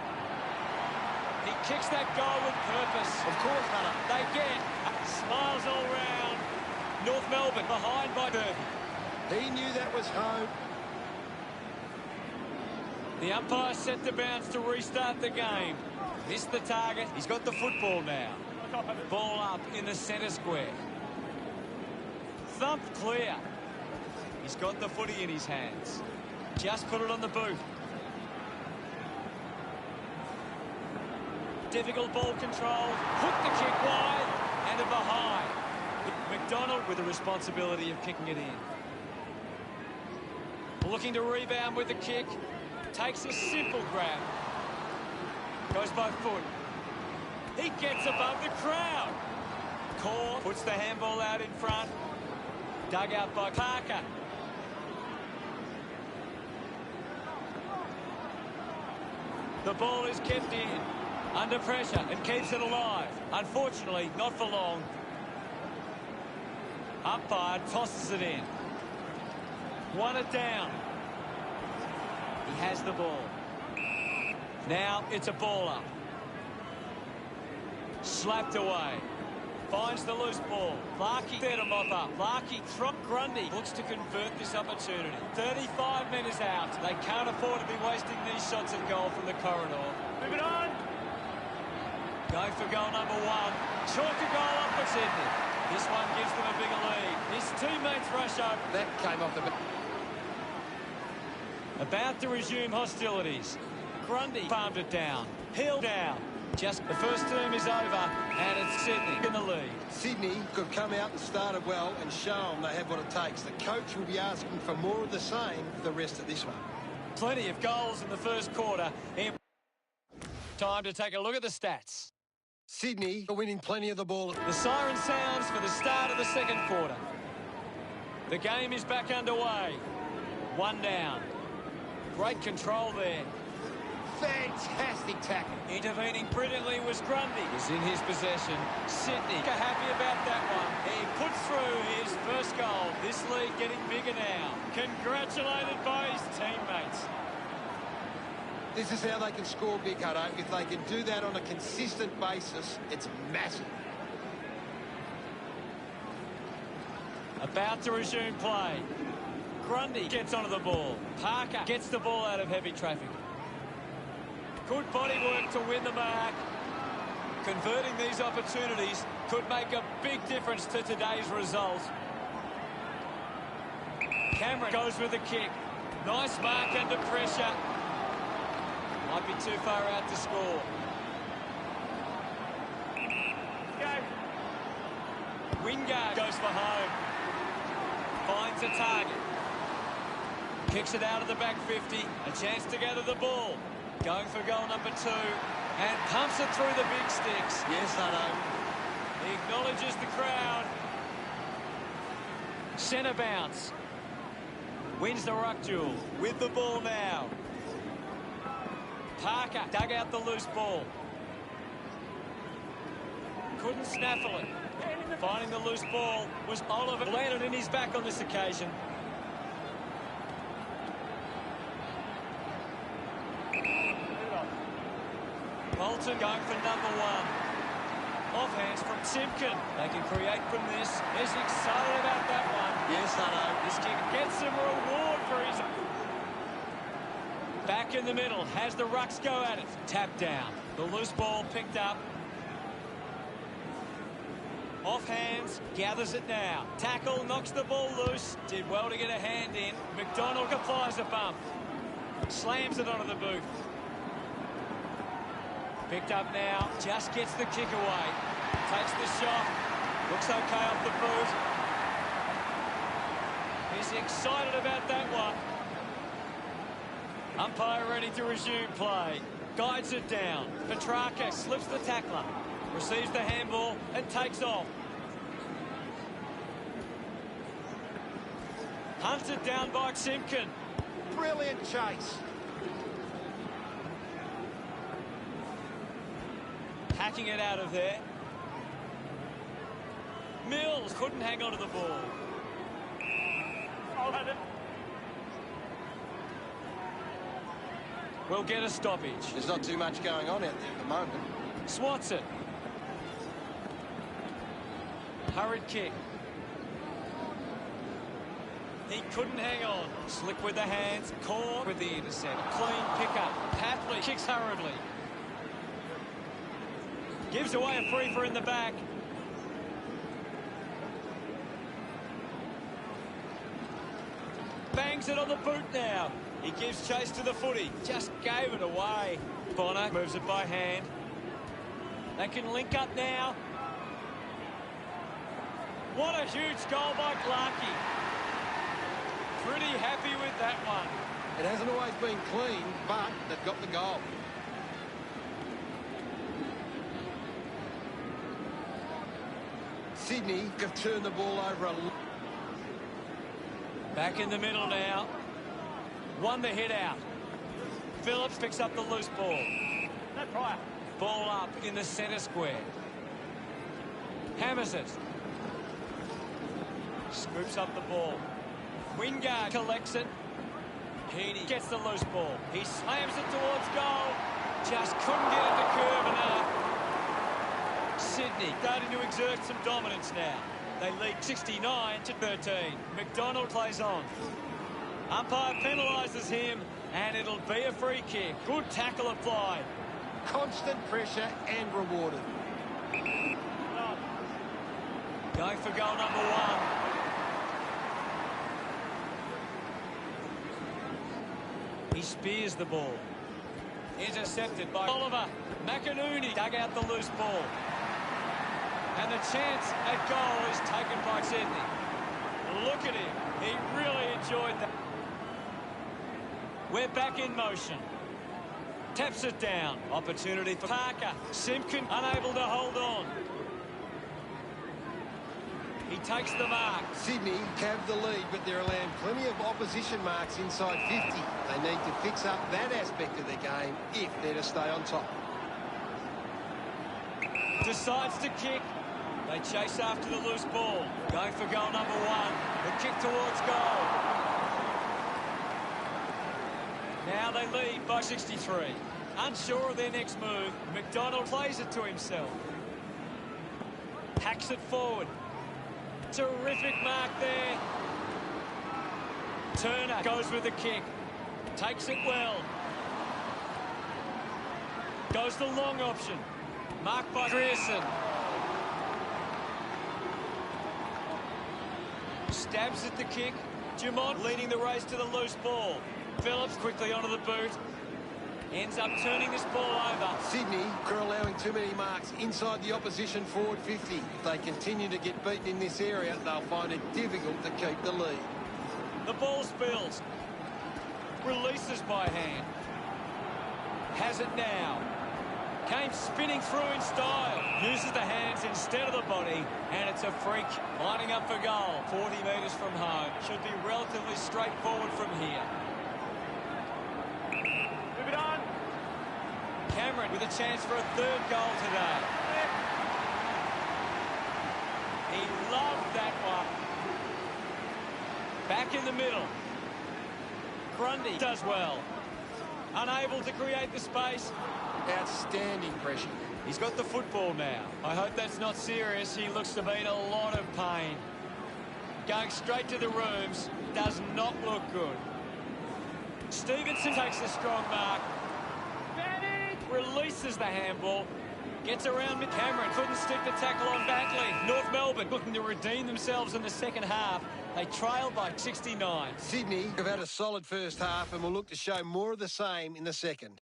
He kicks that goal with purpose. Of course, Hunter. They get smiles all round. North Melbourne behind by 30. He knew that was home. The umpire set the bounce to restart the game. Missed the target. He's got the football now. Ball up in the centre square. Thumped clear. He's got the footy in his hands. Just put it on the boot. Difficult ball control. Hooked the kick wide and a behind. McDonald with the responsibility of kicking it in. Looking to rebound with the kick. Takes a simple grab. Goes by foot. He gets above the crowd. Core puts the handball out in front. Dug out by Parker. The ball is kept in. Under pressure and keeps it alive. Unfortunately, not for long. Umpire tosses it in. Won it down. He has the ball. Now it's a ball up. Slapped away. Finds the loose ball. Larkey there to mop up. Larkey from Grundy looks to convert this opportunity. 35 minutes out. They can't afford to be wasting these shots at goal from the corridor. Move it on. Go for goal number one. Chalk a goal up for Sydney. This one gives them a bigger lead. His teammates rush up. That came off the back. About to resume hostilities. Grundy farmed it down. Heel down. Just the first term is over, and it's Sydney in the lead. Sydney could come out and started well and show them they have what it takes. The coach will be asking for more of the same for the rest of this one. Plenty of goals in the first quarter. Time to take a look at the stats. Sydney are winning plenty of the ball. The siren sounds for the start of the second quarter. The game is back underway. One down. Great control there. Fantastic tackle. Intervening brilliantly was Grundy. Was in his possession. Sydney are happy about that one. He puts through his first goal. This lead getting bigger now. Congratulated by his teammates. This is how they can score big, Hutto. If they can do that on a consistent basis, it's massive. About to resume play. Grundy gets onto the ball. Parker gets the ball out of heavy traffic. Good body work to win the mark. Converting these opportunities could make a big difference to today's result. Cameron goes with the kick. Nice mark under pressure. Might be too far out to score. Wingard goes for home. Finds a target. Kicks it out of the back 50. A chance to gather the ball. Going for goal number 2. And pumps it through the big sticks. Yes, I know. He acknowledges the crowd. Centre bounce. Wins the ruck duel. With the ball now. Parker dug out the loose ball. Couldn't snaffle it. Finding the loose ball was Oliver. Landed in his back on this occasion. Bolton going for number 1. Off hands from Simpkin. They can create from this. He's excited about that one. Yes, I know. This kick gets some reward for his... Back in the middle. Has the rucks go at it. Tap down. The loose ball picked up. Off hands, gathers it now. Tackle, knocks the ball loose. Did well to get a hand in. McDonald applies a bump. Slams it onto the boot. Picked up now, just gets the kick away. Takes the shot. Looks okay off the boot. He's excited about that one. Umpire ready to resume play. Guides it down. Petrarca slips the tackler. Receives the handball and takes off. Hunted down by Simpkin. Brilliant chase. Hacking it out of there. Mills couldn't hang on to the ball. I'll have it. We'll get a stoppage. There's not too much going on out there at the moment. Swats it. Hurried kick. He couldn't hang on. Slick with the hands. Caught with the intercept. Clean pickup. Patley kicks hurriedly. Gives away a free for in the back. Bangs it on the boot now. He gives chase to the footy. Just gave it away. Bonner moves it by hand. They can link up now. What a huge goal by Clarkey. Pretty happy with that one. It hasn't always been clean, but they've got the goal. Sydney have turned the ball over a lot. Back in the middle now. Won the hit out. Phillips picks up the loose ball. No prior. Ball up in the centre square. Hammers it. Scoops up the ball. Wingard collects it. Heaney gets the loose ball. He slams it towards goal. Just couldn't get it to curve enough. Sydney starting to exert some dominance now. They lead 69-13. McDonald plays on. Umpire penalises him, and it'll be a free kick. Good tackle applied. Constant pressure and rewarded. Going for goal number 1. He spears the ball. Intercepted by Oliver. McInerney dug out the loose ball. And the chance at goal is taken by Sydney. Look at him. He really enjoyed that. We're back in motion. Taps it down. Opportunity for Parker. Simpkin unable to hold on. He takes the mark. Sydney have the lead, but they're allowing plenty of opposition marks inside 50. They need to fix up that aspect of their game if they're to stay on top. Decides to kick. They chase after the loose ball. Going for goal number 1. The kick towards goal. Now they lead by 63. Unsure of their next move, McDonald plays it to himself. Hacks it forward. Terrific mark there. Turner goes with the kick. Takes it well. Goes the long option. Marked by Grierson. Stabs at the kick. Dumont leading the race to the loose ball. Phillips quickly onto the boot. Ends up turning this ball over. Sydney are allowing too many marks inside the opposition forward 50. If they continue to get beaten in this area, they'll find it difficult to keep the lead. The ball spills. Releases by hand. Has it now. Came spinning through in style. Uses the hands instead of the body. And it's a freak. Lining up for goal. 40 metres from home. Should be relatively straightforward from here. Move it on. Cameron with a chance for a third goal today. He loved that one. Back in the middle. Grundy does well. Unable to create the space. Outstanding pressure. He's got the football now. I hope that's not serious. He looks to be in a lot of pain. Going straight to the rooms. Does not look good. Stevenson takes a strong mark. Releases the handball. Gets around Cameron. Couldn't stick the tackle on Batley. North Melbourne looking to redeem themselves in the second half. They trail by 69. Sydney have had a solid first half and will look to show more of the same in the second.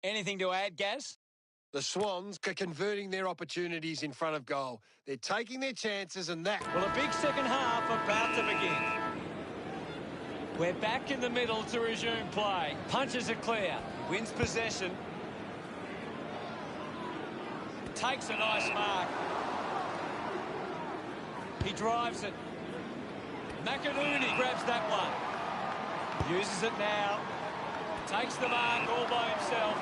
Anything to add, Gaz? The Swans are converting their opportunities in front of goal. They're taking their chances and that. Well, a big second half about to begin. We're back in the middle to resume play. Punches it clear. Wins possession. Takes a nice mark. He drives it. McInerney grabs that one. Uses it now. Takes the mark all by himself.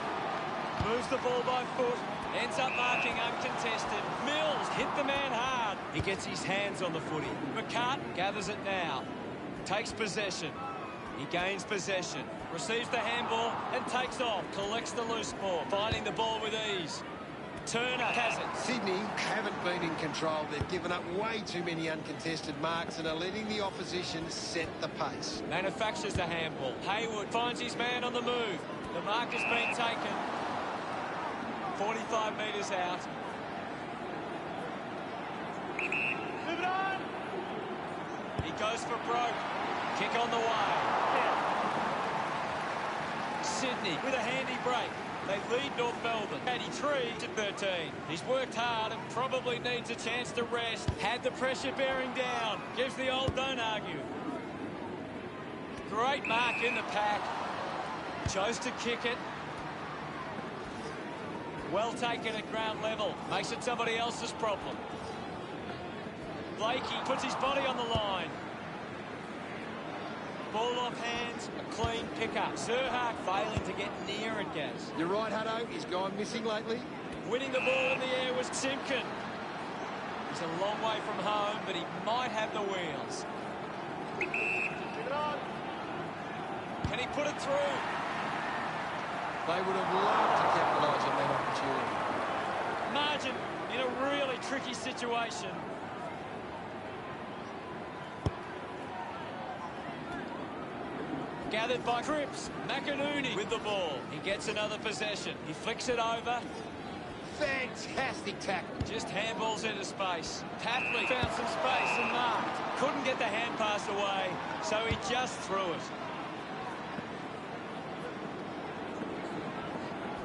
Moves the ball by foot. Ends up marking uncontested. Mills hit the man hard. He gets his hands on the footy. McCartan gathers it now. Takes possession. He gains possession. Receives the handball and takes off. Collects the loose ball. Finding the ball with ease. Turner has it. Sydney haven't been in control. They've given up way too many uncontested marks and are letting the opposition set the pace. Manufactures the handball. Hayward finds his man on the move. The mark has been taken. 45 metres out. Move it on. He goes for broke. Kick on the way. Sydney with a handy break. They lead North Melbourne 83 to 13. He's worked hard and probably needs a chance to rest. Had the pressure bearing down. Gives the old don't argue. Great mark in the pack. Chose to kick it. Well taken at ground level. Makes it somebody else's problem. Blakey puts his body on the line. Ball off hands, a clean pickup. Zerhak failing to get near it, Gaz. You're right, Hutto. He's gone missing lately. Winning the ball in the air was Simpkin. He's a long way from home, but he might have the wheels. Move it on. Can he put it through? They would have loved to capitalise on that opportunity. Margin in a really tricky situation. Gathered by Cripps. McInerney with the ball. He gets another possession. He flicks it over. Fantastic tackle. Just handballs into space. Tapley found some space and marked. Couldn't get the hand pass away, so he just threw it.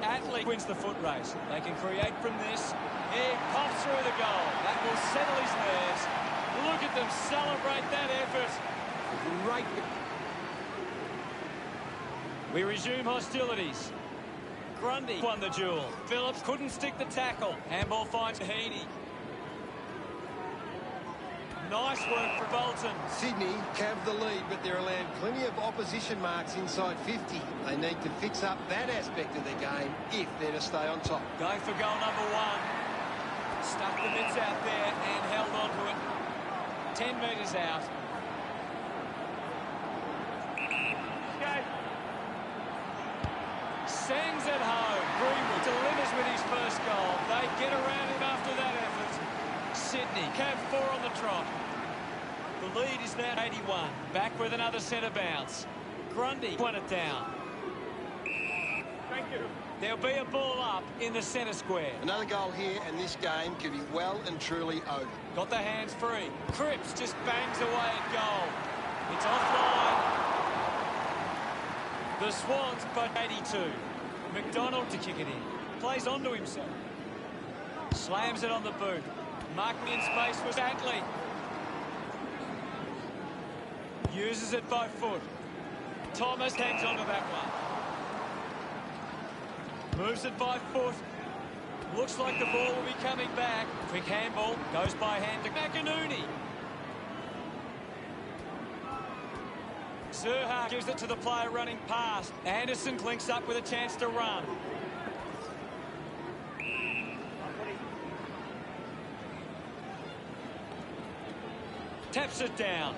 Atley wins the foot race. They can create from this. He pops through the goal. That will settle his nerves. Look at them celebrate that effort. Great. We resume hostilities. Grundy won the duel. Phillips couldn't stick the tackle. Handball finds Heaney. Nice work for Bolton. Sydney have the lead, but they're allowed plenty of opposition marks inside 50. They need to fix up that aspect of their game if they're to stay on top. Going for goal number one. Stuck the mitts out there and held on to it. 10 metres out. Okay. Sends it home. Greenwood delivers with his first goal. They get around him after that effort. Sydney, cab 4 on the trot. The lead is now 81. Back with another centre bounce. Grundy won it down. Thank you. There'll be a ball up in the centre square. Another goal here, and this game could be well and truly over. Got the hands free. Cripps just bangs away at goal. It's offline. The Swans by 82. McDonald to kick it in. Plays onto himself. Slams it on the boot. Marking in space was Atley. Uses it by foot. Thomas hangs onto that one. Moves it by foot. Looks like the ball will be coming back. Quick handball. Goes by hand to McInerney. Zerha gives it to the player running past. Anderson clinks up with a chance to run. Taps it down.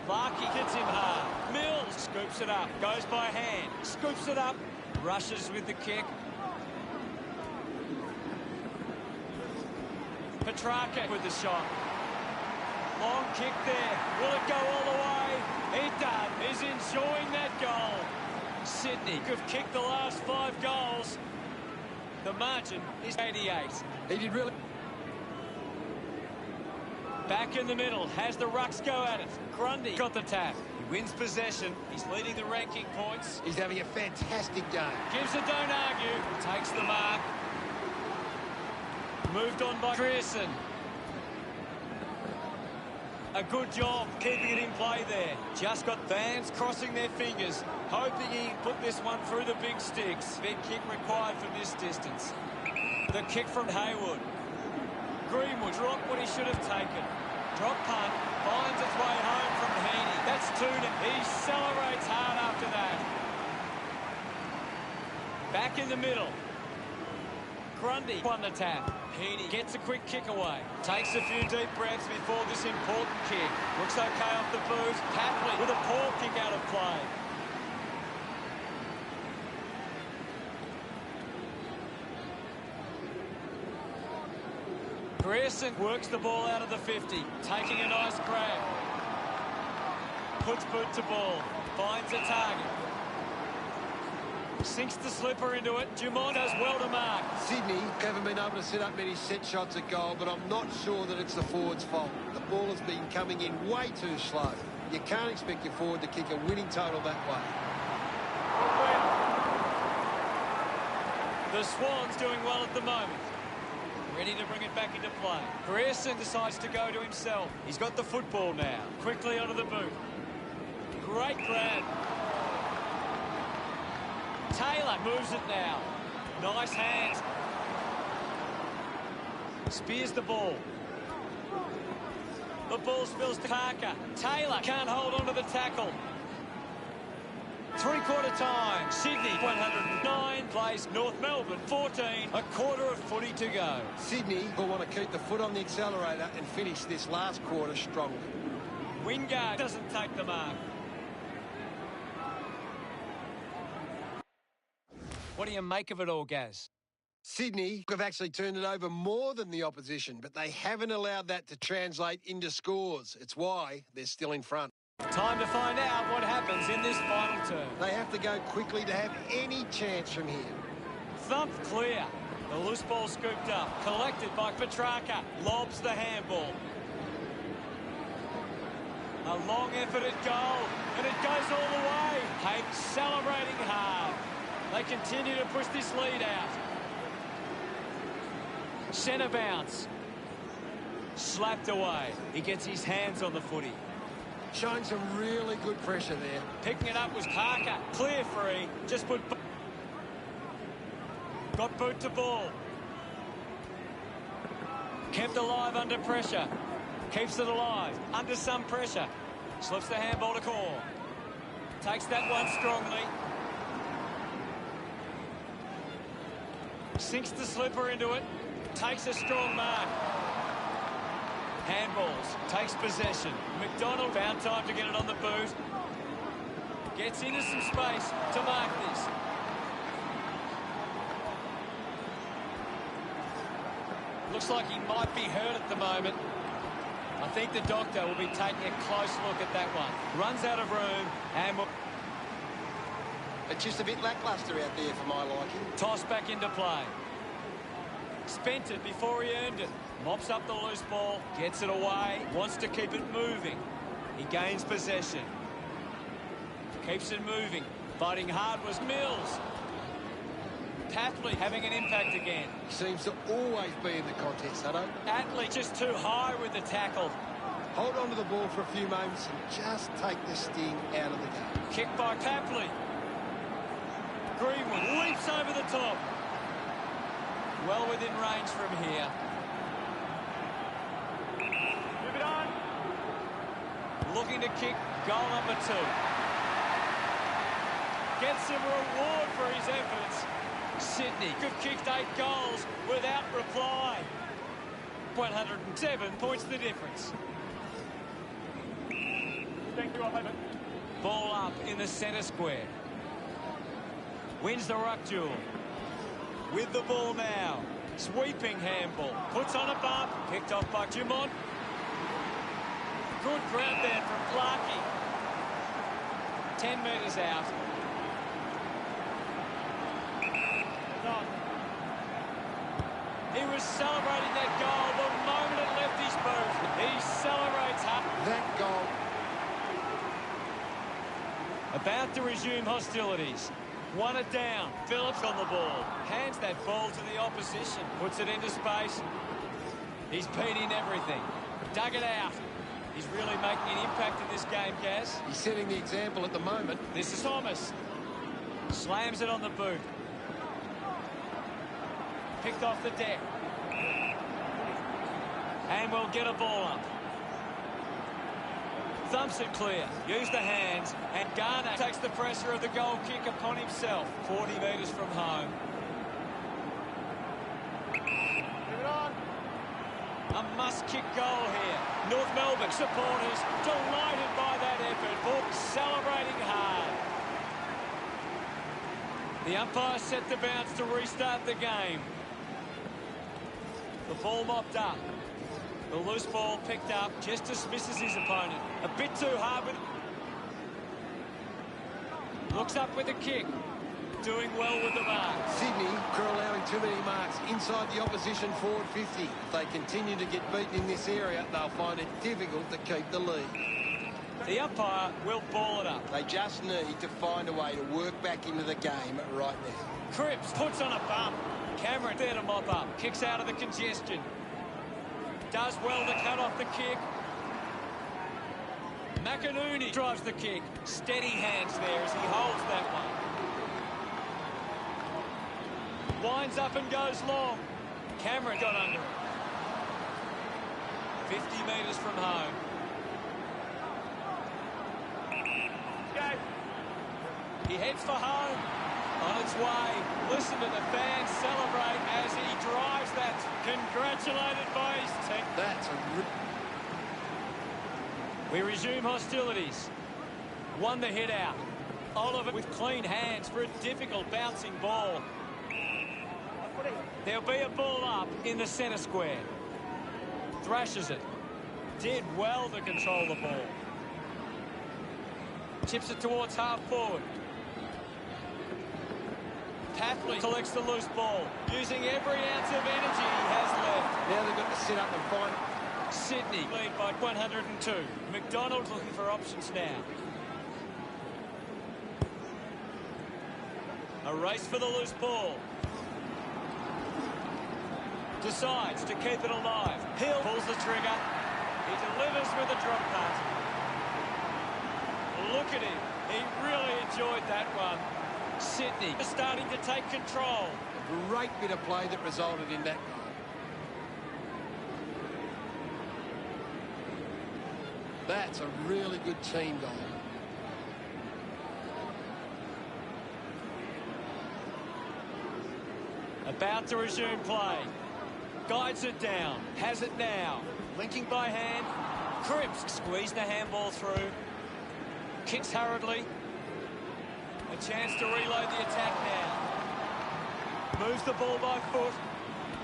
Larkey hits him hard. Mills scoops it up. Goes by hand. Scoops it up. Rushes with the kick. Petrarca with the shot. Long kick there. Will it go all the way? It does. He's enjoying that goal. Sydney have kicked the last 5 goals. The margin is 88. He did really... Back in the middle, has the rucks go at it. Grundy got the tap. He wins possession. He's leading the ranking points. He's having a fantastic game. Gives it, don't argue. Takes the mark. Moved on by Grierson. A good job keeping it in play there. Just got fans crossing their fingers, hoping he put this one through the big sticks. Big kick required from this distance. The kick from Hayward. Greenwood dropped what he should have taken. Drop punt, finds its way home from Heaney. That's Tuna. He celebrates hard after that. Back in the middle. Grundy won the tap. Heaney gets a quick kick away. Takes a few deep breaths before this important kick. Looks okay off the boot. Tapley with a poor kick out of play. Grierson works the ball out of the 50, taking a nice grab. Puts boot to ball, finds a target. Sinks the slipper into it. Dumont does well to mark. Sydney haven't been able to set up many set shots at goal, but I'm not sure that it's the forward's fault. The ball has been coming in way too slow. You can't expect your forward to kick a winning total that way. The Swans doing well at the moment. Ready to bring it back into play. Grierson decides to go to himself. He's got the football now. Quickly onto the boot. Great grab. Taylor moves it now. Nice hands. Spears the ball. The ball spills to Parker. Taylor can't hold on to the tackle. Three-quarter time. Sydney 109 plays North Melbourne 14. A quarter of footy to go. Sydney will want to keep the foot on the accelerator and finish this last quarter strongly. Wingard doesn't take the mark. What do you make of it all, Gaz? Sydney have actually turned it over more than the opposition, but they haven't allowed that to translate into scores. It's why they're still in front. Time to find out what happens in this final term. They have to go quickly to have any chance from here. Thumped clear. The loose ball scooped up. Collected by Petrarca. Lobs the handball. A long effort at goal. And it goes all the way. Hayes celebrating hard. They continue to push this lead out. Centre bounce. Slapped away. He gets his hands on the footy. Showing some really good pressure there. Picking it up was Parker. Clear free. Just put... Got boot to ball. Kept alive under pressure. Keeps it alive. Under some pressure. Slips the handball to Core. Takes that one strongly. Sinks the slipper into it. Takes a strong mark. Handballs. Takes possession. McDonald found time to get it on the boot. Gets into some space to mark this. Looks like he might be hurt at the moment. I think the doctor will be taking a close look at that one. Runs out of room and... It's just a bit lacklustre out there for my liking. Toss back into play. Spent it before he earned it. Mops up the loose ball, gets it away, wants to keep it moving. He gains possession. Keeps it moving. Fighting hard was Mills. Tapley having an impact again. Seems to always be in the contest, Hutto. Atley just too high with the tackle. Hold on to the ball for a few moments and just take the sting out of the game. Kick by Tapley. Greenwood leaps over the top. Well within range from here. Move it on. Looking to kick goal number 2. Gets some reward for his efforts. Sydney could have kicked 8 goals without reply. 107 points the difference. Thank you, I'll have it. Ball up in the centre square. Wins the ruck duel. With the ball now. Sweeping handball. Puts on a bump. Picked off by Dumont. Good grab there from Clarkey. 10 metres out. No. He was celebrating that goal the moment it left his boot. He celebrates hard. That goal. About to resume hostilities. 1 it down. Phillips on the ball. Hands that ball to the opposition. Puts it into space. He's beat in everything. Dug it out. He's really making an impact in this game, Gaz. He's setting the example at the moment. This is Thomas. Slams it on the boot. Picked off the deck. And we'll get a ball up. Thumps it clear. Use the hands. And Garner takes the pressure of the goal kick upon himself. 40 metres from home. Move it on. A must-kick goal here. North Melbourne supporters delighted by that effort. Book celebrating hard. The umpire set the bounce to restart the game. The ball mopped up. The loose ball picked up, just dismisses his opponent. A bit too hard with... Looks up with a kick. Doing well with the mark. Sydney are allowing too many marks inside the opposition forward 50. If they continue to get beaten in this area, they'll find it difficult to keep the lead. The umpire will ball it up. They just need to find a way to work back into the game right now. Cripps puts on a bump. Cameron there to mop up. Kicks out of the congestion. Does well to cut off the kick. McInerney drives the kick. Steady hands there as he holds that one. Winds up and goes long. Cameron got under it. 50 metres from home. Go. He heads for home. On its way. Listen to the fans celebrate as he drives that. Congratulated by his team. That's a... We resume hostilities. Won the hit out. Oliver with clean hands for a difficult bouncing ball. There'll be a ball up in the centre square. Thrashes it. Did well to control the ball. Chips it towards half forward. Tapley collects the loose ball, using every ounce of energy he has left. Now they've got to sit up and find... Sydney lead by 102. McDonald looking for options now. A race for the loose ball. Decides to keep it alive. Hill pulls the trigger. He delivers with a drop punt. Look at him. He really enjoyed that one. Sydney is starting to take control. A great bit of play that resulted in that goal. That's a really good team goal. About to resume play. Guides it down. Has it now. Linking by hand. Cripps squeezed the handball through. Kicks hurriedly. A chance to reload the attack now. Moves the ball by foot.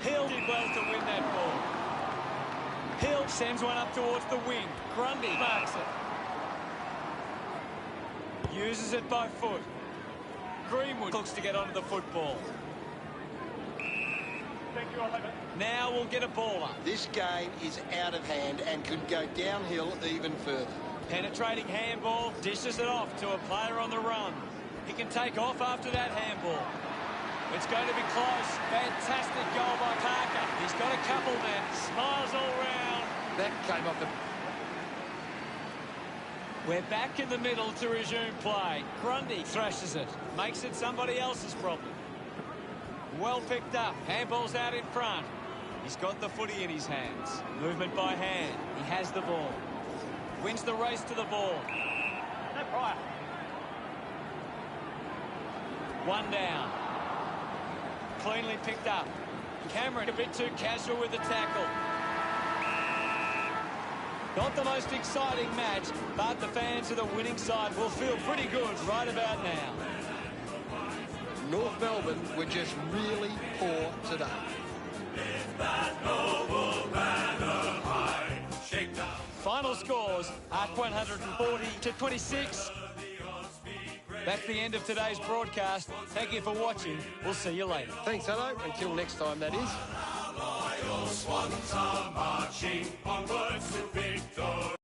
Hill did well to win that ball. Hill sends one up towards the wing. Grundy marks it. Uses it by foot. Greenwood looks to get onto the football. Thank you, I'll have it. Now we'll get a ball up. This game is out of hand and could go downhill even further. Penetrating handball, dishes it off to a player on the run. He can take off after that handball. It's going to be close. Fantastic goal by Parker. He's got a couple then. Smiles all round. That came off the... We're back in the middle to resume play. Grundy thrashes it. Makes it somebody else's problem. Well picked up. Handball's out in front. He's got the footy in his hands. Movement by hand. He has the ball. Wins the race to the ball. No prior. One down. Cleanly picked up. Cameron a bit too casual with the tackle. Not the most exciting match, but the fans of the winning side will feel pretty good right about now. North Melbourne were just really poor today. Final scores, Arc 140 to 26. That's the end of today's broadcast. Thank you for watching. We'll see you later. Thanks, hello. Until next time, that is. Swans are marching onwards to victory.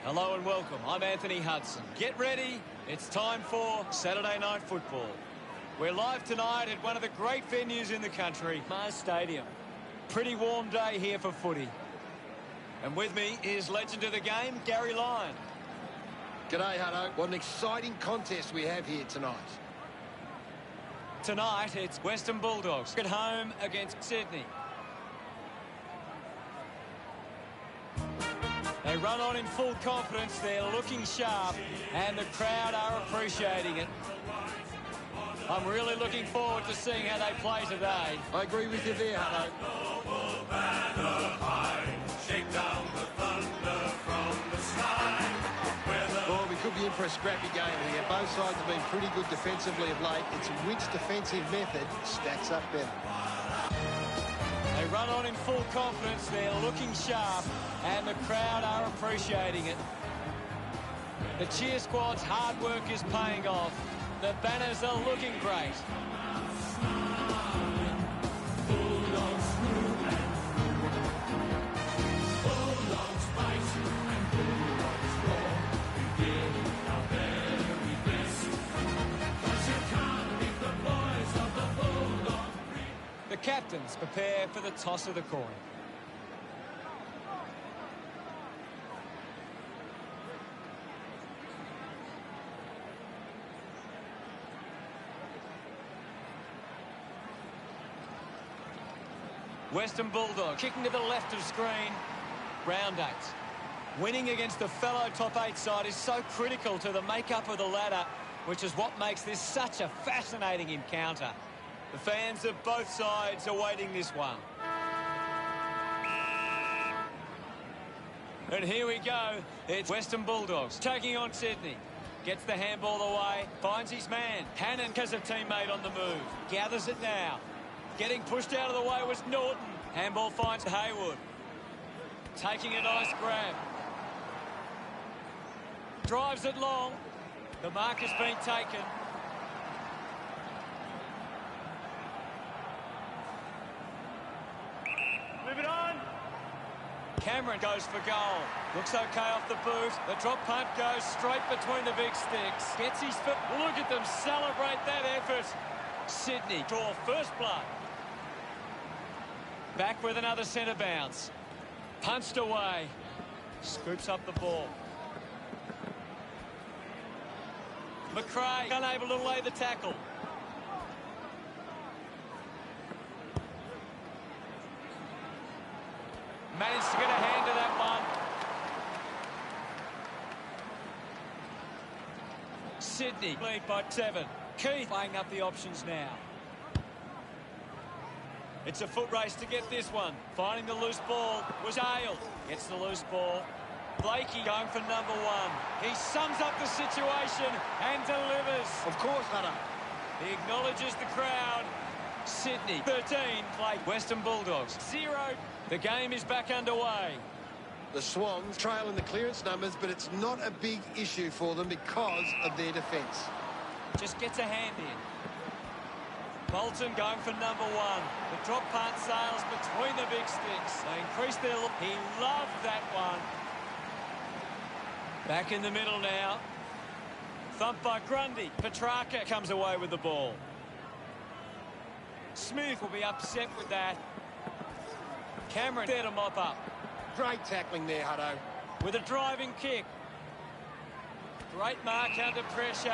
Hello and welcome. I'm Anthony Hudson. Get ready. It's time for Saturday Night Football. We're live tonight at one of the great venues in the country, Mars Stadium. Pretty warm day here for footy. And with me is legend of the game, Gary Lyon. G'day, Hutto. What an exciting contest we have here tonight. Tonight, it's Western Bulldogs at home against Sydney. They run on in full confidence, they're looking sharp, and the crowd are appreciating it. I'm really looking forward to seeing how they play today. I agree with you there, Hutto. Well, we could be in for a scrappy game here. Both sides have been pretty good defensively of late. It's which defensive method stacks up better. They run on in full confidence, they're looking sharp, and the crowd are appreciating it. The cheer squad's hard work is paying off. The banners are looking great. The captains prepare for the toss of the coin. Western Bulldogs kicking to the left of screen. Round 8. Winning against the fellow top 8 side is so critical to the makeup of the ladder, which is what makes this such a fascinating encounter. The fans of both sides are waiting this one. And here we go. It's Western Bulldogs taking on Sydney. Gets the handball away, finds his man. Hannon has a teammate on the move. Gathers it now. Getting pushed out of the way was Norton. Handball finds Haywood. Taking a nice grab. Drives it long. The mark has been taken. Move it on. Cameron goes for goal. Looks okay off the boot. The drop punt goes straight between the big sticks. Gets his foot. Look at them celebrate that effort. Sydney draw first blood. Back with another centre bounce. Punched away. Scoops up the ball. McRae unable to lay the tackle. Managed to get a hand to that one. Sydney lead by 7. Keith weighing up the options now. It's a foot race to get this one. Finding the loose ball was Ale. Gets the loose ball. Blakey going for number 1. He sums up the situation and delivers. Of course, Hutto. He acknowledges the crowd. Sydney 13 play Western Bulldogs 0. The game is back underway. The Swans trail in the clearance numbers, but it's not a big issue for them because of their defence. Just gets a hand in. Bolton going for number 1. The drop punt sails between the big sticks. They increase their look. He loved that one. Back in the middle now. Thumped by Grundy. Petrarca comes away with the ball. Smith will be upset with that. Cameron there to mop up. Great tackling there, Hutto. With a driving kick. Great mark under pressure.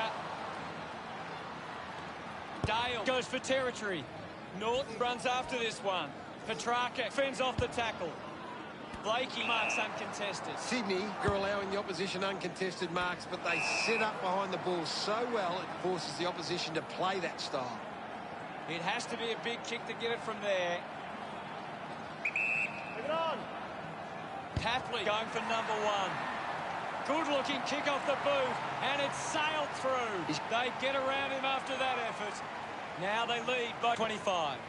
Dale goes for territory. Norton runs after this one. Petrarca fends off the tackle. Blakey marks uncontested. Sydney are allowing the opposition uncontested marks, but they set up behind the ball so well it forces the opposition to play that style. It has to be a big kick to get it from there. Move it on. Tapley going for number 1. Good-looking kick off the boot, and it's sailed through. They get around him after that effort. Now they lead by 25.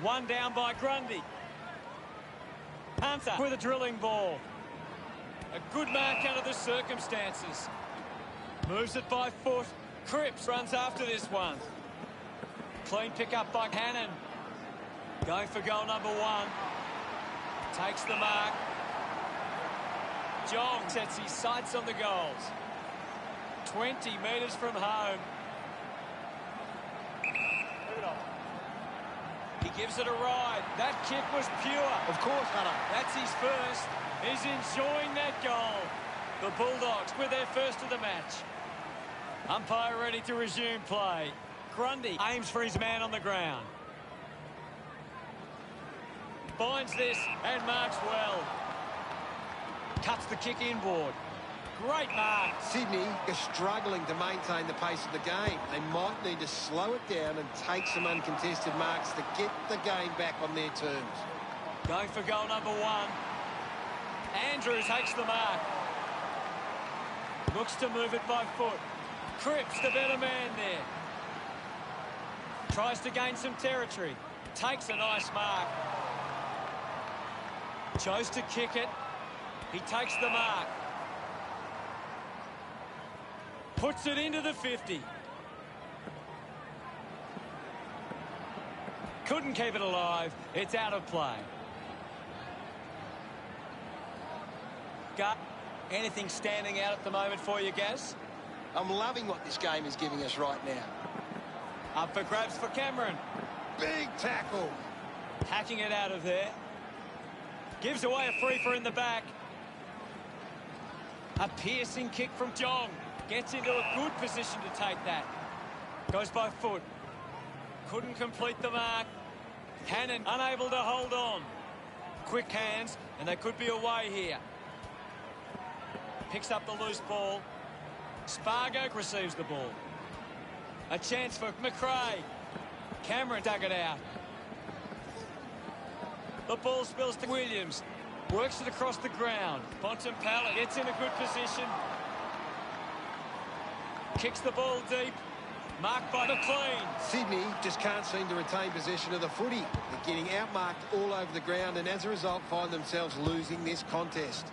One down by Grundy. Hunter with a drilling ball. A good mark under the circumstances. Moves it by foot. Cripps runs after this one. Clean pick up by Hannon. Going for goal number 1. Takes the mark. Jong sets his sights on the goals. 20 metres from home. Move it on. He gives it a ride. That kick was pure. Of course, Hunter. That's his first. He's enjoying that goal. The Bulldogs with their first of the match. Umpire ready to resume play. Grundy aims for his man on the ground. Finds this and marks well. Cuts the kick inboard. Great mark. Sydney is struggling to maintain the pace of the game. They might need to slow it down and take some uncontested marks to get the game back on their terms. Going for goal number 1. Andrew takes the mark. Looks to move it by foot. Cripps, the better man there. Tries to gain some territory. Takes a nice mark. Chose to kick it. He takes the mark. Puts it into the 50. Couldn't keep it alive. It's out of play. Got anything standing out at the moment for you, Gaz? I'm loving what this game is giving us right now. Up for grabs for Cameron. Big tackle. Hacking it out of there. Gives away a free for in the back. A piercing kick from Jong. Gets into a good position to take that. Goes by foot. Couldn't complete the mark. Hannon unable to hold on. Quick hands, and they could be away here. Picks up the loose ball. Spargo receives the ball. A chance for McRae. Cameron dug it out. The ball spills to Williams. Works it across the ground. Bontempelli gets in a good position. Kicks the ball deep. Marked by McLean. Sydney just can't seem to retain possession of the footy. They're getting outmarked all over the ground and as a result find themselves losing this contest.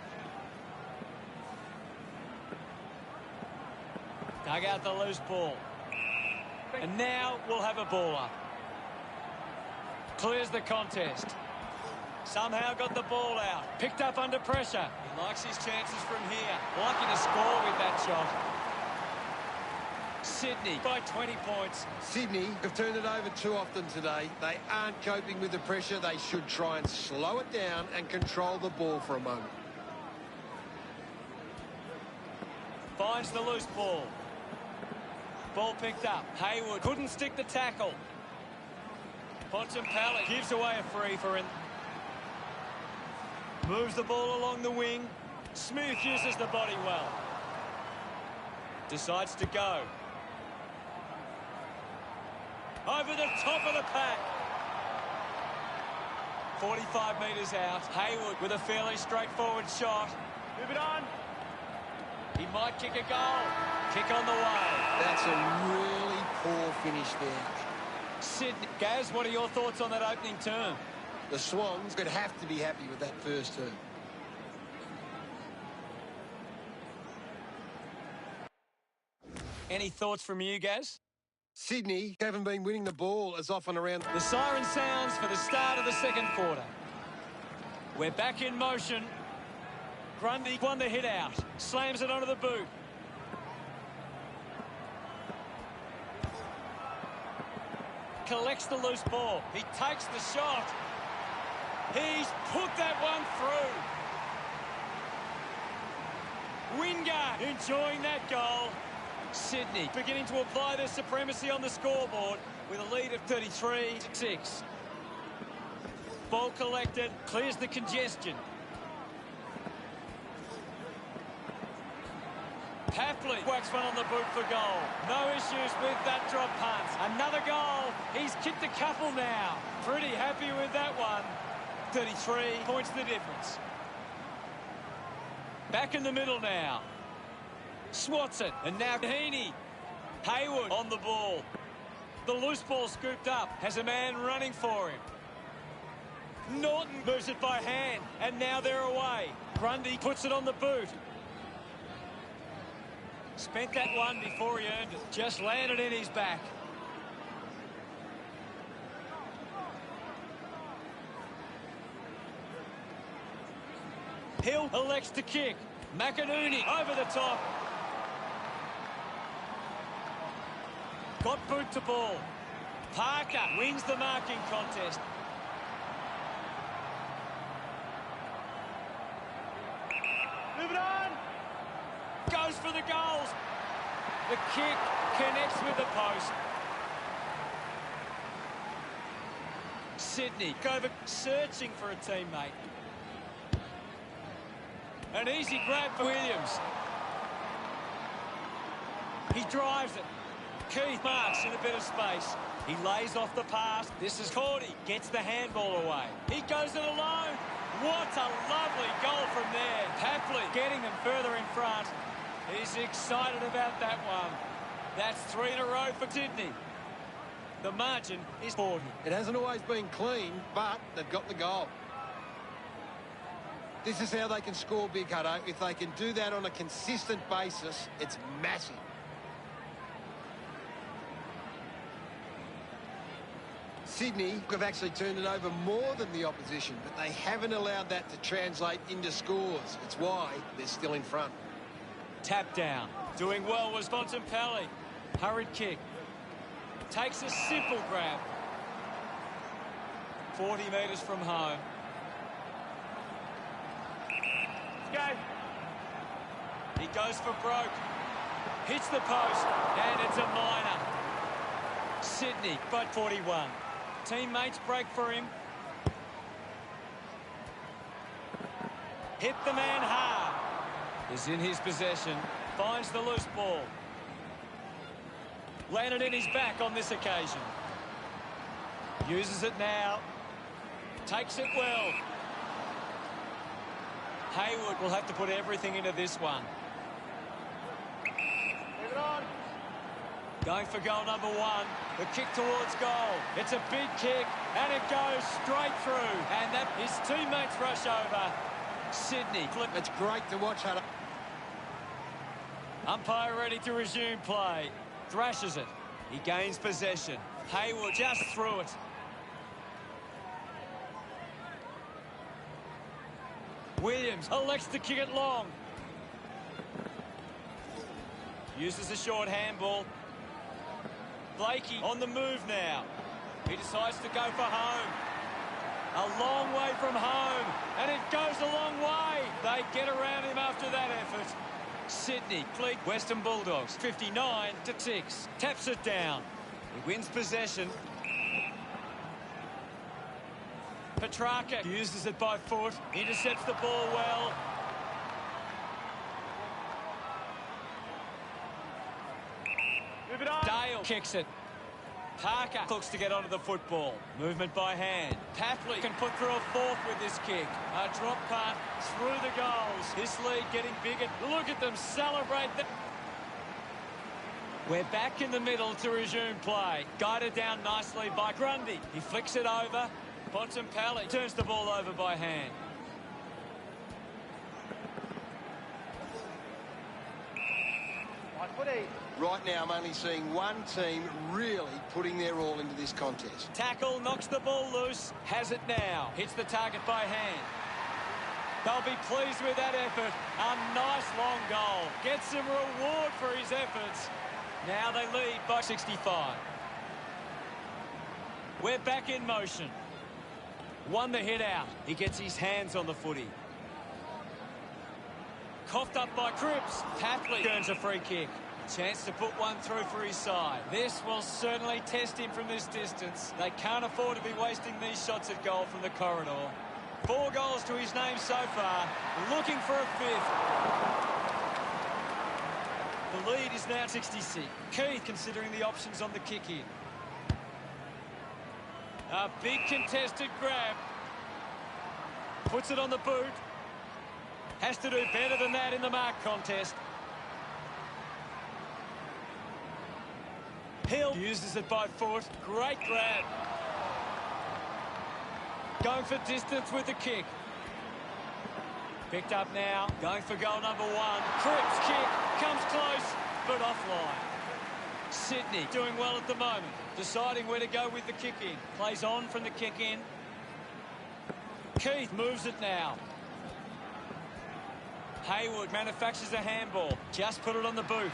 Dug out the loose ball. And now we'll have a ball up. Clears the contest. Somehow got the ball out. Picked up under pressure. He likes his chances from here. Lucky to score with that shot. Sydney by 20 points. Sydney have turned it over too often today. They aren't coping with the pressure. They should try and slow it down and control the ball for a moment. Finds the loose ball. Ball picked up. Hayward couldn't stick the tackle. Bontempelli gives away a free for him. Moves the ball along the wing. Smith uses the body well. Decides to go. Over the top of the pack. 45 metres out. Hayward with a fairly straightforward shot. Move it on. He might kick a goal. Kick on the way. That's a really poor finish there. Sydney. Gaz, what are your thoughts on that opening term? The Swans could have to be happy with that first term. Any thoughts from you, Gaz? Sydney haven't been winning the ball as often around. The siren sounds for the start of the second quarter. We're back in motion. Grundy won the hit out. Slams it onto the boot. Collects the loose ball. He takes the shot. He's put that one through. Wingard enjoying that goal. Sydney beginning to apply their supremacy on the scoreboard with a lead of 33-6. Ball collected, clears the congestion. Papley whacks one on the boot for goal. No issues with that drop punt. Another goal. He's kicked a couple now. Pretty happy with that one. 33 points the difference. Back in the middle now. Swats it, and now Heaney. Hayward on the ball. The loose ball scooped up. Has a man running for him. Norton moves it by hand, and now they're away. Grundy puts it on the boot. Spent that one before he earned it. Just landed in his back. Hill elects to kick. McInerney over the top. Got boot to ball. Parker wins the marking contest. Move it on. Goes for the goals. The kick connects with the post. Sydney over searching for a teammate. An easy grab for Williams. He drives it. Keith marks in a bit of space. He lays off the pass. This is Cordy. Gets the handball away. He goes it alone. What a lovely goal from there. Happily getting them further in front. He's excited about that one. That's 3 in a row for Sydney. The margin is 40. It hasn't always been clean, but they've got the goal. This is how they can score big, Hutto. If they can do that on a consistent basis, it's massive. Sydney have actually turned it over more than the opposition, but they haven't allowed that to translate into scores. It's why they're still in front. Tap down. Doing well was Bontempelli. Hurried kick. Takes a simple grab. 40 metres from home. Let's go. He goes for broke. Hits the post, and it's a minor. Sydney, but 41. Teammates break for him. Hit the man hard. Is in his possession. Finds the loose ball. Landed in his back on this occasion. Uses it now. Takes it well. Hayward will have to put everything into this one. Move it on. Going for goal number 1. The kick towards goal. It's a big kick, and it goes straight through. And that his teammates rush over. Sydney. It's great to watch, Hutto. Umpire ready to resume play. Thrashes it. He gains possession. Hayward just through it. Williams elects to kick it long. Uses a short handball. Blakey on the move now. He decides to go for home. A long way from home. And it goes a long way. They get around him after that effort. Sydney, Fleet, Western Bulldogs, 59-6. Taps it down. He wins possession. Petrarca uses it by foot. Intercepts the ball well. Move it on. Dale kicks it. Parker looks to get onto the football. Movement by hand. Tapley can put through a fourth with this kick. A drop punt through the goals. This lead getting bigger. Look at them celebrate that. We're back in the middle to resume play. Guided down nicely by Grundy. He flicks it over. Bontempelli turns the ball over by hand. Right footy. Right now, I'm only seeing one team really putting their all into this contest. Tackle, knocks the ball loose, has it now. Hits the target by hand. They'll be pleased with that effort. A nice long goal. Gets some reward for his efforts. Now they lead by 65. We're back in motion. Won the hit out. He gets his hands on the footy. Coughed up by Cripps. Tapley earns a free kick. Chance to put one through for his side. This will certainly test him from this distance. They can't afford to be wasting these shots at goal from the corridor. 4 goals to his name so far. Looking for a 5th. The lead is now 66. Keith considering the options on the kick-in. A big contested grab. Puts it on the boot. Has to do better than that in the mark contest. Hill uses it by foot. Great grab. Going for distance with the kick. Picked up now. Going for goal number 1. Cripps kick. Comes close, but offline. Sydney doing well at the moment. Deciding where to go with the kick in. Plays on from the kick in. Keith moves it now. Hayward manufactures a handball. Just put it on the boot.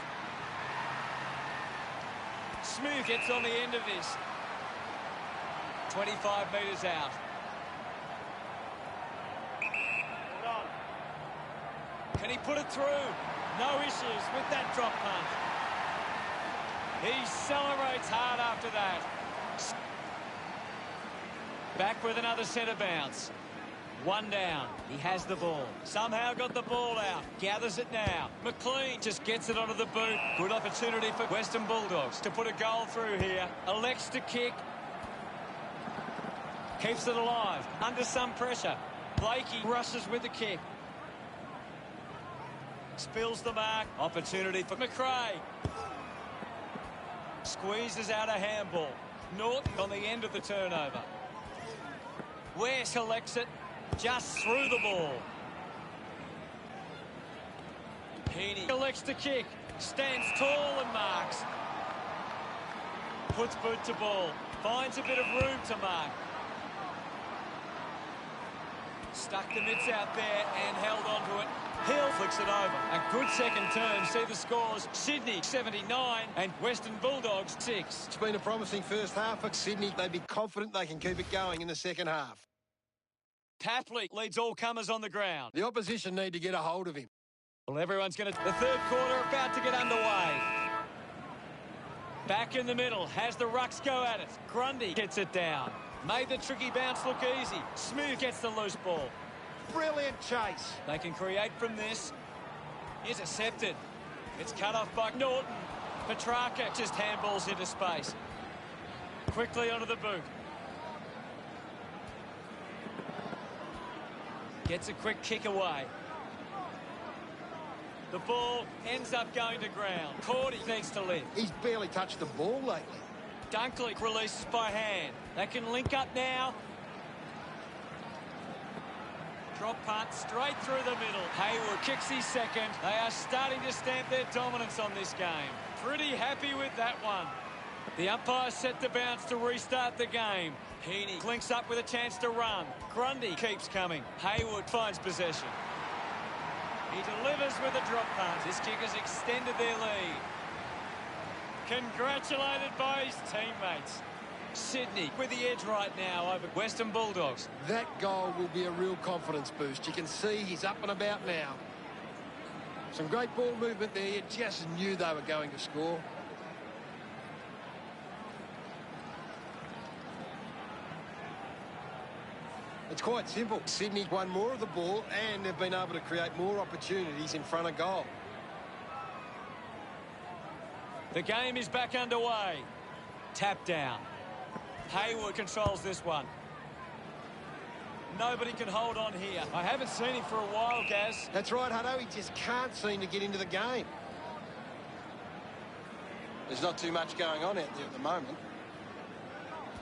Smooth gets on the end of this. 25 metres out. Hold on. Can he put it through? No issues with that drop punt. He celebrates hard after that. Back with another centre bounce. One down. He has the ball. Somehow got the ball out. Gathers it now. McLean just gets it onto the boot. Good opportunity for Western Bulldogs to put a goal through here. Elects to kick. Keeps it alive. Under some pressure. Blakey rushes with the kick. Spills the mark. Opportunity for McRae. Squeezes out a handball. Norton on the end of the turnover. West collects it. Just through the ball. Heaney elects to kick. Stands tall and marks. Puts boot to ball. Finds a bit of room to mark. Stuck the mitts out there and held onto it. Hill flicks it over. A good second turn. See the scores. Sydney 79 and Western Bulldogs 6. It's been a promising first half for Sydney. They'd be confident they can keep it going in the second half. Tapley leads all comers on the ground. The opposition need to get a hold of him. Well, everyone's going to... The third quarter about to get underway. Back in the middle. Has the rucks go at it. Grundy gets it down. Made the tricky bounce look easy. Smooth gets the loose ball. Brilliant chase. They can create from this. Intercepted. It's cut off by Norton. Petrarca just handballs into space. Quickly onto the boot. Gets a quick kick away. The ball ends up going to ground. Cordy needs to lift. He's barely touched the ball lately. Dunkley releases by hand. They can link up now. Drop punt straight through the middle. Hayward kicks his second. They are starting to stamp their dominance on this game. Pretty happy with that one. The umpire set the bounce to restart the game. Heaney links up with a chance to run. Grundy keeps coming. Hayward finds possession. He delivers with a drop punt. This kick has extended their lead. Congratulated by his teammates. Sydney with the edge right now over Western Bulldogs. That goal will be a real confidence boost. You can see he's up and about now. Some great ball movement there. You just knew they were going to score. It's quite simple. Sydney won more of the ball and they've been able to create more opportunities in front of goal. The game is back underway. Tap down. Hayward controls this one. Nobody can hold on here. I haven't seen him for a while, Gaz. That's right, Hutto. He just can't seem to get into the game. There's not too much going on out there at the moment.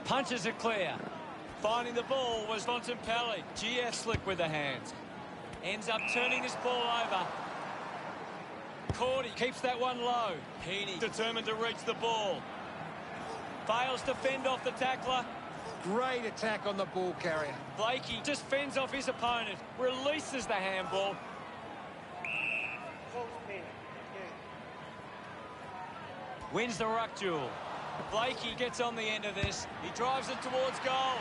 Punches it clear. Finding the ball was Bontempelli. GF slick with the hands. Ends up turning this ball over. Cordy keeps that one low. Heaney determined to reach the ball. Fails to fend off the tackler. Great attack on the ball carrier. Blakey just fends off his opponent. Releases the handball. Close pin. Wins the ruck duel. Blakey gets on the end of this. He drives it towards goal.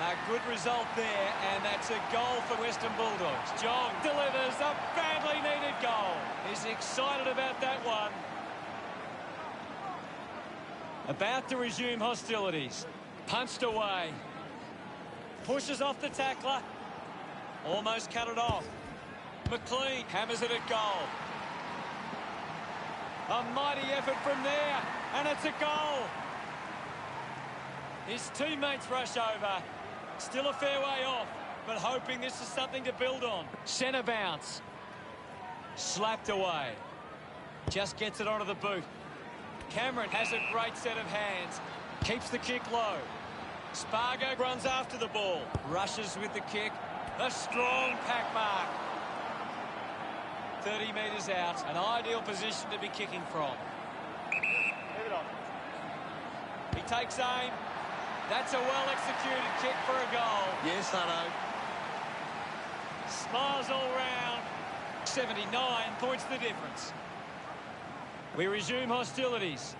A good result there, and that's a goal for Western Bulldogs. Jong delivers a badly needed goal. He's excited about that one. About to resume hostilities. Punched away. Pushes off the tackler. Almost cut it off. McLean hammers it at goal. A mighty effort from there, and it's a goal. His teammates rush over. Still a fair way off, but hoping this is something to build on. Centre bounce. Slapped away. Just gets it onto the boot. Cameron has a great set of hands. Keeps the kick low. Spargo runs after the ball. Rushes with the kick. A strong pack mark. 30 metres out. An ideal position to be kicking from. Leave it on. He takes aim. That's a well-executed kick for a goal. Yes, Hutto. Smiles all round. 79 points the difference. We resume hostilities.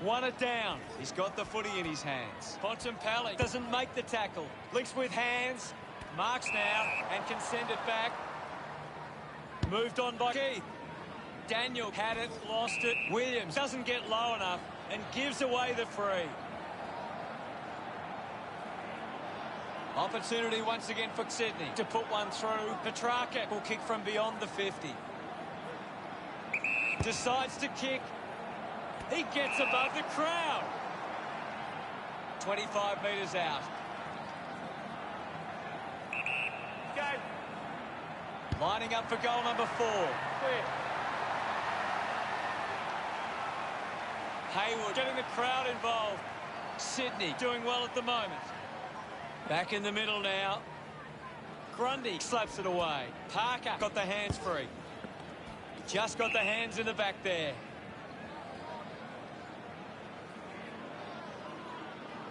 One it down. He's got the footy in his hands. Bontempelli doesn't make the tackle. Links with hands. Marks now and can send it back. Moved on by Keith. Daniel had it, lost it. Williams doesn't get low enough and gives away the free. Opportunity once again for Sydney to put one through. Petrarca will kick from beyond the 50. Decides to kick. He gets above the crowd. 25 metres out. Go. Lining up for goal number 4. Clear. Hayward getting the crowd involved. Sydney doing well at the moment. Back in the middle now. Grundy slaps it away. Parker got the hands free. Just got the hands in the back there.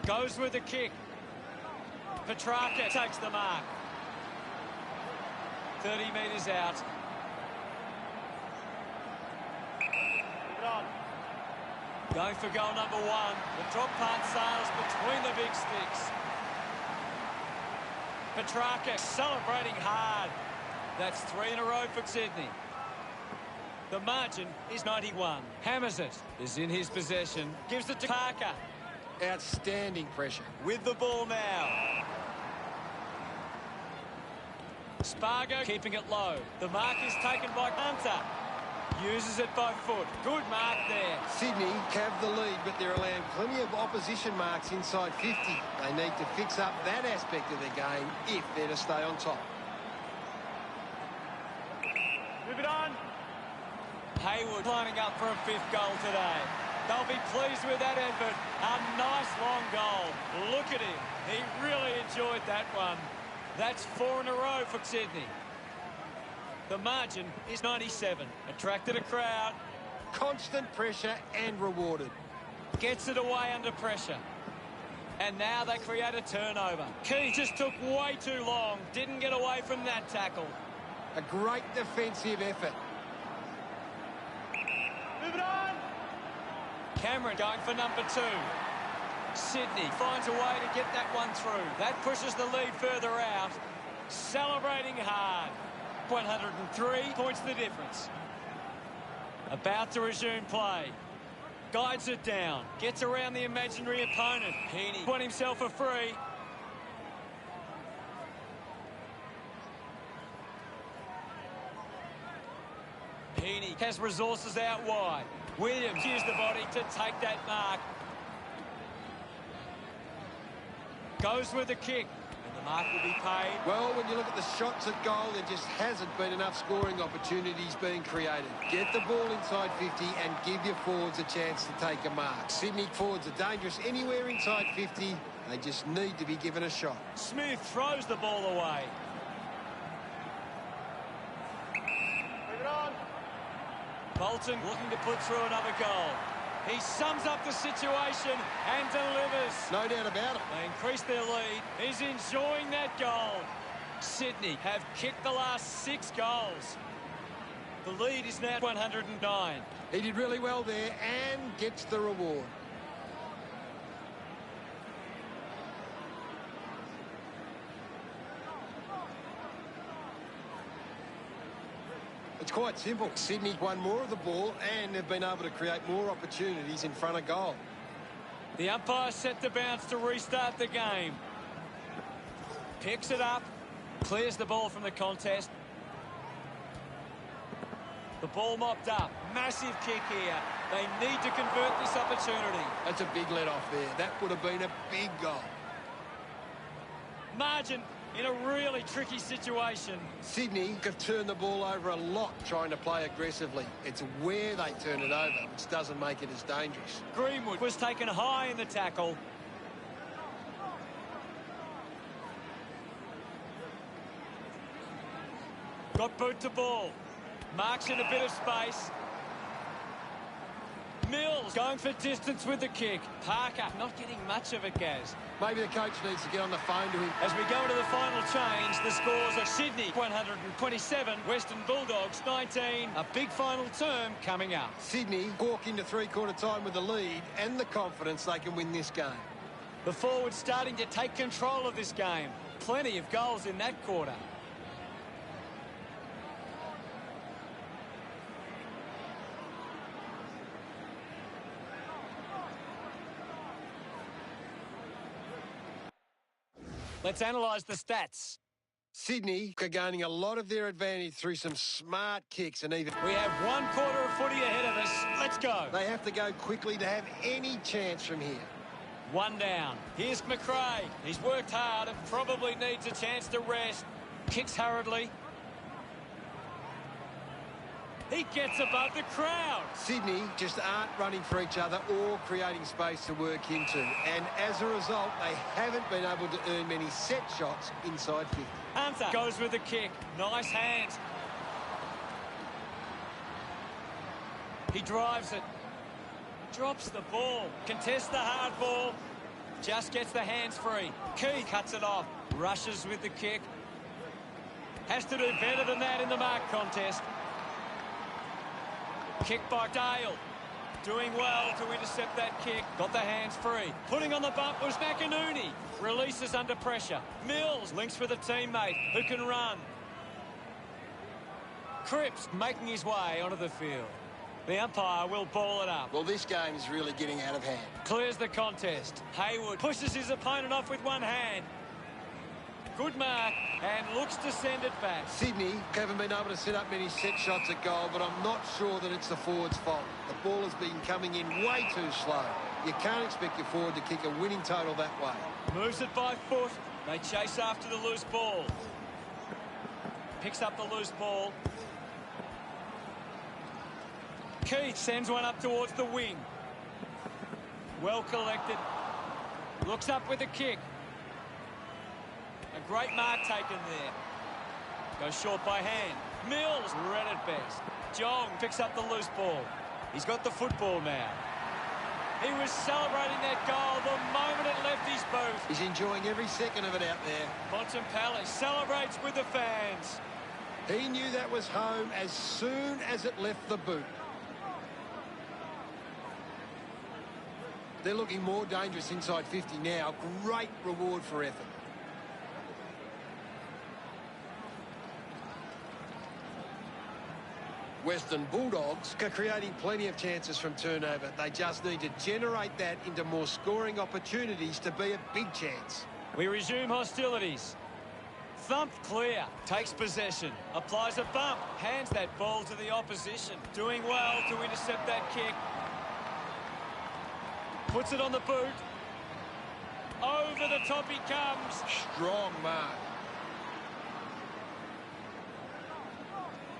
Goes with the kick. Petrarca takes the mark. 30 metres out. Move it on. Going for goal number 1. The drop punt sails between the big sticks. Petrarca celebrating hard. That's 3 in a row for Sydney. The margin is 91. Hammers it. Is in his possession. Gives it to Parker. Outstanding pressure. With the ball now. Spargo keeping it low. The mark is taken by Hunter. Uses it by foot. Good mark there. Sydney have the lead, but they're allowing plenty of opposition marks inside 50. They need to fix up that aspect of their game if they're to stay on top. Move it on. Hayward lining up for a 5th goal today. They'll be pleased with that effort. A nice long goal. Look at him. He really enjoyed that one. That's 4 in a row for Sydney. The margin is 97. Attracted a crowd. Constant pressure and rewarded. Gets it away under pressure. And now they create a turnover. Key just took way too long. Didn't get away from that tackle. A great defensive effort. Move it on. Cameron going for number 2. Sydney finds a way to get that one through. That pushes the lead further out. Celebrating hard. 103 points the difference. About to resume play. Guides it down. Gets around the imaginary opponent. Heaney won himself a free. Heaney has resources out wide. Williams used the body to take that mark. Goes with the kick. And the mark will be paid. Well, when you look at the shots at goal, there just hasn't been enough scoring opportunities being created. Get the ball inside 50 and give your forwards a chance to take a mark. Sydney forwards are dangerous anywhere inside 50. They just need to be given a shot. Smith throws the ball away. Move it on. Bolton looking to put through another goal. He sums up the situation and delivers. No doubt about it. They increase their lead. He's enjoying that goal. Sydney have kicked the last 6 goals. The lead is now 109. He did really well there and gets the reward. It's quite simple. Sydney won more of the ball and they've been able to create more opportunities in front of goal. The umpire set the bounce to restart the game. Picks it up. Clears the ball from the contest. The ball mopped up. Massive kick here. They need to convert this opportunity. That's a big let off there. That would have been a big goal. Margin in a really tricky situation. Sydney have turned the ball over a lot trying to play aggressively. It's where they turn it over which doesn't make it as dangerous. Greenwood was taken high in the tackle. Got boot to ball. Marks in a bit of space. Mills going for distance with the kick. Parker not getting much of it, Gaz. Maybe the coach needs to get on the phone to him. As we go into the final change, the scores are Sydney 127, Western Bulldogs 19. A big final term coming up. Sydney walk into three-quarter time with the lead and the confidence they can win this game. The forwards starting to take control of this game. Plenty of goals in that quarter. Let's analyse the stats. Sydney are gaining a lot of their advantage through some smart kicks and even... We have 1 quarter of footy ahead of us. Let's go. They have to go quickly to have any chance from here. 1 down. Here's McRae. He's worked hard and probably needs a chance to rest. Kicks hurriedly. He gets above the crowd. Sydney just aren't running for each other or creating space to work into. And as a result, they haven't been able to earn many set shots inside 50. Hunter goes with the kick. Nice hands. He drives it. Drops the ball. Contests the hard ball. Just gets the hands free. Key cuts it off. Rushes with the kick. Has to do better than that in the mark contest. Kick by Dale. Doing well to intercept that kick. Got the hands free. Putting on the bump was McInerney. Releases under pressure. Mills links with a teammate who can run. Cripps making his way onto the field. The umpire will ball it up. Well, this game is really getting out of hand. Clears the contest. Hayward pushes his opponent off with one hand. Good mark and looks to send it back. Sydney haven't been able to set up many set shots at goal, but I'm not sure that it's the forward's fault. The ball has been coming in way too slow. You can't expect your forward to kick a winning total that way. Moves it by foot. They chase after the loose ball. Picks up the loose ball. Keith sends one up towards the wing. Well collected. Looks up with a kick. A great mark taken there. Goes short by hand. Mills read it best. Jong picks up the loose ball. He's got the football now. He was celebrating that goal the moment it left his boot. He's enjoying every second of it out there. Bontempelli celebrates with the fans. He knew that was home as soon as it left the boot. They're looking more dangerous inside 50 now. Great reward for effort. Western Bulldogs are creating plenty of chances from turnover. They just need to generate that into more scoring opportunities to be a big chance. We resume hostilities. Thumped clear. Takes possession. Applies a bump. Hands that ball to the opposition. Doing well to intercept that kick. Puts it on the boot. Over the top he comes. Strong mark.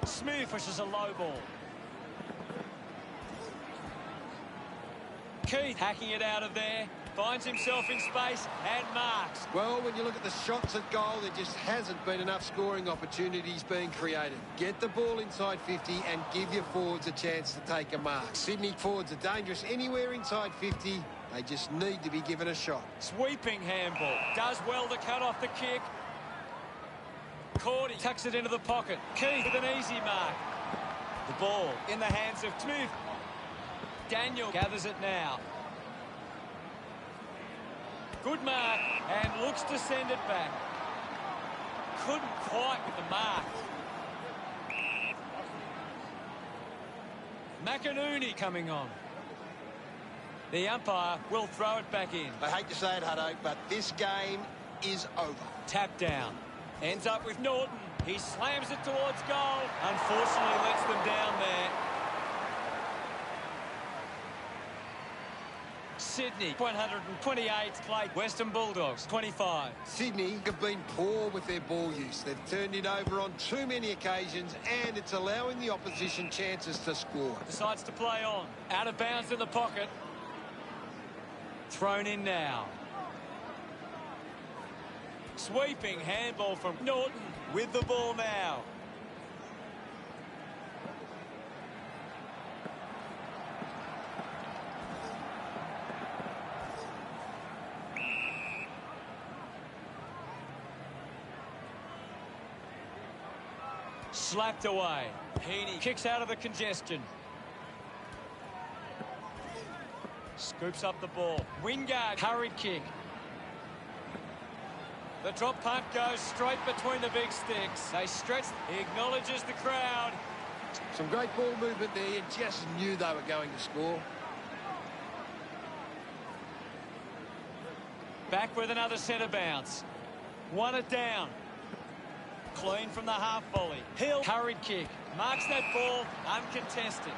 Smith pushes a low ball. Keith hacking it out of there. Finds himself in space and marks. Well, when you look at the shots at goal, there just hasn't been enough scoring opportunities being created. Get the ball inside 50 and give your forwards a chance to take a mark. Sydney forwards are dangerous anywhere inside 50. They just need to be given a shot. Sweeping handball. Does well to cut off the kick. Cordy tucks it into the pocket. Keith with an easy mark. The ball in the hands of Smith. Daniel gathers it now. Good mark and looks to send it back. Couldn't quite with the mark. McInerney coming on. The umpire will throw it back in. I hate to say it, Hutto, but this game is over. Tap down. Ends up with Norton. He slams it towards goal. Unfortunately lets them down there. Sydney 128 played. Western Bulldogs 25. Sydney have been poor with their ball use. They've turned it over on too many occasions and it's allowing the opposition chances to score. Decides to play on. Out of bounds in the pocket. Thrown in now. Sweeping handball from Norton with the ball now. Slapped away. Heaney kicks out of the congestion. Scoops up the ball. Wingard, hurried kick. The drop punt goes straight between the big sticks. They stretch. He acknowledges the crowd. Some great ball movement there. You just knew they were going to score. Back with another centre bounce. Won it down. Clean from the half volley. Hill, hurried kick. Marks that ball, uncontested.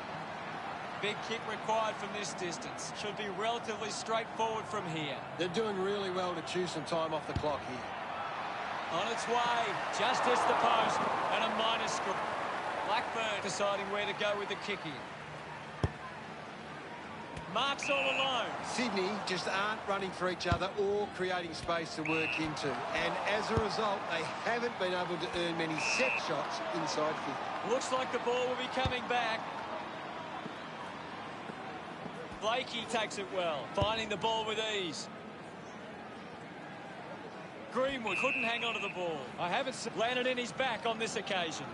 Big kick required from this distance. Should be relatively straightforward from here. They're doing really well to chew some time off the clock here. On its way, just hits the post, and a minus score. Blackburn deciding where to go with the kick in. Marks all alone. Sydney just aren't running for each other or creating space to work into. And as a result, they haven't been able to earn many set shots inside 50. Looks like the ball will be coming back. Blakey takes it well, finding the ball with ease. Greenwood couldn't hang on to the ball. I haven't landed in his back on this occasion.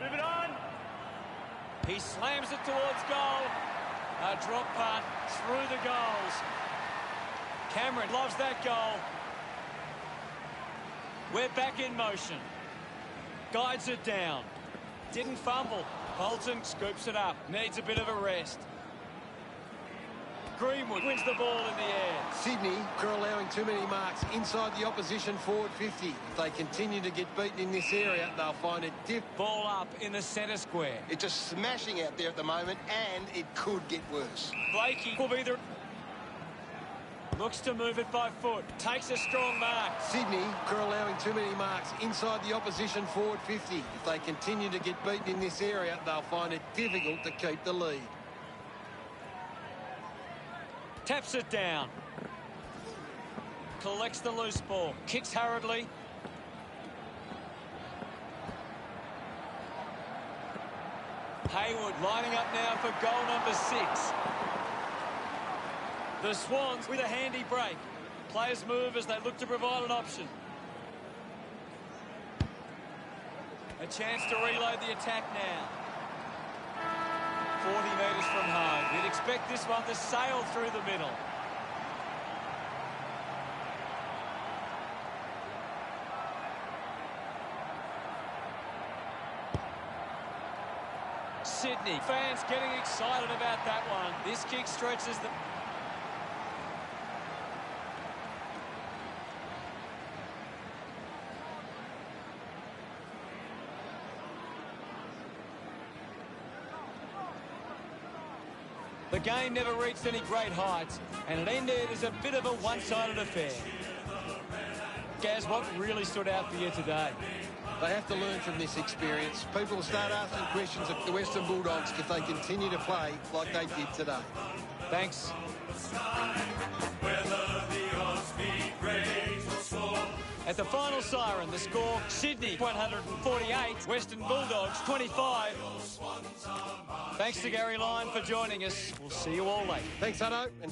Move it on. He slams it towards goal. A drop punt through the goals. Cameron loves that goal. We're back in motion. Guides it down. Didn't fumble. Bolton scoops it up. Needs a bit of a rest. Greenwood wins the ball in the air. Sydney are allowing too many marks inside the opposition forward 50. If they continue to get beaten in this area, they'll find it difficult. Ball up in the centre square. It's just smashing out there at the moment, and it could get worse. Blakey will be the... Looks to move it by foot. Takes a strong mark. Sydney are allowing too many marks inside the opposition forward 50. If they continue to get beaten in this area, they'll find it difficult to keep the lead. Taps it down. Collects the loose ball. Kicks hurriedly. Hayward lining up now for goal number 6. The Swans with a handy break. Players move as they look to provide an option. A chance to reload the attack now. 40 metres from home. You'd expect this one to sail through the middle. Sydney fans getting excited about that one. This kick stretches the... The game never reached any great heights, and it ended as a bit of a one-sided affair. Gaz, what really stood out for you today? They have to learn from this experience. People will start asking questions of the Western Bulldogs if they continue to play like they did today. Thanks. At the final siren, the score, Sydney 148, Western Bulldogs 25. Thanks to Gary Lyon for joining us. We'll see you all later. Thanks, Hutto. And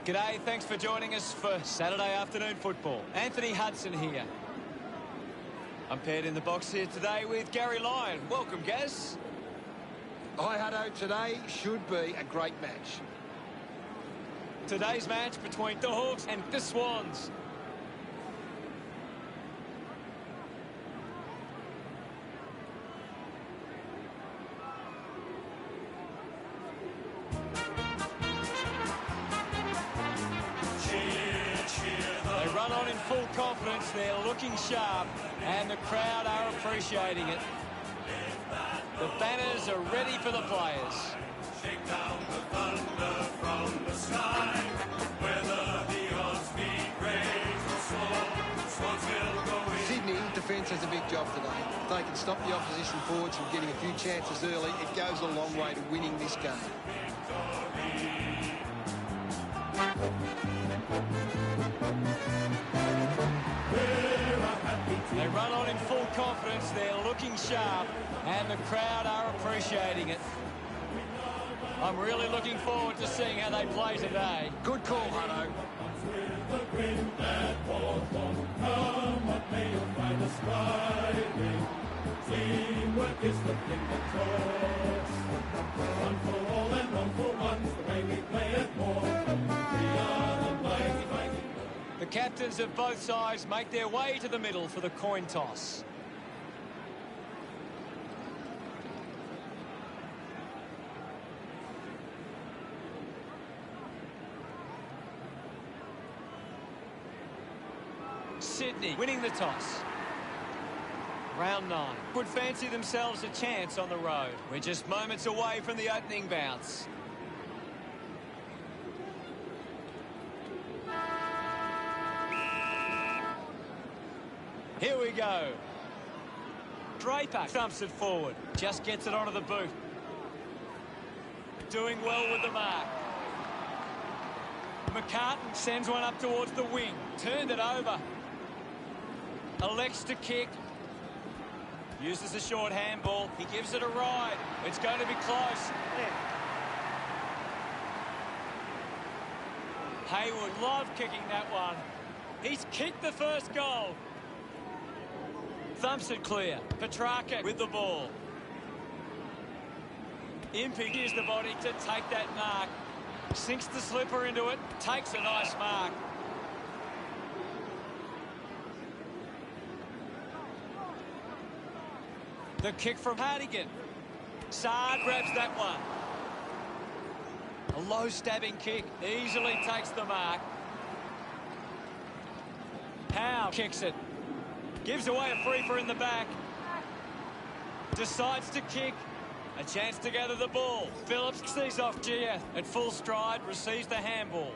G'day, thanks for joining us for Saturday afternoon football. Anthony Hudson here. I'm paired in the box here today with Gary Lyon. Welcome, Gaz. Hi, Hutto. Today should be a great match. Today's match between the Hawks and the Swans. They run on in full confidence. They're looking sharp, and the crowd are appreciating it. The banners are ready for the players. Shake down the thunder from the sky. Whether the odds be great or small, Swans will go in. Sydney defence has a big job today. If they can stop the opposition forwards from getting a few chances early, it goes a long way to winning this game. They run on in full confidence. They're looking sharp, and the crowd are appreciating it. I'm really looking forward to seeing how they play today. Good call, Hutto. Teamwork is the thing that talks. One for all and one for one, the way we play it more. We are the mighty, mighty. The captains of both sides make their way to the middle for the coin toss. Sydney winning the toss. Round 9. Would fancy themselves a chance on the road. We're just moments away from the opening bounce. Here we go. Draper thumps it forward. Just gets it onto the boot. Doing well with the mark. McCartan sends one up towards the wing. Turned it over. Elects to kick. Uses a short handball. He gives it a ride. It's going to be close. Hayward loved kicking that one. He's kicked the first goal. Thumps it clear. Petrarca with the ball. Impey gives the body to take that mark. Sinks the slipper into it. Takes a nice mark. The kick from Hardigan. Saad grabs that one. A low stabbing kick. Easily takes the mark. Howe kicks it. Gives away a free for in the back. Decides to kick. A chance to gather the ball. Phillips sees off Gia at full stride. Receives the handball.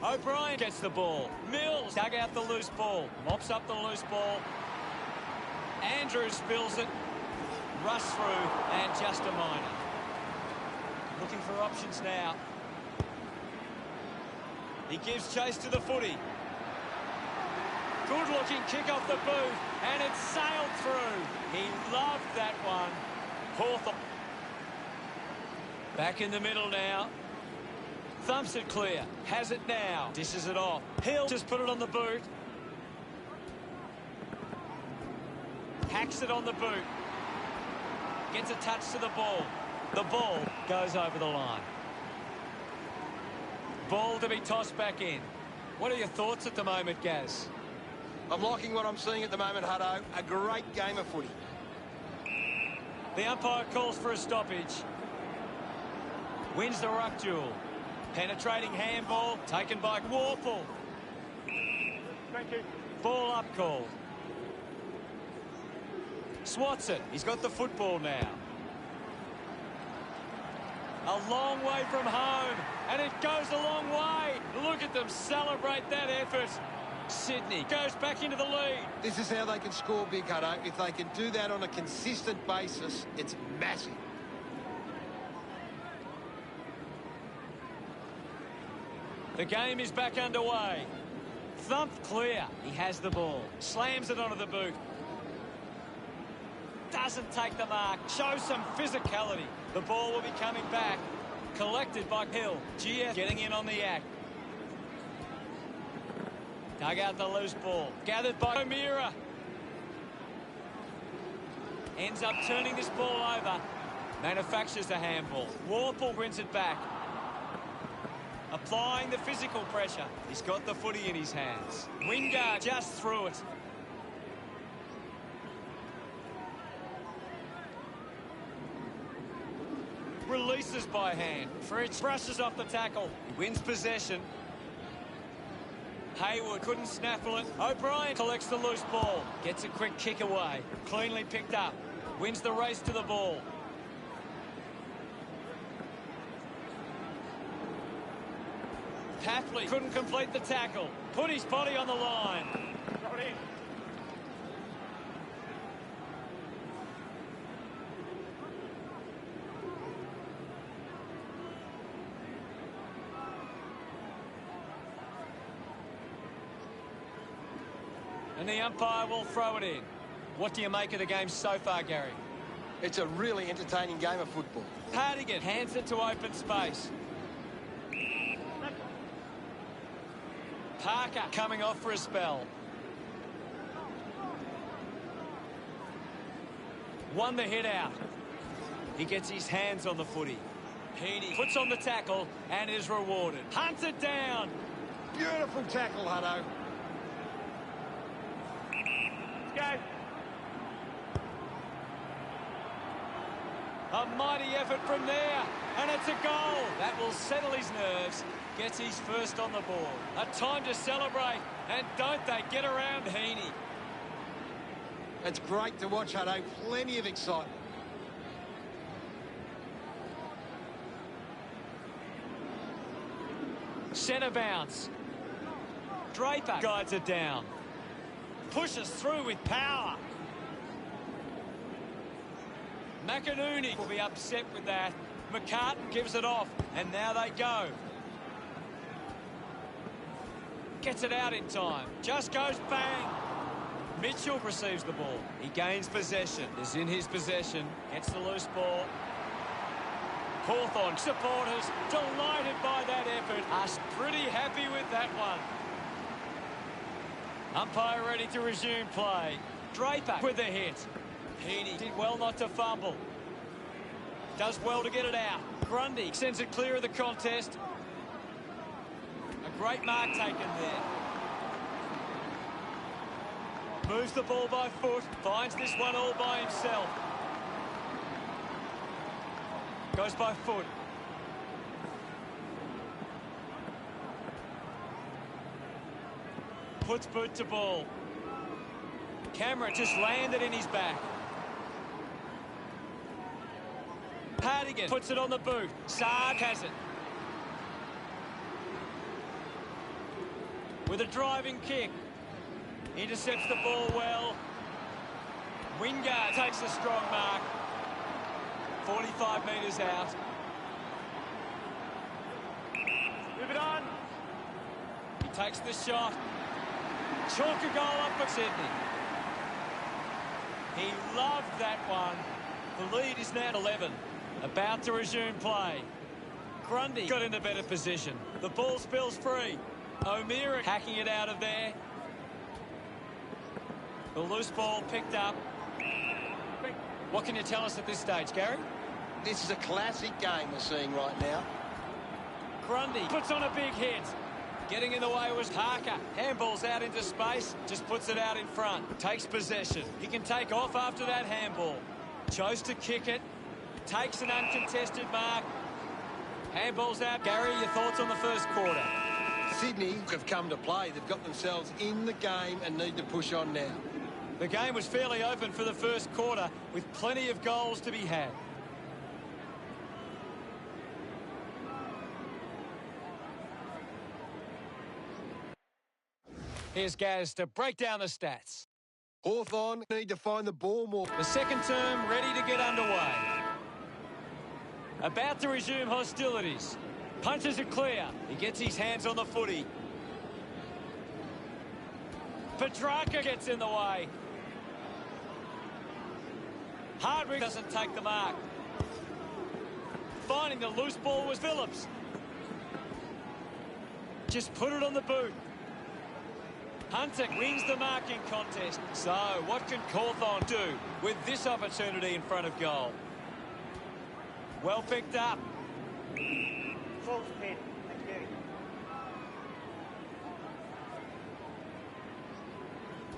O'Brien gets the ball. Mills dug out the loose ball. Mops up the loose ball. Andrews spills it. Rush through and just a minor. Looking for options now. He gives chase to the footy. Good looking kick off the boot and it sailed through. He loved that one. Hawthorne. Back in the middle now. Thumps it clear. Has it now. Dishes it off. Hill just put it on the boot. Hacks it on the boot. Gets a touch to the ball. The ball goes over the line. Ball to be tossed back in. What are your thoughts at the moment, Gaz? I'm liking what I'm seeing at the moment, Hutto. A great game of footy. The umpire calls for a stoppage. Wins the ruck duel. Penetrating handball taken by Warple. Thank you. Ball up called. Swats it. He's got the football now. A long way from home. And it goes a long way. Look at them celebrate that effort. Sydney goes back into the lead. This is how they can score big, Hutto. If they can do that on a consistent basis, it's massive. The game is back underway. Thumped clear. He has the ball. Slams it onto the boot. Doesn't take the mark. Shows some physicality. The ball will be coming back. Collected by Hill. GF getting in on the act. Dug out the loose ball. Gathered by O'Meara. Ends up turning this ball over. Manufactures a handball. Warple wins it back. Applying the physical pressure. He's got the footy in his hands. Wingard just through it. Releases by hand. Fritz brushes off the tackle. He wins possession. Hayward couldn't snaffle it. O'Brien collects the loose ball. Gets a quick kick away. Cleanly picked up. Wins the race to the ball. Tapley couldn't complete the tackle. Put his body on the line. Throw it in. And the umpire will throw it in. What do you make of the game so far, Gary? It's a really entertaining game of football. Hardigan hands it to open space. Parker coming off for a spell. Won the hit out. He gets his hands on the footy. Heaney puts on the tackle and is rewarded. Hunts it down. Beautiful tackle, Hutto. Let's go. A mighty effort from there, and it's a goal. That will settle his nerves. Gets his first on the board. A time to celebrate, and don't they get around Heaney. It's great to watch, Hutto. Plenty of excitement. Centre bounce. Draper guides it down. Pushes through with power. McInerney will be upset with that. McCartan gives it off, and now they go. Gets it out in time. Just goes bang. Mitchell receives the ball. He gains possession. Is in his possession. Gets the loose ball. Hawthorn supporters delighted by that effort. Are pretty happy with that one. Umpire ready to resume play. Draper with the hit. Heaney did well not to fumble. Does well to get it out. Grundy sends it clear of the contest. A great mark taken there. Moves the ball by foot. Finds this one all by himself. Goes by foot. Puts boot to ball. Cameron just landed in his back. Hardigan puts it on the boot. Saad has it. With a driving kick. Intercepts the ball well. Wingard takes a strong mark. 45 metres out. Move it on. He takes the shot. Chalk a goal up for Sydney. He loved that one. The lead is now 11. About to resume play. Grundy got into better position. The ball spills free. O'Meara hacking it out of there. The loose ball picked up. What can you tell us at this stage, Gary? This is a classic game we're seeing right now. Grundy puts on a big hit. Getting in the way was Parker. Handball's out into space. Just puts it out in front. Takes possession. He can take off after that handball. Chose to kick it. Takes an uncontested mark. Handball's out. Gary, your thoughts on the first quarter? Sydney have come to play. They've got themselves in the game and need to push on now. The game was fairly open for the first quarter with plenty of goals to be had. Here's Gaz to break down the stats. Hawthorn need to find the ball more. The second term ready to get underway. About to resume hostilities. Punches it clear. He gets his hands on the footy. Petrarca gets in the way. Hardwick doesn't take the mark. Finding the loose ball was Phillips. Just put it on the boot. Hunter wins the marking contest. So, what can Cawthorn do with this opportunity in front of goal? Well picked up. Full speed. Thank you.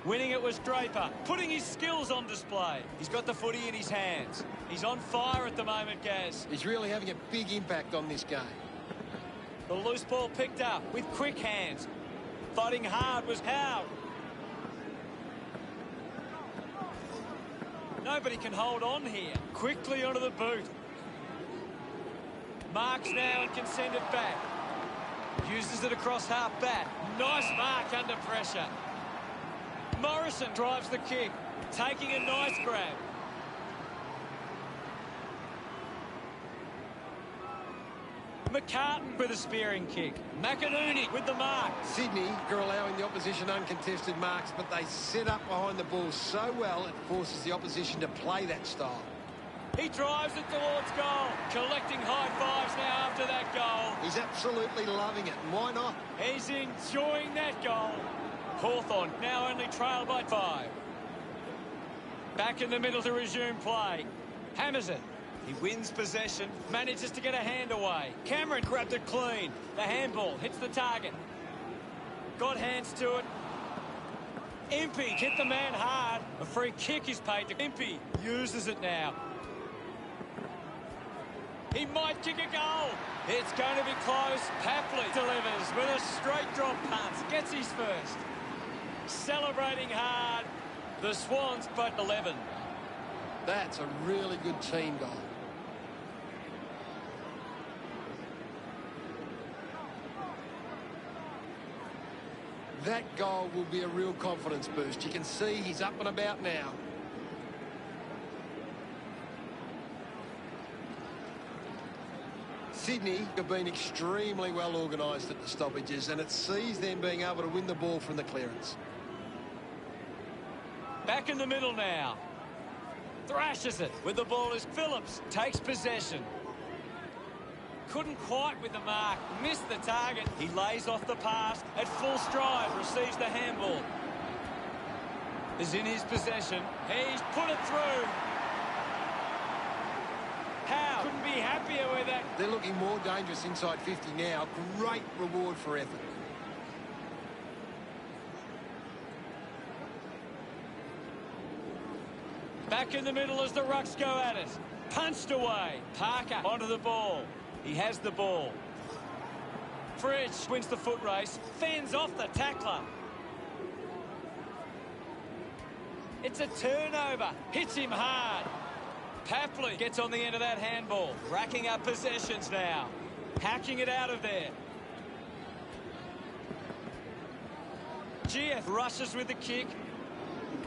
Winning it was Draper, putting his skills on display. He's got the footy in his hands. He's on fire at the moment, Gaz. He's really having a big impact on this game. The loose ball picked up with quick hands. Fighting hard was Howe. Nobody can hold on here. Quickly onto the boot. Marks now and can send it back. Uses it across half back. Nice mark under pressure. Morrison drives the kick, taking a nice grab. McCartan with a spearing kick. McInerney with the mark. Sydney are allowing the opposition uncontested marks, but they set up behind the ball so well it forces the opposition to play that style. He drives it towards goal. Collecting high fives now after that goal. He's absolutely loving it, and why not? He's enjoying that goal. Hawthorn now only trailed by 5. Back in the middle to resume play. Hammers it. He wins possession, manages to get a hand away. Cameron grabbed it clean. The handball hits the target. Got hands to it. Impey hit the man hard. A free kick is paid to Impey. Uses it now. He might kick a goal. It's going to be close. Papley delivers with a straight drop punt. Gets his first. Celebrating hard. The Swans but 11. That's a really good team goal. That goal will be a real confidence boost. You can see he's up and about now. Sydney have been extremely well organised at the stoppages, and it sees them being able to win the ball from the clearance. Back in the middle now. Thrashes it with the ball as Phillips takes possession. Couldn't quite with the mark. Missed the target. He lays off the pass at full stride. Receives the handball. Is in his possession. He's put it through. Howe couldn't be happier with that. They're looking more dangerous inside 50 now. Great reward for effort. Back in the middle as the Rucks go at it. Punched away. Parker onto the ball. He has the ball. Fridge wins the foot race. Fends off the tackler. It's a turnover. Hits him hard. Papley gets on the end of that handball. Racking up possessions now. Hacking it out of there. GF rushes with the kick.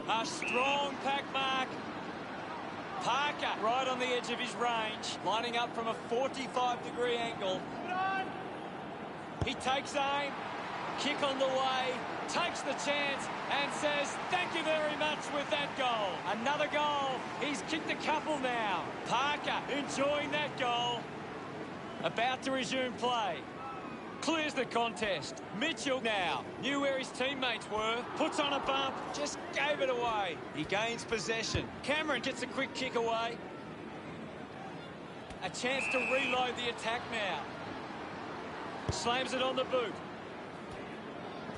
A strong pack mark. Parker right on the edge of his range. Lining up from a 45-degree angle. He takes aim. Kick on the way. Takes the chance and says thank you very much with that goal. Another goal. He's kicked a couple now. Parker enjoying that goal. About to resume play. Clears the contest. Mitchell now knew where his teammates were. Puts on a bump. Just gave it away. He gains possession. Cameron gets a quick kick away. A chance to reload the attack now. Slams it on the boot.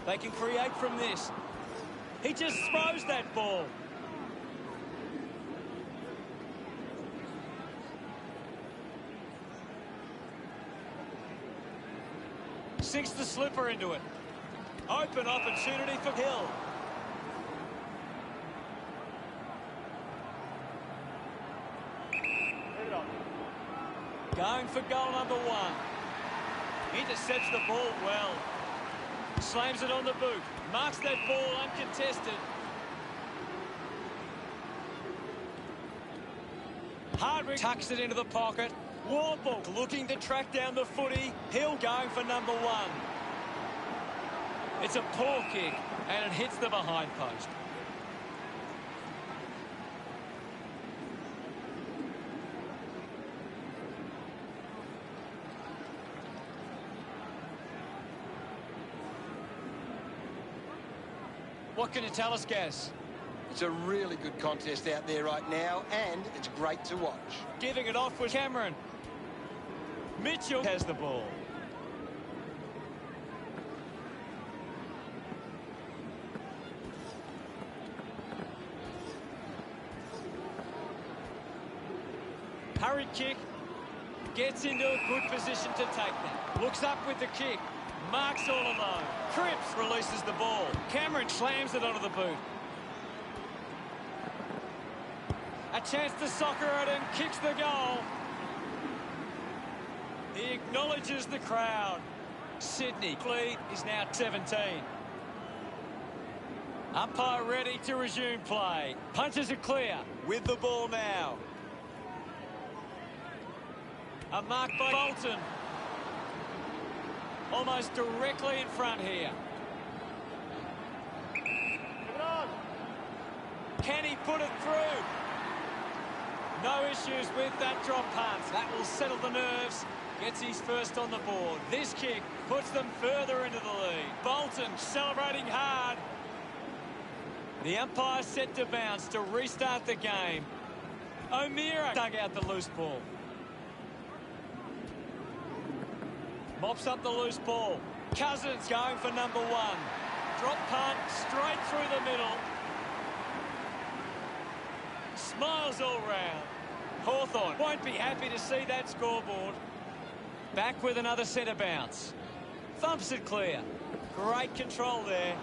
They can create from this. He just throws that ball. Sinks the slipper into it. Open opportunity for Hill. Leave it on. Going for goal number 1. Intercepts the ball well. Slams it on the boot. Marks that ball uncontested. Hardwick tucks it into the pocket. Warble looking to track down the footy. Hill going for number 1. It's a poor kick and it hits the behind post. What can you tell us, Gaz? It's a really good contest out there right now, and it's great to watch. Giving it off with Cameron. Mitchell has the ball. Hurry kick. Gets into a good position to take that. Looks up with the kick. Marks all alone. Cripps releases the ball. Cameron slams it onto the boot. A chance to soccer it and kicks the goal. He acknowledges the crowd. Sydney lead is now 17. Umpire ready to resume play. Punches it clear with the ball now. A mark by Bolton. Almost directly in front here. Can he put it through? No issues with that drop punt. That will settle the nerves. Gets his first on the board. This kick puts them further into the lead. Bolton celebrating hard. The umpire set to bounce to restart the game. O'Meara dug out the loose ball. Mops up the loose ball. Cousins going for number one. Drop punt straight through the middle. Smiles all round. Hawthorn won't be happy to see that scoreboard. Back with another centre bounce. Thumps it clear. Great control there.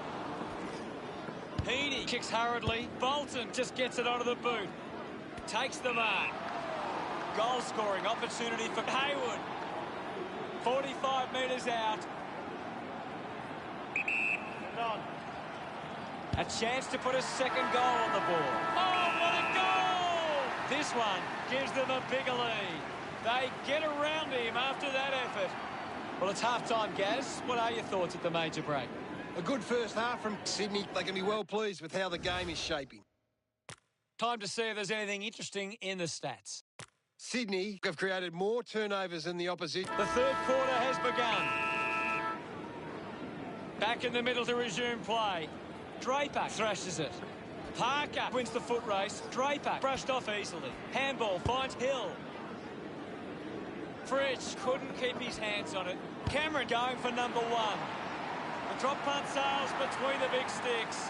Heaney kicks hurriedly. Bolton just gets it onto the boot. Takes the mark. Goal scoring opportunity for Hayward. 45 metres out. A chance to put a second goal on the board. Oh, what a goal! This one gives them a bigger lead. They get around him after that effort. Well, it's half-time, Gaz. What are your thoughts at the major break? A good first half from Sydney. They can be well pleased with how the game is shaping. Time to see if there's anything interesting in the stats. Sydney have created more turnovers than the opposition. The third quarter has begun. Back in the middle to resume play. Draper thrashes it. Parker wins the foot race. Draper brushed off easily. Handball finds Hill. Fritsch couldn't keep his hands on it. Cameron going for number one. The drop punt sails between the big sticks.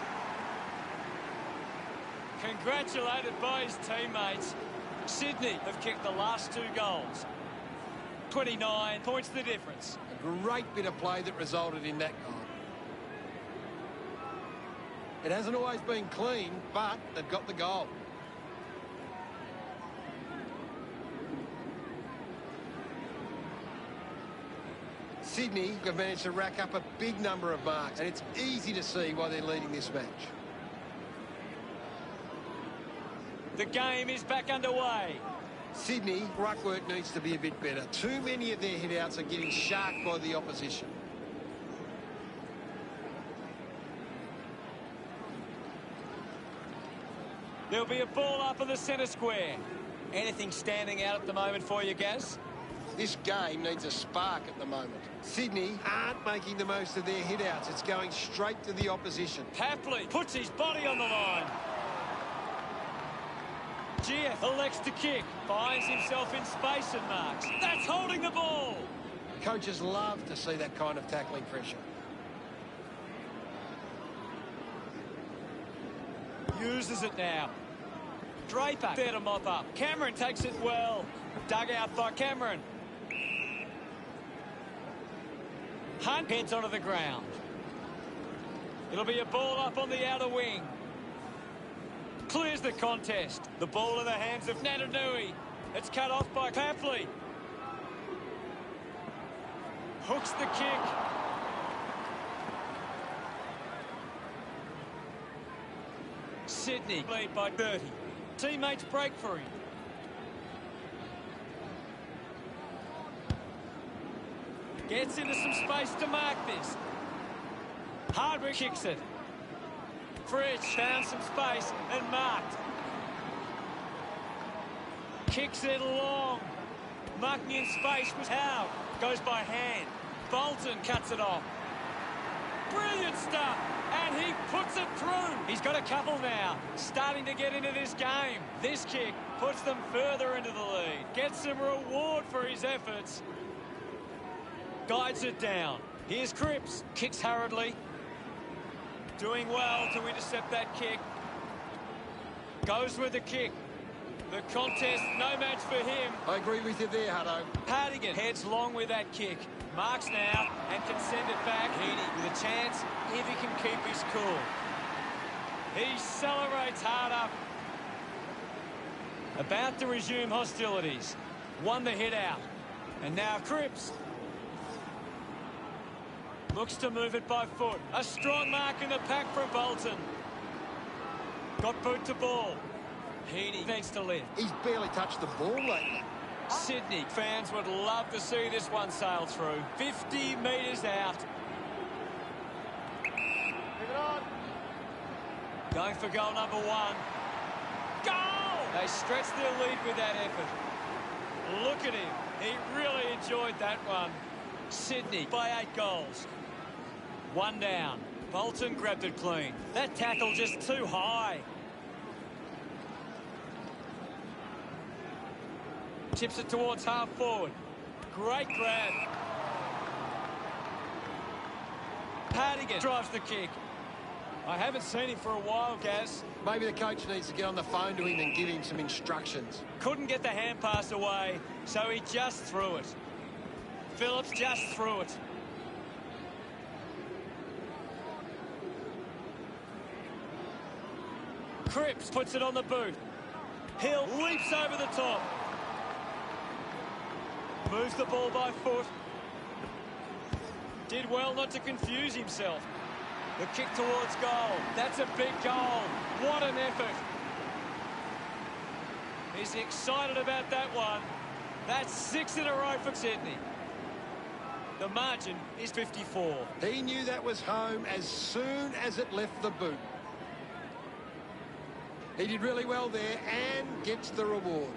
Congratulated by his teammates. Sydney have kicked the last two goals. 29 points the difference. A great bit of play that resulted in that goal. It hasn't always been clean, but they've got the goal. Sydney have managed to rack up a big number of marks, and it's easy to see why they're leading this match. The game is back underway. Sydney, ruck work needs to be a bit better. Too many of their hit-outs are getting sharked by the opposition. There'll be a ball up in the centre square. Anything standing out at the moment for you, Gaz? This game needs a spark at the moment. Sydney aren't making the most of their hit-outs. It's going straight to the opposition. Papley puts his body on the line. Gieth elects to kick. Finds himself in space and marks. That's holding the ball. Coaches love to see that kind of tackling pressure. Uses it now. Draper there to mop up. Cameron takes it well. Dug out by Cameron. Hunt heads onto the ground. It'll be a ball up on the outer wing. Clears the contest. The ball in the hands of Natanui. It's cut off by Papley. Hooks the kick. Sydney lead by 30. Teammates break for him. Gets into some space to mark this. Hardwick kicks it. Fritsch found some space and marked. Kicks it long. Marking in space was out. Goes by hand. Bolton cuts it off. Brilliant stuff. and he puts it through. He's got a couple now, starting to get into this game. This kick puts them further into the lead. Gets some reward for his efforts. Guides it down. Here's Cripps. Kicks hurriedly. Doing well to intercept that kick. Goes with the kick. The contest, no match for him. I agree with you there, Hutto. Hardigan heads long with that kick. Marks now and can send it back. Heaney with a chance if he can keep his cool. He celebrates hard up. About to resume hostilities. Won the hit out. And now Cripps. Looks to move it by foot. A strong mark in the pack from Bolton. Got boot to ball. Heaney needs to lift. He's barely touched the ball lately. Sydney fans would love to see this one sail through. 50 metres out. Move it on. Going for goal number 1. Goal! They stretch their lead with that effort. Look at him. He really enjoyed that one. Sydney by 8 goals. 1 down. Bolton grabbed it clean. That tackle just too high. Tips it towards half forward. Great grab. Hardigan drives the kick. I haven't seen him for a while, Gaz. Maybe the coach needs to get on the phone to him and give him some instructions. Couldn't get the hand pass away, so he just threw it. Phillips just threw it. Cripps puts it on the boot. Hill leaps over the top. Moves the ball by foot. Did well not to confuse himself. The kick towards goal. That's a big goal. What an effort. He's excited about that one. That's 6 in a row for Sydney. The margin is 54. He knew that was home as soon as it left the boot. He did really well there and gets the reward.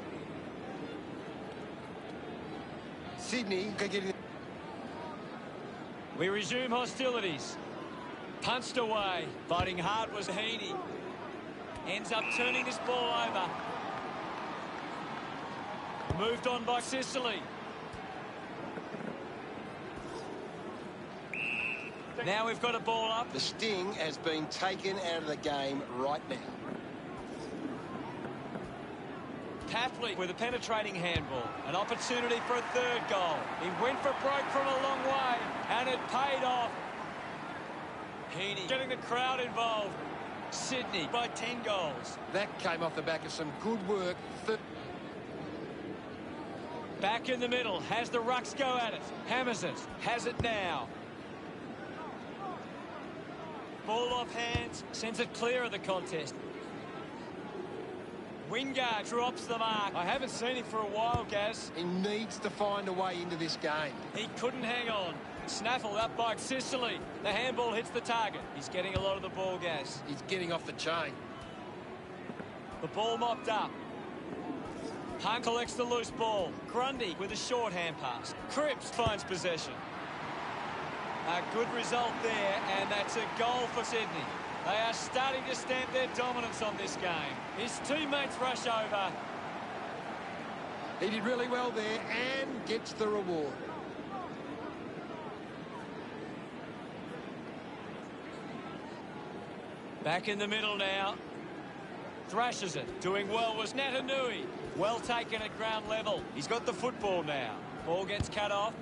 Sydney could get it. We resume hostilities. Punched away. Fighting hard was Heaney. Ends up turning this ball over. Moved on by Sicily. Now we've got a ball up. The sting has been taken out of the game right now. Tapley with a penetrating handball. An opportunity for a third goal. He went for broke from a long way, and it paid off. Heaney getting the crowd involved. Sydney by 10 goals. That came off the back of some good work. Back in the middle. Has the rucks go at it. Hammers it. Has it now. Ball off hands. Sends it clear of the contest. Wingard drops the mark. I haven't seen him for a while, Gaz. He needs to find a way into this game. He couldn't hang on. Snaffled up by Sicily. The handball hits the target. He's getting a lot of the ball, Gaz. He's getting off the chain. The ball mopped up. Hunt collects the loose ball. Grundy with a short hand pass. Cripps finds possession. A good result there, and that's a goal for Sydney. They are starting to stamp their dominance on this game. His teammates rush over. He did really well there and gets the reward. Back in the middle now. Thrashes it. Doing well was Natanui. Well taken at ground level. He's got the football now. Ball gets cut off.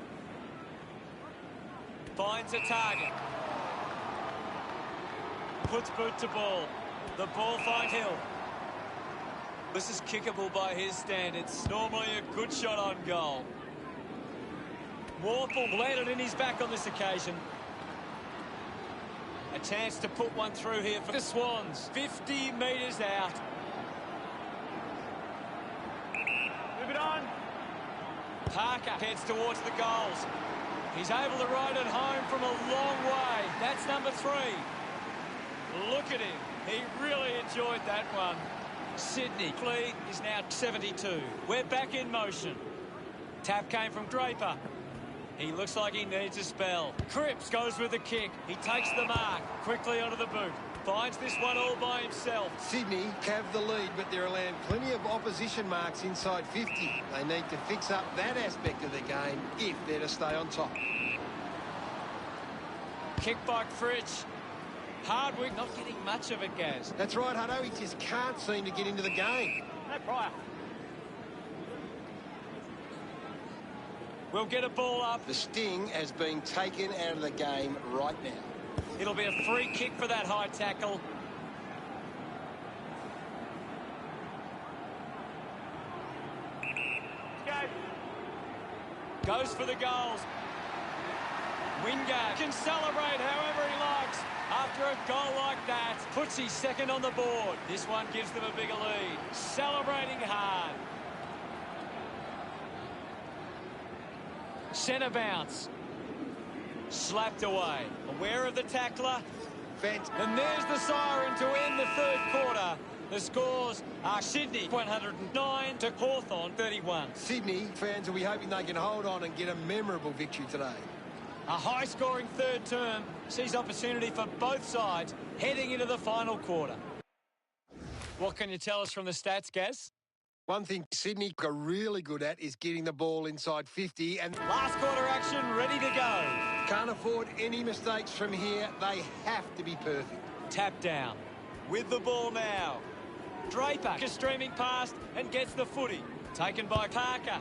Finds a target. Puts boot to ball. The ball finds Hill. This is kickable by his standards. Normally a good shot on goal. Warple landed in his back on this occasion. A chance to put one through here for the Swans. 50 metres out. Move it on. Parker heads towards the goals. He's able to ride it home from a long way. That's number 3. Look at him. He really enjoyed that one. Sydney lead is now 72. We're back in motion. Tap came from Draper. He looks like he needs a spell. Cripps goes with the kick. He takes the mark. Quickly onto the boot. Finds this one all by himself. Sydney have the lead, but they're allowing plenty of opposition marks inside 50. They need to fix up that aspect of the game if they're to stay on top. Kick by Fritsch. Hardwick not getting much of it, Gaz. That's right, Hutto. He just can't seem to get into the game. No prior. We'll get a ball up. The sting has been taken out of the game right now. It'll be a free kick for that high tackle. Let's go. Goes for the goals. Wingard can celebrate however he likes. After a goal like that, puts his second on the board. This one gives them a bigger lead. Celebrating hard. Centre bounce. Slapped away. Aware of the tackler. And there's the siren to end the third quarter. The scores are Sydney 109 to Hawthorn 31. Sydney fans will be hoping they can hold on and get a memorable victory today. A high-scoring third term sees opportunity for both sides heading into the final quarter. What can you tell us from the stats, Gaz? One thing Sydney are really good at is getting the ball inside 50 and Last quarter action ready to go. can't afford any mistakes from here. They have to be perfect. Tap down. With the ball now. Draper is streaming past and gets the footy. Taken by Parker.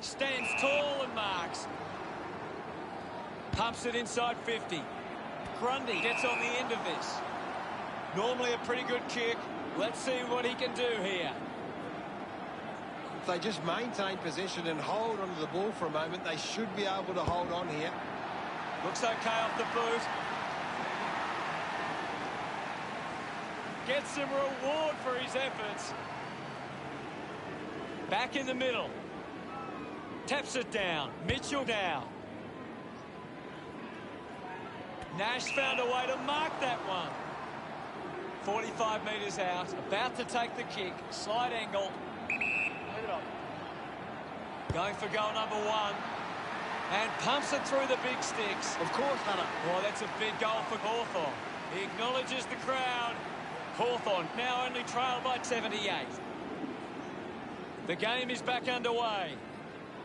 Stands tall and marks. Pumps it inside 50. Grundy gets on the end of this. Normally a pretty good kick. Let's see what he can do here. If they just maintain possession and hold onto the ball for a moment, they should be able to hold on here. Looks okay off the boot. Gets some reward for his efforts. Back in the middle. Taps it down. Mitchell down. Nash found a way to mark that one. 45 metres out. About to take the kick. Slight angle. Leave it on. Going for goal number one. And pumps it through the big sticks. Of course, Hunter. Well, that's a big goal for Hawthorn. He acknowledges the crowd. Hawthorn now only trailed by 78. The game is back underway.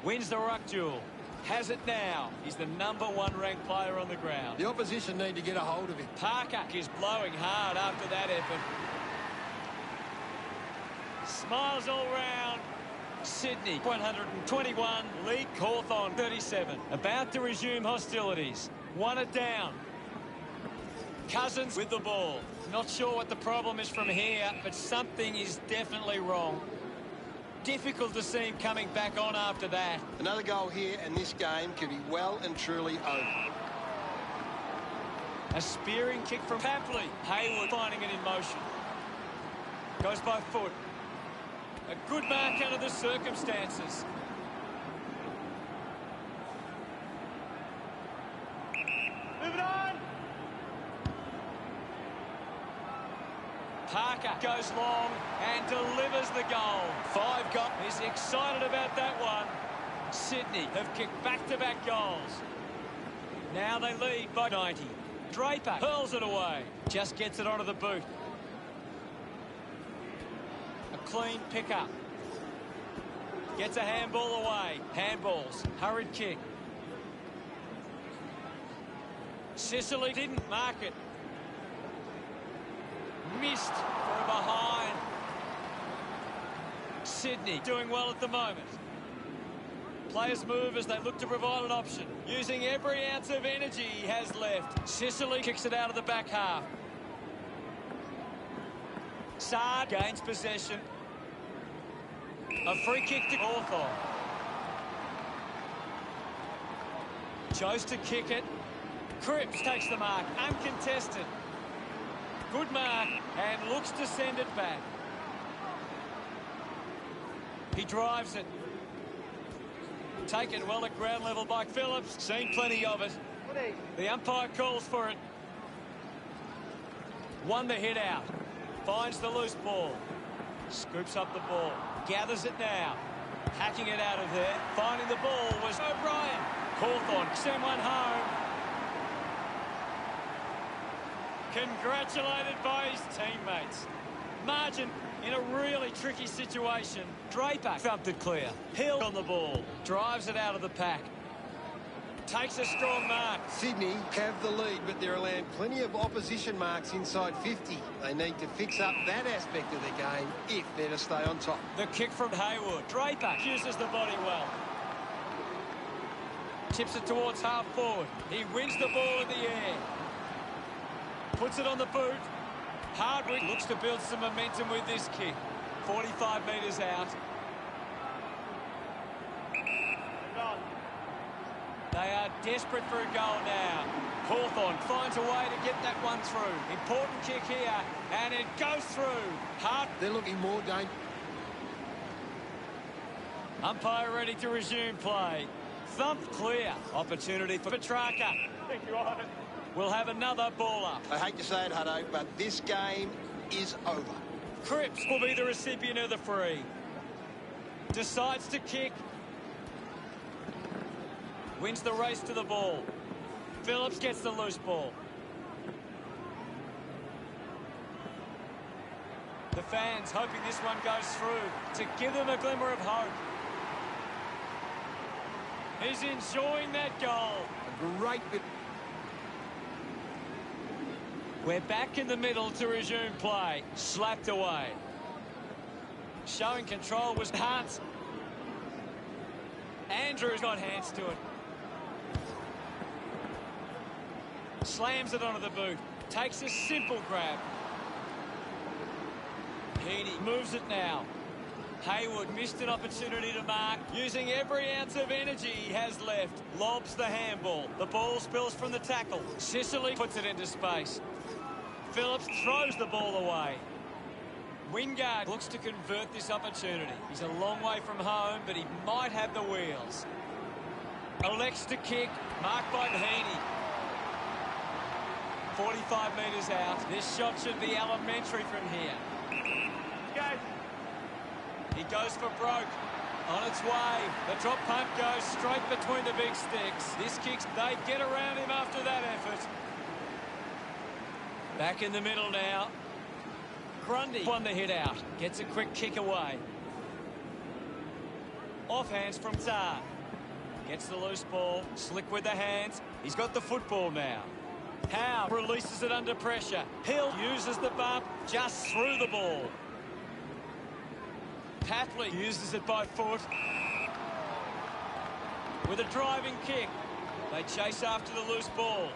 Wins the ruck duel. Has it now. He's the #1 ranked player on the ground. The opposition need to get a hold of him. Parker is blowing hard after that effort. Smiles all round. Sydney 121, lead Hawthorn 37. About to resume hostilities. Won it down. Cousins with the ball. Not sure what the problem is from here, but something is definitely wrong. Difficult to see him coming back on after that. Another goal here, and this game could be well and truly over. A spearing kick from Papley. Hayward finding it in motion. Goes by foot. A good mark under the circumstances. Move it on. Parker goes long and delivers the goal. 5 goals. He's excited about that one. Sydney have kicked back-to-back goals. Now they lead by 90. Draper hurls it away. Just gets it onto the boot. A clean pickup. Gets a handball away. Handballs. Hurried kick. Sicily didn't mark it. Missed from behind. Sydney doing well at the moment. Players move as they look to provide an option. Using every ounce of energy he has left. Sicily kicks it out of the back half. Saad gains possession. A free kick to Hawthorn. Chose to kick it. Cripps takes the mark. Uncontested. Good mark and looks to send it back. He drives it. Taken well at ground level by Phillips. Seen plenty of it. The umpire calls for it. Won the hit out. Finds the loose ball. Scoops up the ball. Gathers it now. Hacking it out of there. Finding the ball was O'Brien. Cawthorne sent one home. Congratulated by his teammates. Margin in a really tricky situation. Draper thumped it clear. Hill on the ball. Drives it out of the pack. Takes a strong mark. Sydney have the lead, but they're allowing plenty of opposition marks inside 50. They need to fix up that aspect of the game if they're to stay on top. The kick from Haywood. Draper uses the body well. Tips it towards half forward. He wins the ball in the air. Puts it on the boot. Hardwick looks to build some momentum with this kick. 45 metres out. They are desperate for a goal now. Cawthorne finds a way to get that one through. Important kick here, and it goes through. Hart. They're looking more dangerous. Umpire ready to resume play. Thumped clear. Opportunity for Petrarca. Thank you, Ivan. We'll have another ball up. I hate to say it, Hutto, but this game is over. Cripps will be the recipient of the free. Decides to kick. Wins the race to the ball. Phillips gets the loose ball. The fans hoping this one goes through to give them a glimmer of hope. He's enjoying that goal. A great bit. We're back in the middle to resume play. Slapped away. Showing control was Hart. Andrews got hands to it. Slams it onto the boot. Takes a simple grab. Heaney moves it now. Haywood missed an opportunity to mark, using every ounce of energy he has left. Lobs the handball. The ball spills from the tackle. Sicily puts it into space. Phillips throws the ball away. Wingard looks to convert this opportunity. He's a long way from home, but he might have the wheels. Elects to kick, marked by Heaney. 45 metres out. This shot should be elementary from here. Guys. He goes for broke. On its way. The drop pump goes straight between the big sticks. This kicks, they get around him after that effort. Back in the middle now. Grundy won the hit out. Gets a quick kick away. Offhands from Tsar. Gets the loose ball. Slick with the hands. He's got the football now. Howe releases it under pressure. Hill uses the bump just through the ball. Patley uses it by foot. With a driving kick. They chase after the loose ball.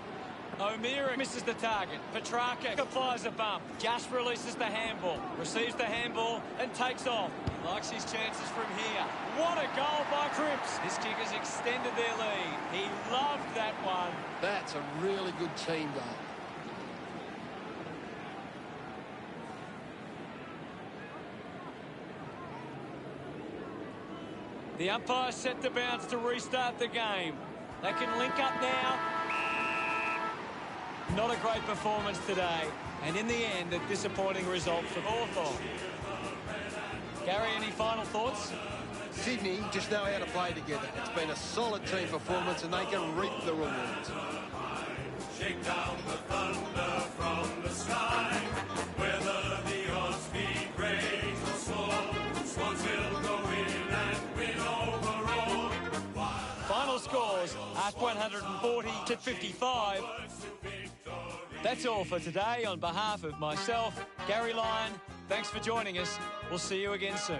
O'Meara misses the target. Petrarca applies a bump. Just releases the handball. Receives the handball and takes off. He likes his chances from here. What a goal by Cripps. This kick has extended their lead. He loved that one. That's a really good team goal. The umpire set the bounce to restart the game. They can link up now. Not a great performance today, and in the end, a disappointing result for Hawthorn. Gary, any final thoughts? Sydney just know how to play together. It's been a solid team performance, and they can reap the rewards. Shake down the thunder from the sky. Whether the odds be great or small, Swans will go in and win overall. Final scores at 140 to 55. That's all for today. On behalf of myself, Gary Lyon, thanks for joining us. We'll see you again soon.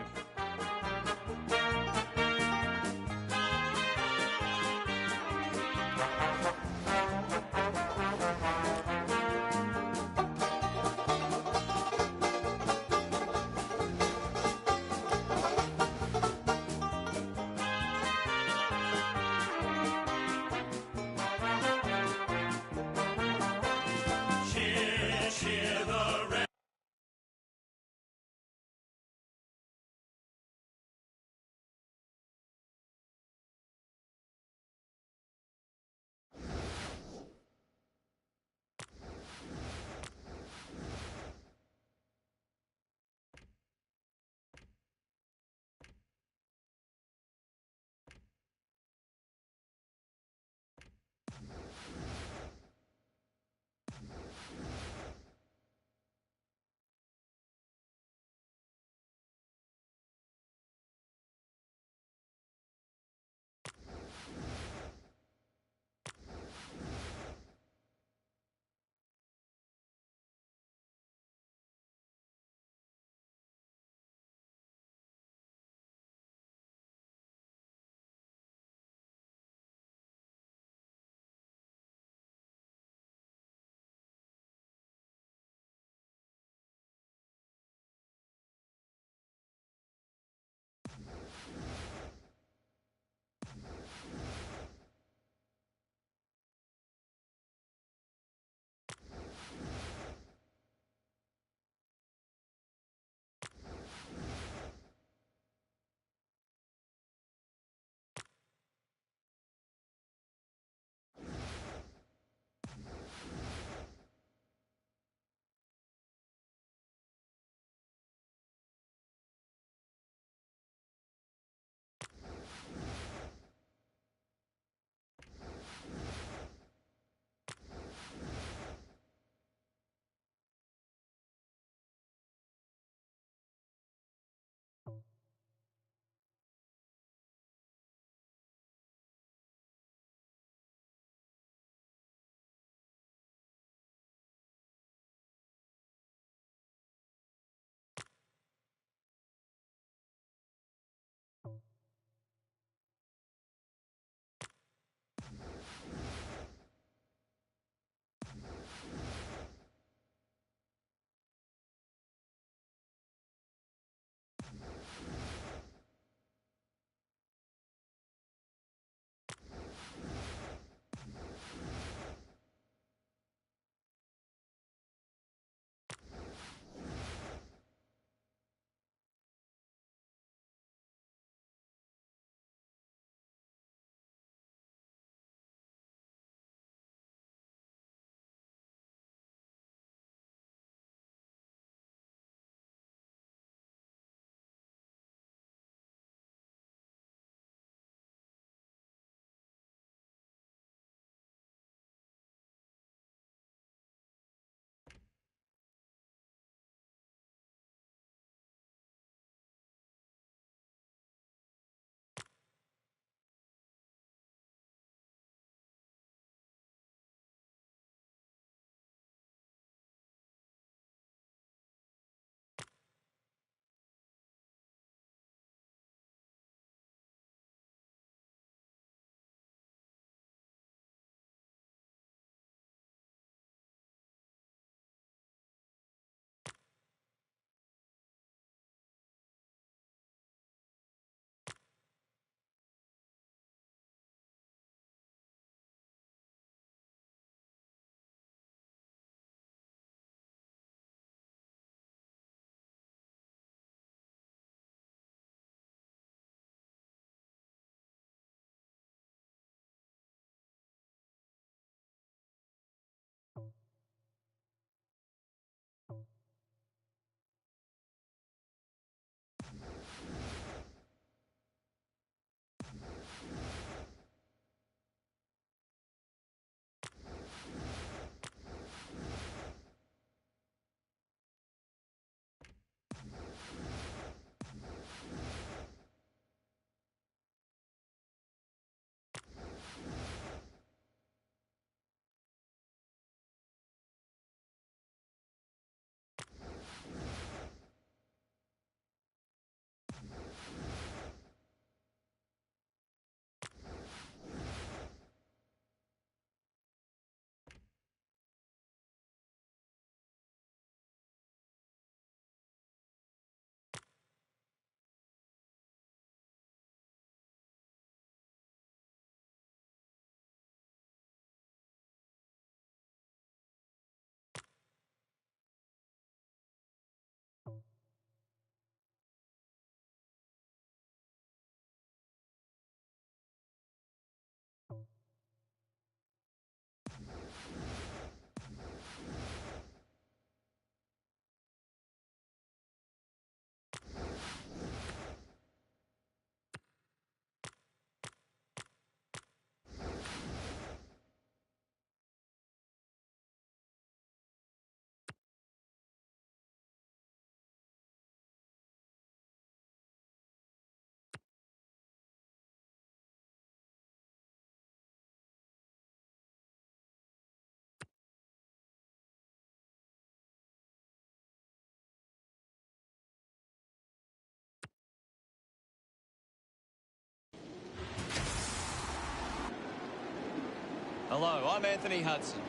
Hello, I'm Anthony Hudson.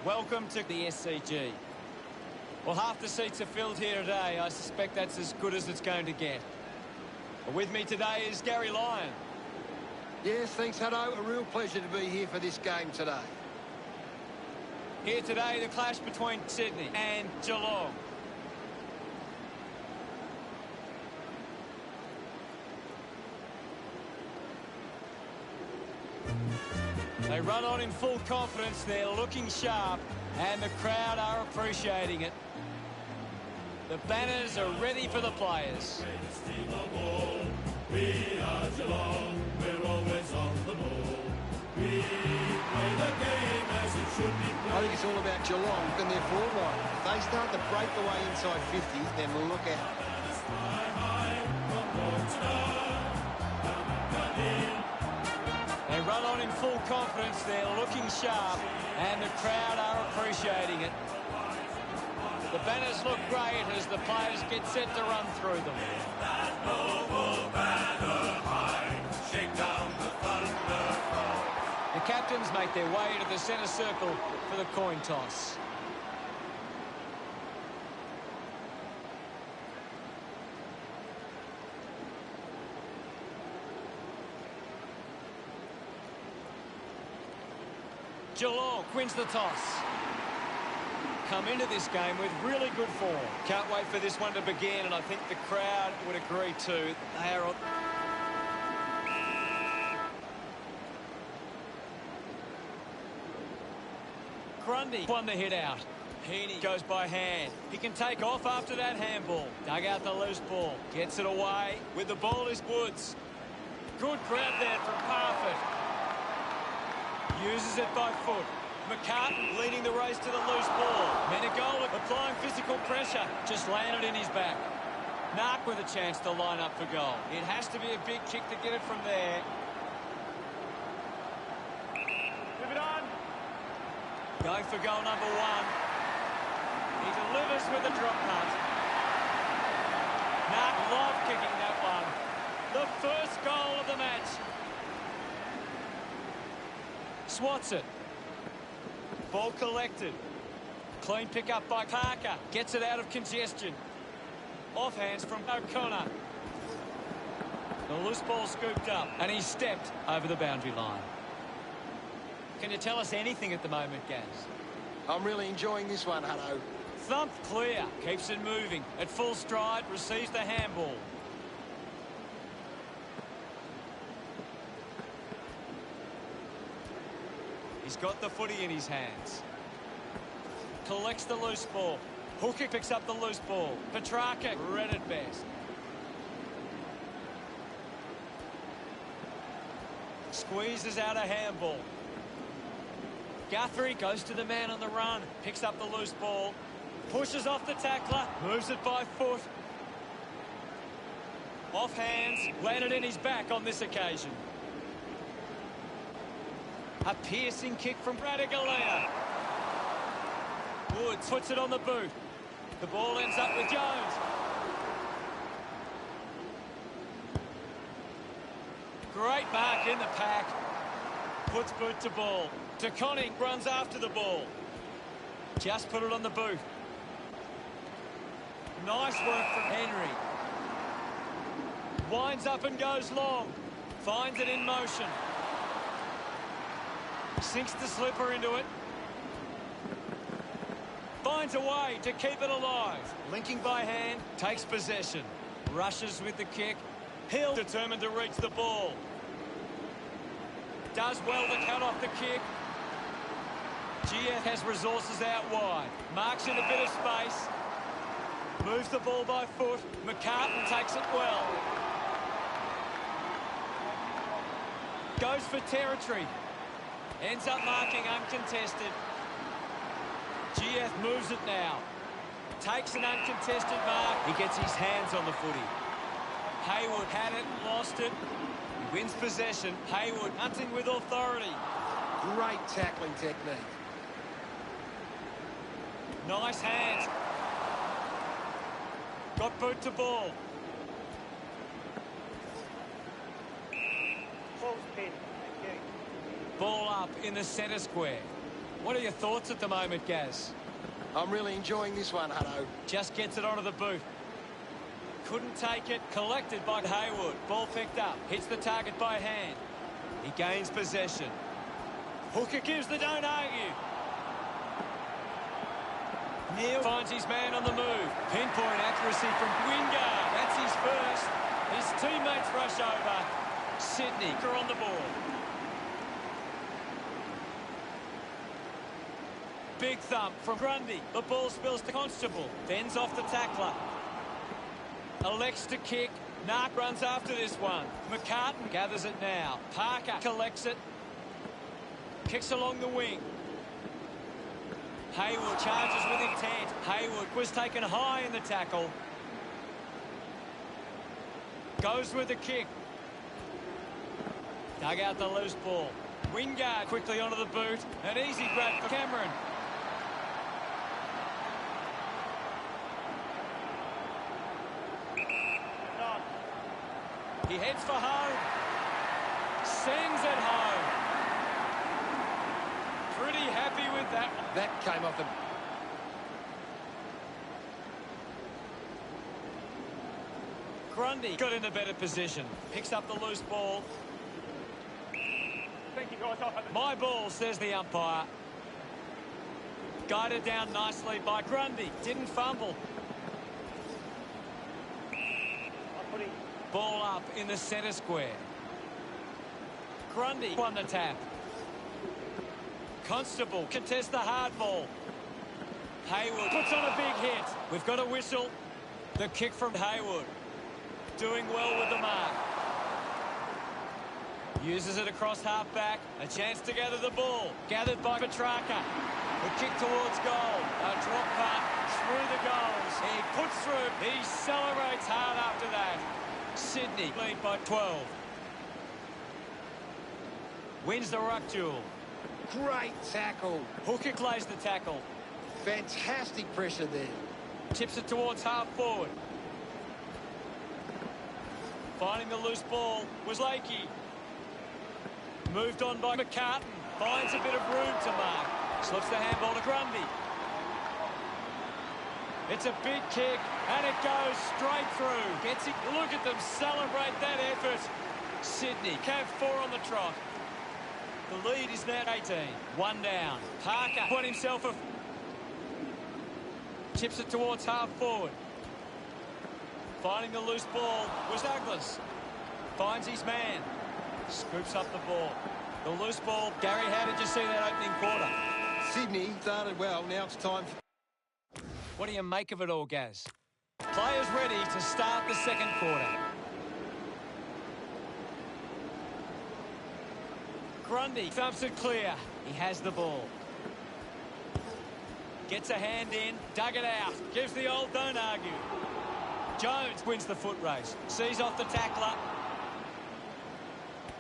Welcome to the SCG. Well, half the seats are filled here today. I suspect that's as good as it's going to get. With me today is Gary Lyon. Yes, thanks, Hutto. A real pleasure to be here for this game today. Here today, the clash between Sydney and Geelong. They run on in full confidence. They're looking sharp, and the crowd are appreciating it. The banners are ready for the players. We are Geelong, we're always on the ball. We play the game as it should be played. I think it's all about Geelong and their forward line. If they start to break away inside 50, then look out. They run on in full confidence. They're looking sharp, and the crowd are appreciating it. The banners look great as the players get set to run through them. The captains make their way to the centre circle for the coin toss. Geelong wins the toss. Come into this game with really good form. Can't wait for this one to begin, and I think the crowd would agree too. They are on... Grundy won the hit out. Heaney goes by hand. He can take off after that handball. Dug out the loose ball. Gets it away. With the ball is Woods. Good crowd there from Parfitt. Uses it by foot. McCartan leading the race to the loose ball. Menegola applying physical pressure. Just landed in his back. Nark with a chance to line up for goal. It has to be a big kick to get it from there. Move it on. Going for goal number one. He delivers with a drop punt. Nark love kicking that one. The first goal of the match. Swats it. Ball collected. Clean pick up by Parker. Gets it out of congestion. Offhands from O'Connor. The loose ball scooped up, and he stepped over the boundary line. Can you tell us anything at the moment, Gaz? I'm really enjoying this one, Hutto. Thumped clear. Keeps it moving. At full stride, receives the handball. He's got the footy in his hands. Collects the loose ball. Hooker picks up the loose ball. Petrarca read it best. Squeezes out a handball. Guthrie goes to the man on the run. Picks up the loose ball. Pushes off the tackler. Moves it by foot. Off hands. Landed in his back on this occasion. A piercing kick from Radigalea. Woods puts it on the boot. The ball ends up with Jones. Great mark in the pack. Puts boot to ball. DeConning runs after the ball. Just put it on the boot. Nice work from Henry. Winds up and goes long. Finds it in motion. Sinks the slipper into it. Finds a way to keep it alive. Linking by hand, takes possession. Rushes with the kick. Hill determined to reach the ball. Does well to cut off the kick. GF has resources out wide. Marks in a bit of space. Moves the ball by foot. McCartan takes it well. Goes for territory. Ends up marking uncontested. GF moves it now. Takes an uncontested mark. He gets his hands on the footy. Hayward had it and lost it. He wins possession. Hayward hunting with authority. Great tackling technique. Nice hands. Got boot to ball. Ball's pinned. Ball up in the centre square. What are your thoughts at the moment, Gaz? I'm really enjoying this one, Hutto. Just gets it onto the boot. Couldn't take it. Collected by Haywood. Ball picked up. Hits the target by hand. He gains possession. Hooker gives the don't argue. Neil finds his man on the move. Pinpoint accuracy from Wingard. That's his first. His teammates rush over. Sydney are on the ball. Big thump from Grundy. The ball spills to Constable. Bends off the tackler. Elects to kick. Nark runs after this one. McCartan gathers it now. Parker collects it. Kicks along the wing. Haywood charges with intent. Haywood was taken high in the tackle. Goes with the kick. Dug out the loose ball. Wingard quickly onto the boot. An easy grab for Cameron. He heads for home. Sends it home. Pretty happy with that. That came off the... Grundy got in a better position. Picks up the loose ball. Thank you, guys. My ball, says the umpire. Guided down nicely by Grundy. Didn't fumble. Ball up in the centre square. Grundy won the tap. Constable contests the hard ball. Haywood puts on a big hit. We've got a whistle. The kick from Haywood. Doing well with the mark. Uses it across half-back. A chance to gather the ball. Gathered by Petrarca. The kick towards goal. A drop punt through the goals. He puts through. He celebrates hard after that. Sydney lead by 12. Wins the ruck duel. Great tackle. Hooker clays the tackle. Fantastic pressure there. Tips it towards half forward. Finding the loose ball was Lakey. Moved on by McCartan. Finds a bit of room to mark. Slips the handball to Grundy. It's a big kick, and it goes straight through. Gets it. Look at them celebrate that effort. Sydney, Cav 4 on the trot. The lead is now 18. One down. Parker put himself a... Chips it towards half forward. Finding the loose ball was Douglas. Finds his man. Scoops up the ball. The loose ball. Gary, how did you see that opening quarter? Sydney started well. Now it's time for... What do you make of it all, Gaz? Players ready to start the second quarter. Grundy thumps it clear. He has the ball. Gets a hand in. Dug it out. Gives the old don't argue. Jones wins the foot race. Sees off the tackler.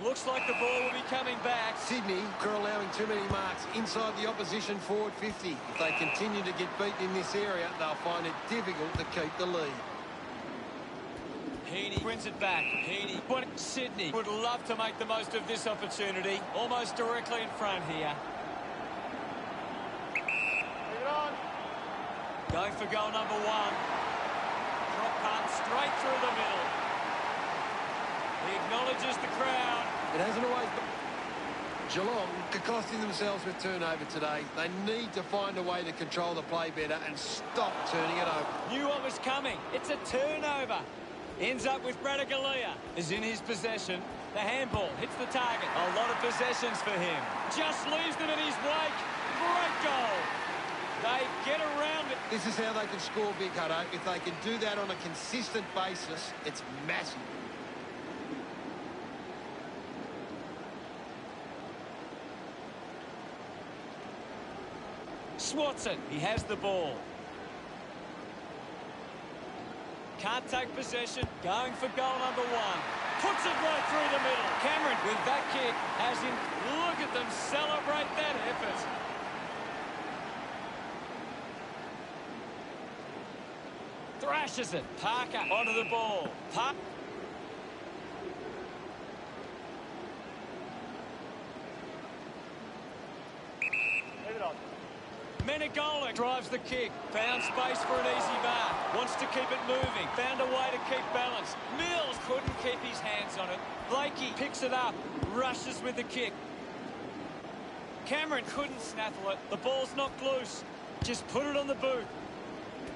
Looks like the ball will be coming back. Sydney are allowing too many marks inside the opposition forward 50. If they continue to get beaten in this area, they'll find it difficult to keep the lead. Heaney wins it back. Heaney. Sydney would love to make the most of this opportunity. Almost directly in front here. Leave it on. Going for goal number one. Drop punt straight through the middle. He acknowledges the crowd. It hasn't always been... Geelong are costing themselves with turnover today. They need to find a way to control the play better and stop turning it over. Knew what was coming. It's a turnover. Ends up with Bradigalia. Is in his possession. The handball hits the target. A lot of possessions for him. Just leaves them in his wake. Great goal. They get around it. This is how they can score big, Hutto. If they can do that on a consistent basis, it's massive. Swatson, he has the ball. Can't take possession. Going for goal number one. Puts it right through the middle. Cameron with that kick has him. Look at them celebrate that effort. Thrashes it. Parker onto the ball. on. Menegola drives the kick. Found space for an easy mark. Wants to keep it moving. Found a way to keep balance. Mills couldn't keep his hands on it. Blakey picks it up. Rushes with the kick. Cameron couldn't snaffle it. The ball's knocked loose. Just put it on the boot.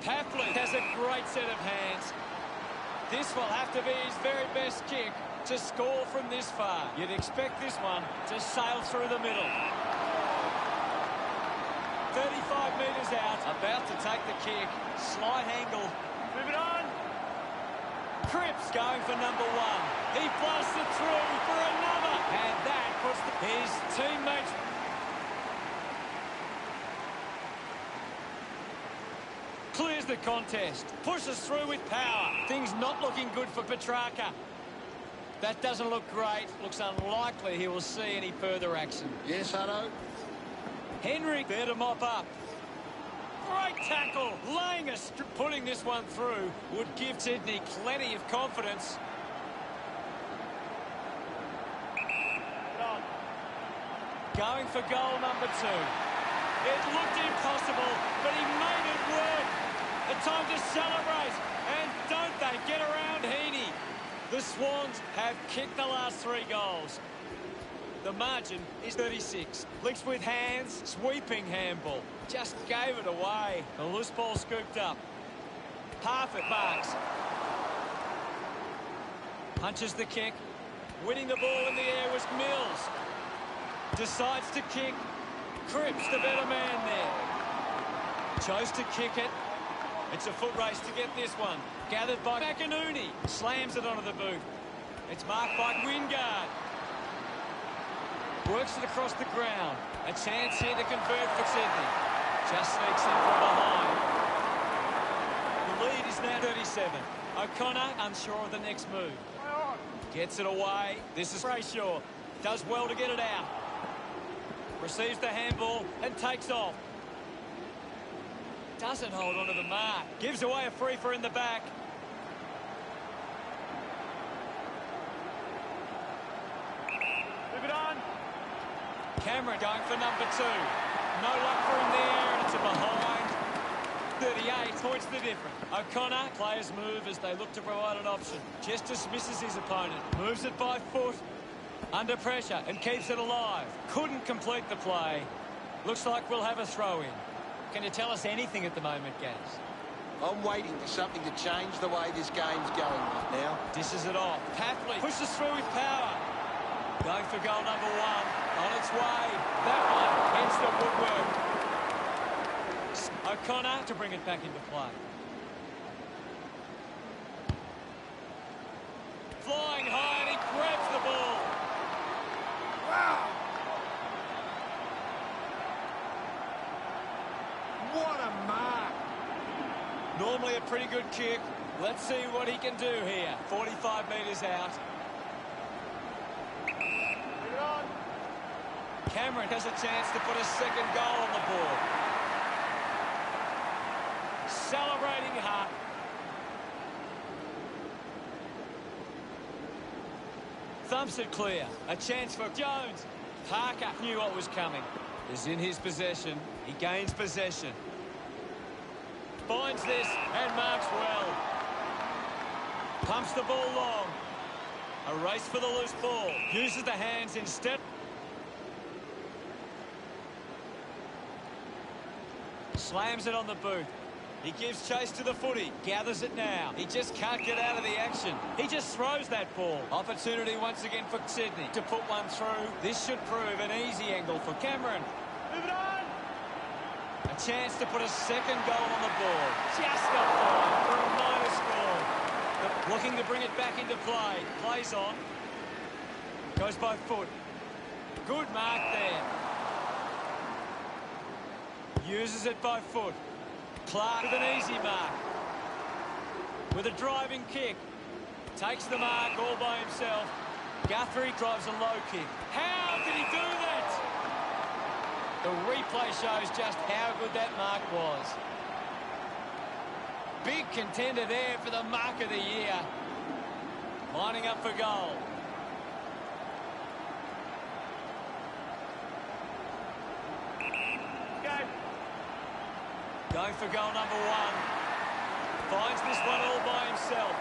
Papley has a great set of hands. This will have to be his very best kick to score from this far. You'd expect this one to sail through the middle. 35 metres out, about to take the kick. Slight angle. Move it on. Cripps going for number one. He blasts it through for another. And that puts his teammates... Clears the contest. Pushes through with power. Things not looking good for Petrarca. That doesn't look great. Looks unlikely he will see any further action. Yes, Hutto. Henry there to mop up. Great tackle. Laying a putting this one through would give Sydney plenty of confidence. Going for goal number 2. It looked impossible, but he made it work. A time to celebrate. And don't they get around Heaney. The Swans have kicked the last 3 goals. The margin is 36. Licks with hands, sweeping handball. Just gave it away. The loose ball scooped up. Parfitt marks. Punches the kick. Winning the ball in the air was Mills. Decides to kick. Cripps, the better man there. Chose to kick it. It's a foot race to get this one. Gathered by McInerney. Slams it onto the boot. It's marked by Wingard. Works it across the ground. A chance here to convert for Sydney. Just sneaks in from behind. The lead is now 37. O'Connor unsure of the next move. Gets it away. This is Brayshaw. Does well to get it out. Receives the handball and takes off. Doesn't hold on to the mark. Gives away a free for in the back. Move it on. Cameron going for number 2. No luck for him there, and it's a behind. 38 points the difference. O'Connor, players move as they look to provide an option. Just dismisses his opponent. Moves it by foot. Under pressure and keeps it alive. Couldn't complete the play. Looks like we'll have a throw-in. Can you tell us anything at the moment, Gaz? I'm waiting for something to change the way this game's going right now. Dishes it off. Papley pushes through with power. Going for goal number 1. On its way. That one hits the woodwork. O'Connor to bring it back into play. Flying high and he grabs the ball. Wow! What a mark! Normally a pretty good kick. Let's see what he can do here. 45 metres out. Move it on. Cameron has a chance to put a second goal on the board. Celebrating hard. Thumps it clear. A chance for Jones. Parker knew what was coming. Is in his possession. He gains possession. Finds this and marks well. Pumps the ball long. A race for the loose ball. Uses the hands instead. Slams it on the boot. He gives chase to the footy. Gathers it now. He just can't get out of the action. He just throws that ball. Opportunity once again for Sydney to put one through. This should prove an easy angle for Cameron. Move it on. A chance to put a second goal on the board. Just got by for a minor score. Looking to bring it back into play. Plays on. Goes by foot. Good mark there. Uses it by foot. Clark with an easy mark. With a driving kick. Takes the mark all by himself. Guthrie drives a low kick. How did he do that? The replay shows just how good that mark was. Big contender there for the mark of the year. Lining up for goal. Go. Going for goal number one. Finds this one all by himself.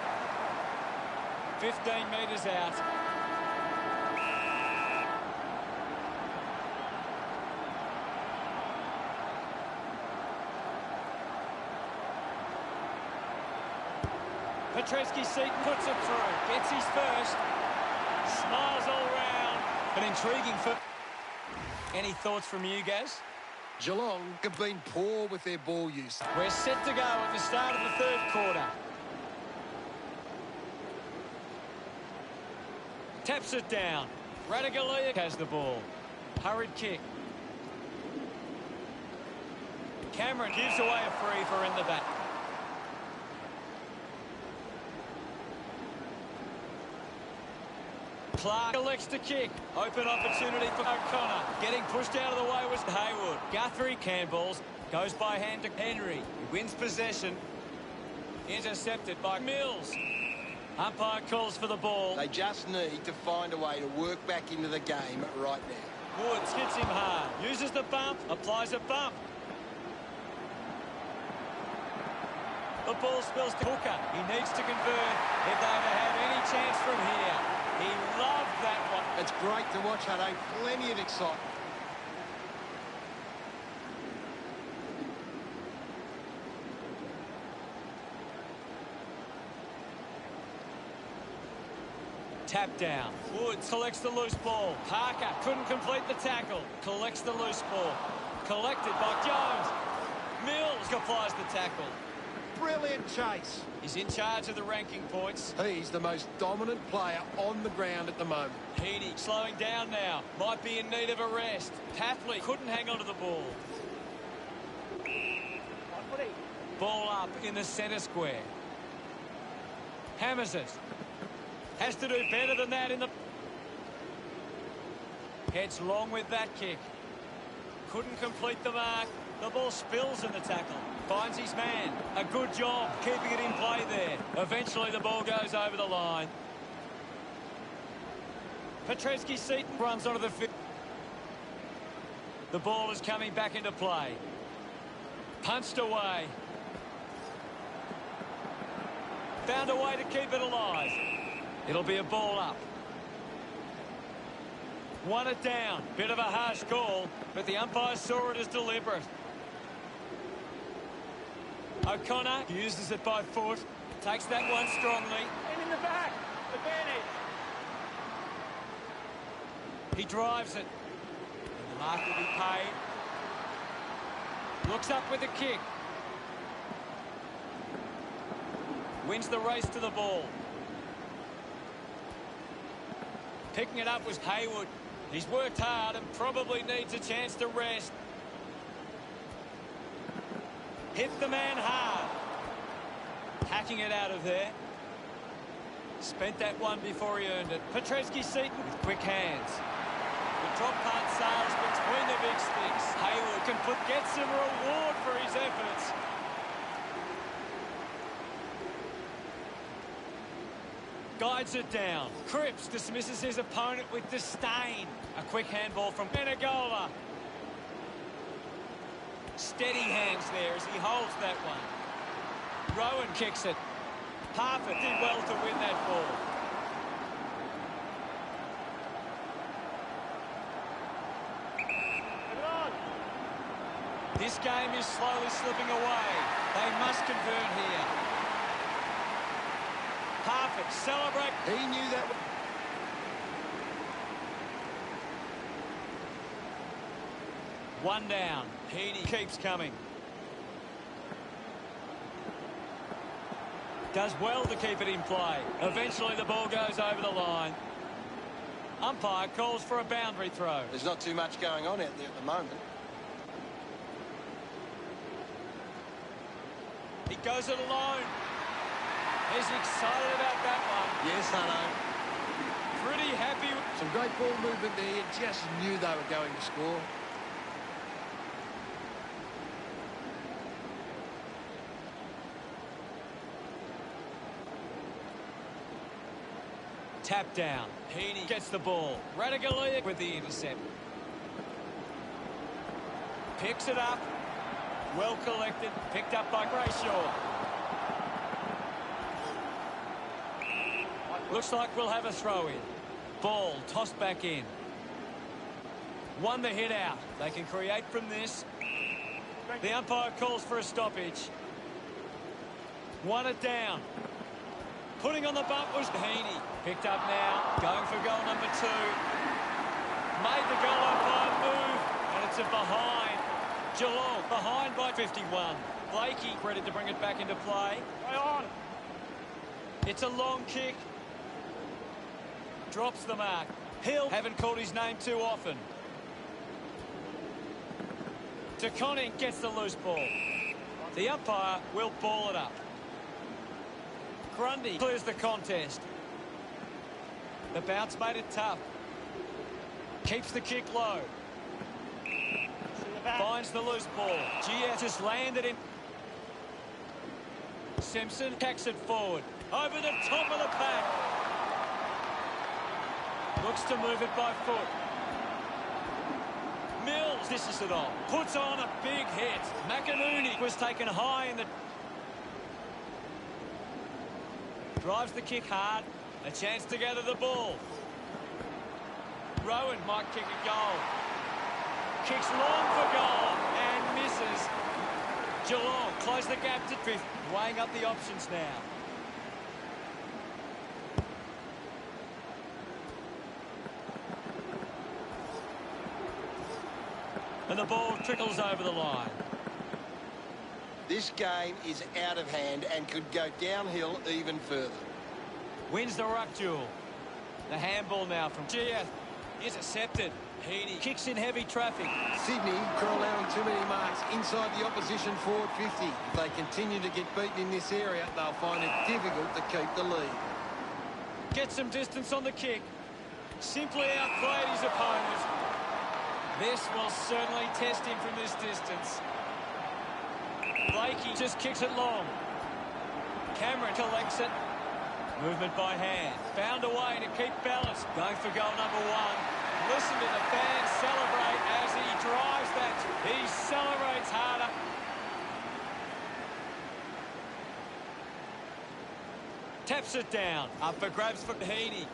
15 metres out. Petreski-Seton puts it through. Gets his first. Smiles all round. An intriguing foot. Any thoughts from you, Gaz? Geelong have been poor with their ball use. We're set to go at the start of the third quarter. Taps it down. Radaglia has the ball. Hurried kick. Cameron gives away a free for in the back. Clark elects to kick. Open opportunity for O'Connor. Getting pushed out of the way was Haywood. Guthrie handballs. Goes by hand to Henry. He wins possession. Intercepted by Mills. Umpire calls for the ball. They just need to find a way to work back into the game right now. Woods hits him hard. Uses the bump. Applies a bump. The ball spills to Hooker. He needs to convert if they ever have any chance from here. He loved that one. It's great to watch, Hutto. Plenty of excitement. Tap down. Woods collects the loose ball. Parker couldn't complete the tackle. Collects the loose ball. Collected by Jones. Mills applies the tackle. Brilliant chase. He's in charge of the ranking points. He's the most dominant player on the ground at the moment. Heaney slowing down now. Might be in need of a rest. Tapley couldn't hang on to the ball. Ball up in the centre square. Hammers it. Has to do better than that in the... Heads long with that kick. Couldn't complete the mark. The ball spills in the tackle. Finds his man. A good job keeping it in play there. Eventually the ball goes over the line. Petreski-Seton runs onto the field. The ball is coming back into play. Punched away. Found a way to keep it alive. It'll be a ball up. Won it down. Bit of a harsh call, but the umpire saw it as deliberate. O'Connor uses it by foot. Takes that one strongly. In the back. Advantage. He drives it. And the mark will be paid. Looks up with the kick. Wins the race to the ball. Picking it up was Haywood. He's worked hard and probably needs a chance to rest. Hit the man hard. Hacking it out of there. Spent that one before he earned it. Petreski-Seton with quick hands. The drop punt sails between the big sticks. Haywood gets some reward for his efforts. Guides it down. Cripps dismisses his opponent with disdain. A quick handball from Menegola. Steady hands there as he holds that one. Rowan kicks it. Harper did well to win that ball. This game is slowly slipping away. They must convert here. Harper celebrate. He knew that. One down. Heaney keeps coming. Does well to keep it in play. Eventually the ball goes over the line. Umpire calls for a boundary throw. There's not too much going on out there at the moment. He goes it alone. He's excited about that one. Yes, I know. Pretty happy. Some great ball movement there. You just knew they were going to score. Tap down. Heaney gets the ball. Radaglia with the intercept. Picks it up. Well collected, picked up by Brayshaw. Looks like we'll have a throw in. Ball tossed back in. Won the hit out. They can create from this. The umpire calls for a stoppage. Won it down. Putting on the bump was Heaney. Picked up now. Going for goal number 2. Made the goal umpire move. And it's a behind. Geelong behind by 51. Blakey ready to bring it back into play. Play on. It's a long kick. Drops the mark. Hill haven't called his name too often. DeConning gets the loose ball. The umpire will ball it up. Grundy clears the contest. The bounce made it tough. Keeps the kick low. Finds the loose ball. GS just landed him. Simpson tacks it forward. Over the top of the pack. Looks to move it by foot. Mills dishes it on. Puts on a big hit. McInerney was taken high in the... Drives the kick hard. A chance to gather the ball. Rowan might kick a goal. Kicks long for goal and misses. Geelong close the gap to 5th. Weighing up the options now. And the ball trickles over the line. This game is out of hand and could go downhill even further. Wins the ruck duel. The handball now from GF. Intercepted. Heaney kicks in heavy traffic. Sydney are allowing too many marks inside the opposition forward 50. If they continue to get beaten in this area, they'll find it difficult to keep the lead. Gets some distance on the kick. Simply outplayed his opponent. This will certainly test him from this distance. Blakey just kicks it long. Cameron collects it. Movement by hand. Found a way to keep balance. Going for goal number 1. Listen to the fans celebrate as he drives that. He celebrates harder. Taps it down. Up for grabs for Heaney.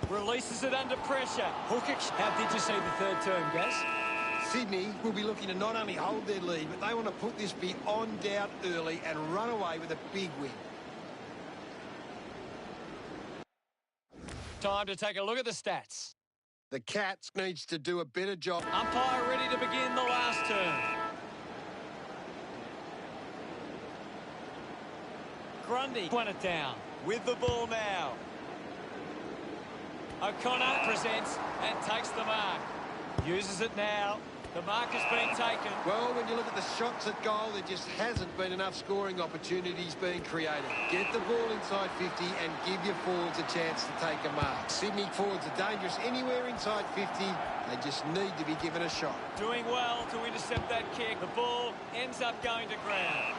Releases it under pressure. Hookic. How did you see the third term, Gaz? Sydney will be looking to not only hold their lead, but they want to put this beyond doubt early and run away with a big win. Time to take a look at the stats. The Cats needs to do a better job. Umpire ready to begin the last term. Grundy won it down with the ball now. O'Connor presents and takes the mark. Uses it now. The mark has been taken. Well, when you look at the shots at goal, there just hasn't been enough scoring opportunities being created. Get the ball inside 50 and give your forwards a chance to take a mark. Sydney forwards are dangerous anywhere inside 50. They just need to be given a shot. Doing well to intercept that kick. The ball ends up going to ground.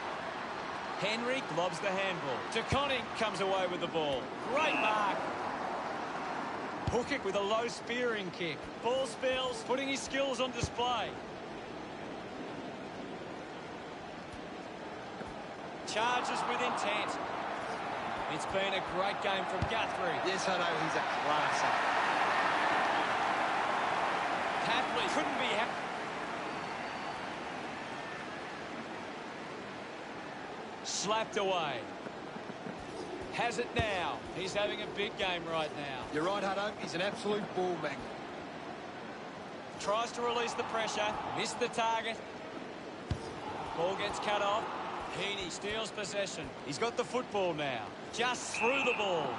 Henry lobs the handball. DeConning comes away with the ball. Great mark. Hookic with a low spearing kick. Ball spills, putting his skills on display. Charges with intent. It's been a great game from Guthrie. Yes, I know, he's a class act. Happily couldn't be happy. Slapped away. Has it now. He's having a big game right now. You're right, Hutto. He's an absolute ball magnet. Tries to release the pressure. Missed the target. Ball gets cut off. Heaney steals possession. He's got the football now. Just through the ball.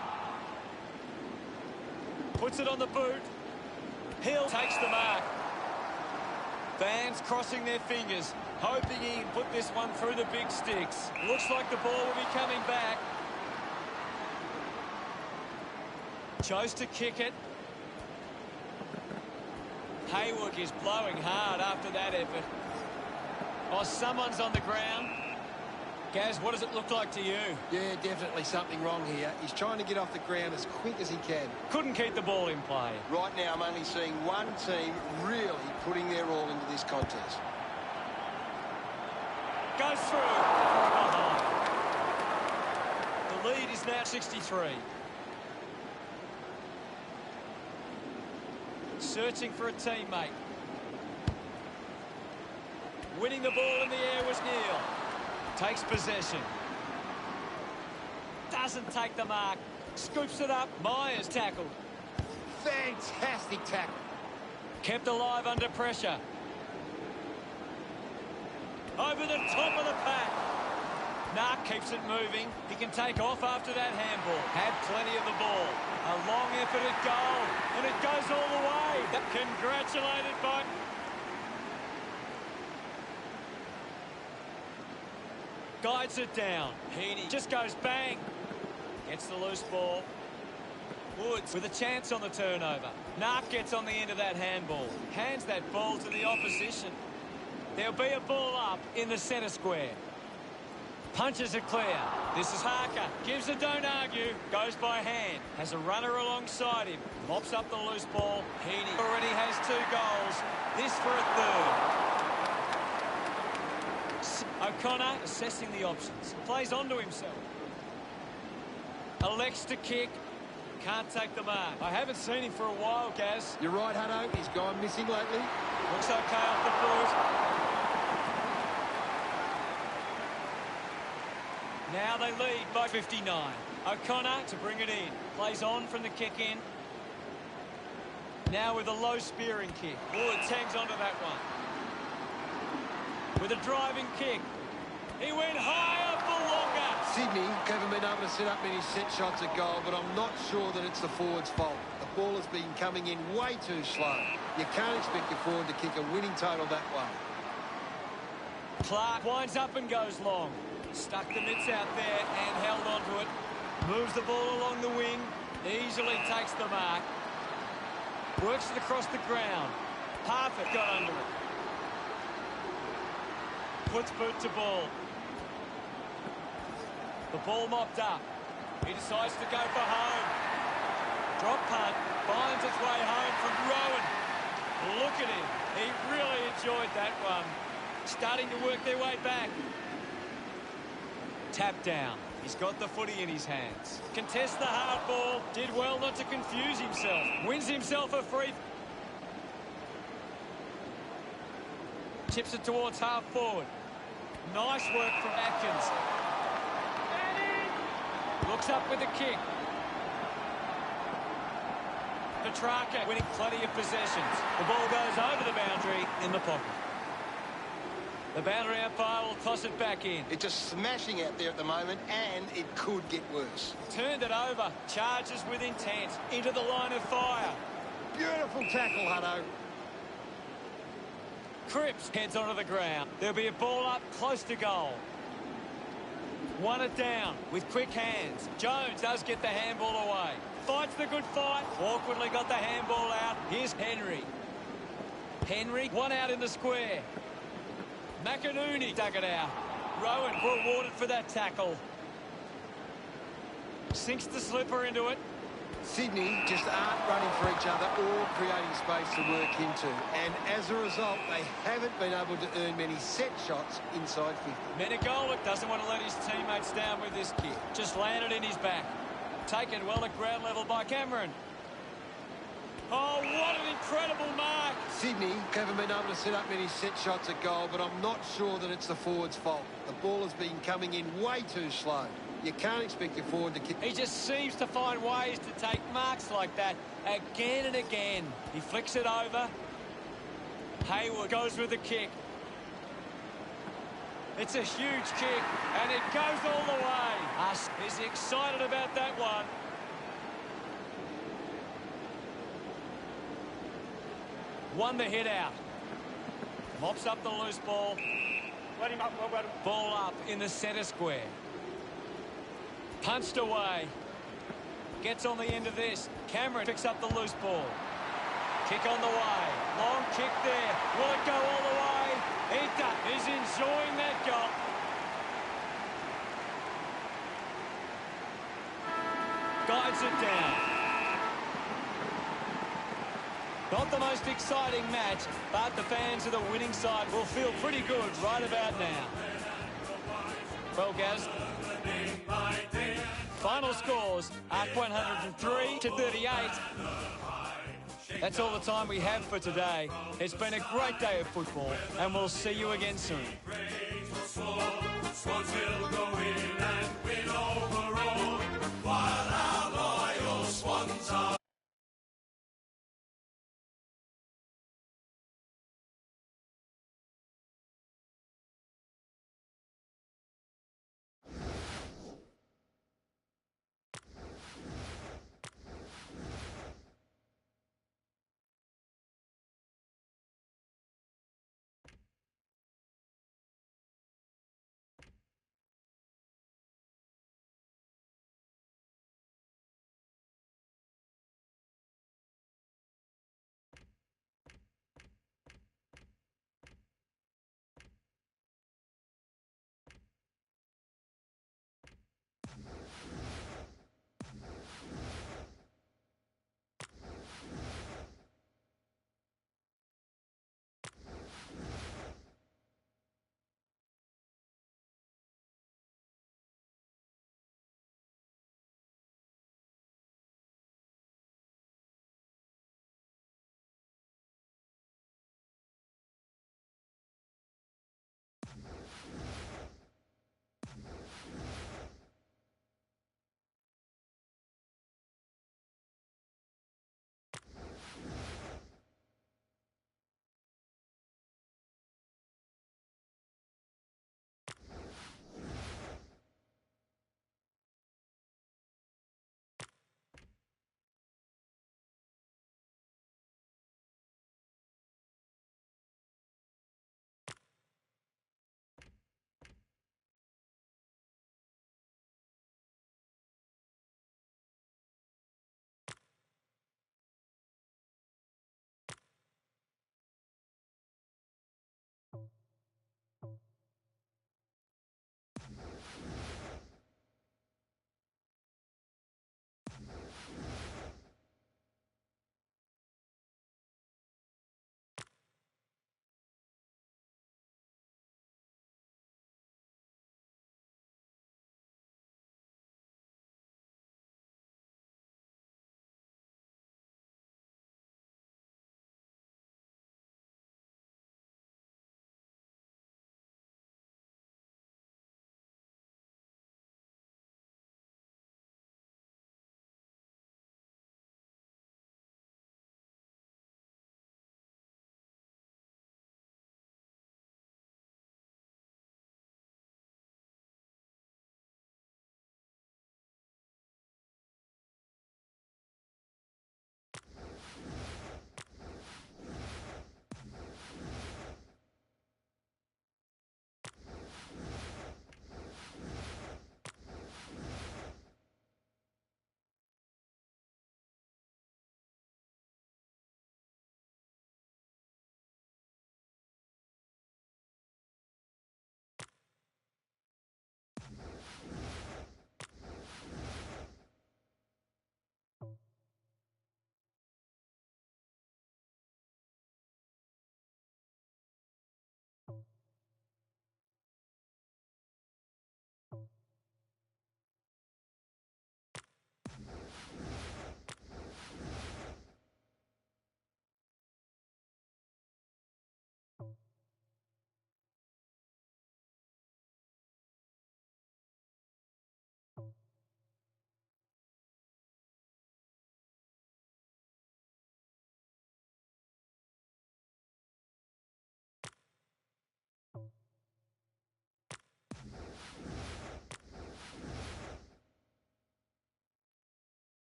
Puts it on the boot. Hill takes the mark. Fans crossing their fingers, hoping he can put this one through the big sticks. Looks like the ball will be coming back. Chose to kick it. Haywood is blowing hard after that effort. Oh, someone's on the ground. Gaz, what does it look like to you? Yeah, definitely something wrong here. He's trying to get off the ground as quick as he can. Couldn't keep the ball in play. Right now, I'm only seeing one team really putting their all into this contest. goes through. Behind. The lead is now 63. Searching for a teammate. Winning the ball in the air was Neil. Takes possession. Doesn't take the mark. Scoops it up. Myers tackled. Fantastic tackle. Kept alive under pressure. Over the top of the pack. Nark keeps it moving. He can take off after that handball. Had plenty of the ball. A long effort at goal. And it goes all the way. Congratulated by... Guides it down. Heaney just goes bang. Gets the loose ball. Woods with a chance on the turnover. Nark gets on the end of that handball. Hands that ball to the opposition. There'll be a ball up in the centre square. Punches it clear. This is Harker. Gives a don't argue. Goes by hand. Has a runner alongside him. Mops up the loose ball. Heaney already has 2 goals. This for a third. O'Connor assessing the options. Plays onto himself. Elects to kick. Can't take the mark. I haven't seen him for a while, Gaz. You're right, Hutto. He's gone missing lately. Looks okay off the boot. Now they lead by 59. O'Connor to bring it in. Plays on from the kick in. Now with a low spearing kick. Woods hangs onto that one. With a driving kick. He went higher for longer. Sydney haven't been able to set up many set shots at goal, but I'm not sure that it's the forward's fault. The ball has been coming in way too slow. You can't expect your forward to kick a winning total that way. Clark winds up and goes long. Stuck the mitts out there and held onto it. Moves the ball along the wing. Easily takes the mark. Works it across the ground. Parfitt got under it. Puts boot to ball. The ball mopped up. He decides to go for home. Drop punt. Finds its way home from Rowan. Look at him. He really enjoyed that one. Starting to work their way back. Tap down. He's got the footy in his hands. Contests the hard ball. Did well not to confuse himself. Wins himself a free. Chips it towards half forward. Nice work from Atkins. Looks up with a kick. Petrarca winning plenty of possessions. The ball goes over the boundary in the pocket. The boundary umpire will toss it back in. It's just smashing out there at the moment, and it could get worse. Turned it over. Charges with intent. Into the line of fire. Beautiful tackle, Hutto. Cripps heads onto the ground. There'll be a ball up close to goal. Won it down with quick hands. Jones does get the handball away. Fights the good fight. Awkwardly got the handball out. Here's Henry. Henry, one out in the square. McInerney dug it out. Rowan rewarded for that tackle. Sinks the slipper into it. Sydney just aren't running for each other or creating space to work into. And as a result, they haven't been able to earn many set shots inside 50. Menegolik doesn't want to let his teammates down with this kick. Just landed in his back. Taken well at ground level by Cameron. Oh, what an incredible mark. Sydney haven't been able to set up many set shots at goal, but I'm not sure that it's the forward's fault. The ball has been coming in way too slow. You can't expect your forward to kick. He just seems to find ways to take marks like that again and again. He flicks it over. Hayward goes with the kick. It's a huge kick, and it goes all the way. Us is excited about that one. Won the hit out. Mops up the loose ball. Let him up, well. Ball up in the centre square. Punched away. Gets on the end of this. Cameron picks up the loose ball. Kick on the way. Long kick there. Will it go all the way? It does. He's enjoying that goal. Guides it down. Not the most exciting match, but the fans of the winning side will feel pretty good right about now. Well, Gaz, final scores are 103 to 38. That's all the time we have for today. It's been a great day of football, and we'll see you again soon. Swans will go in and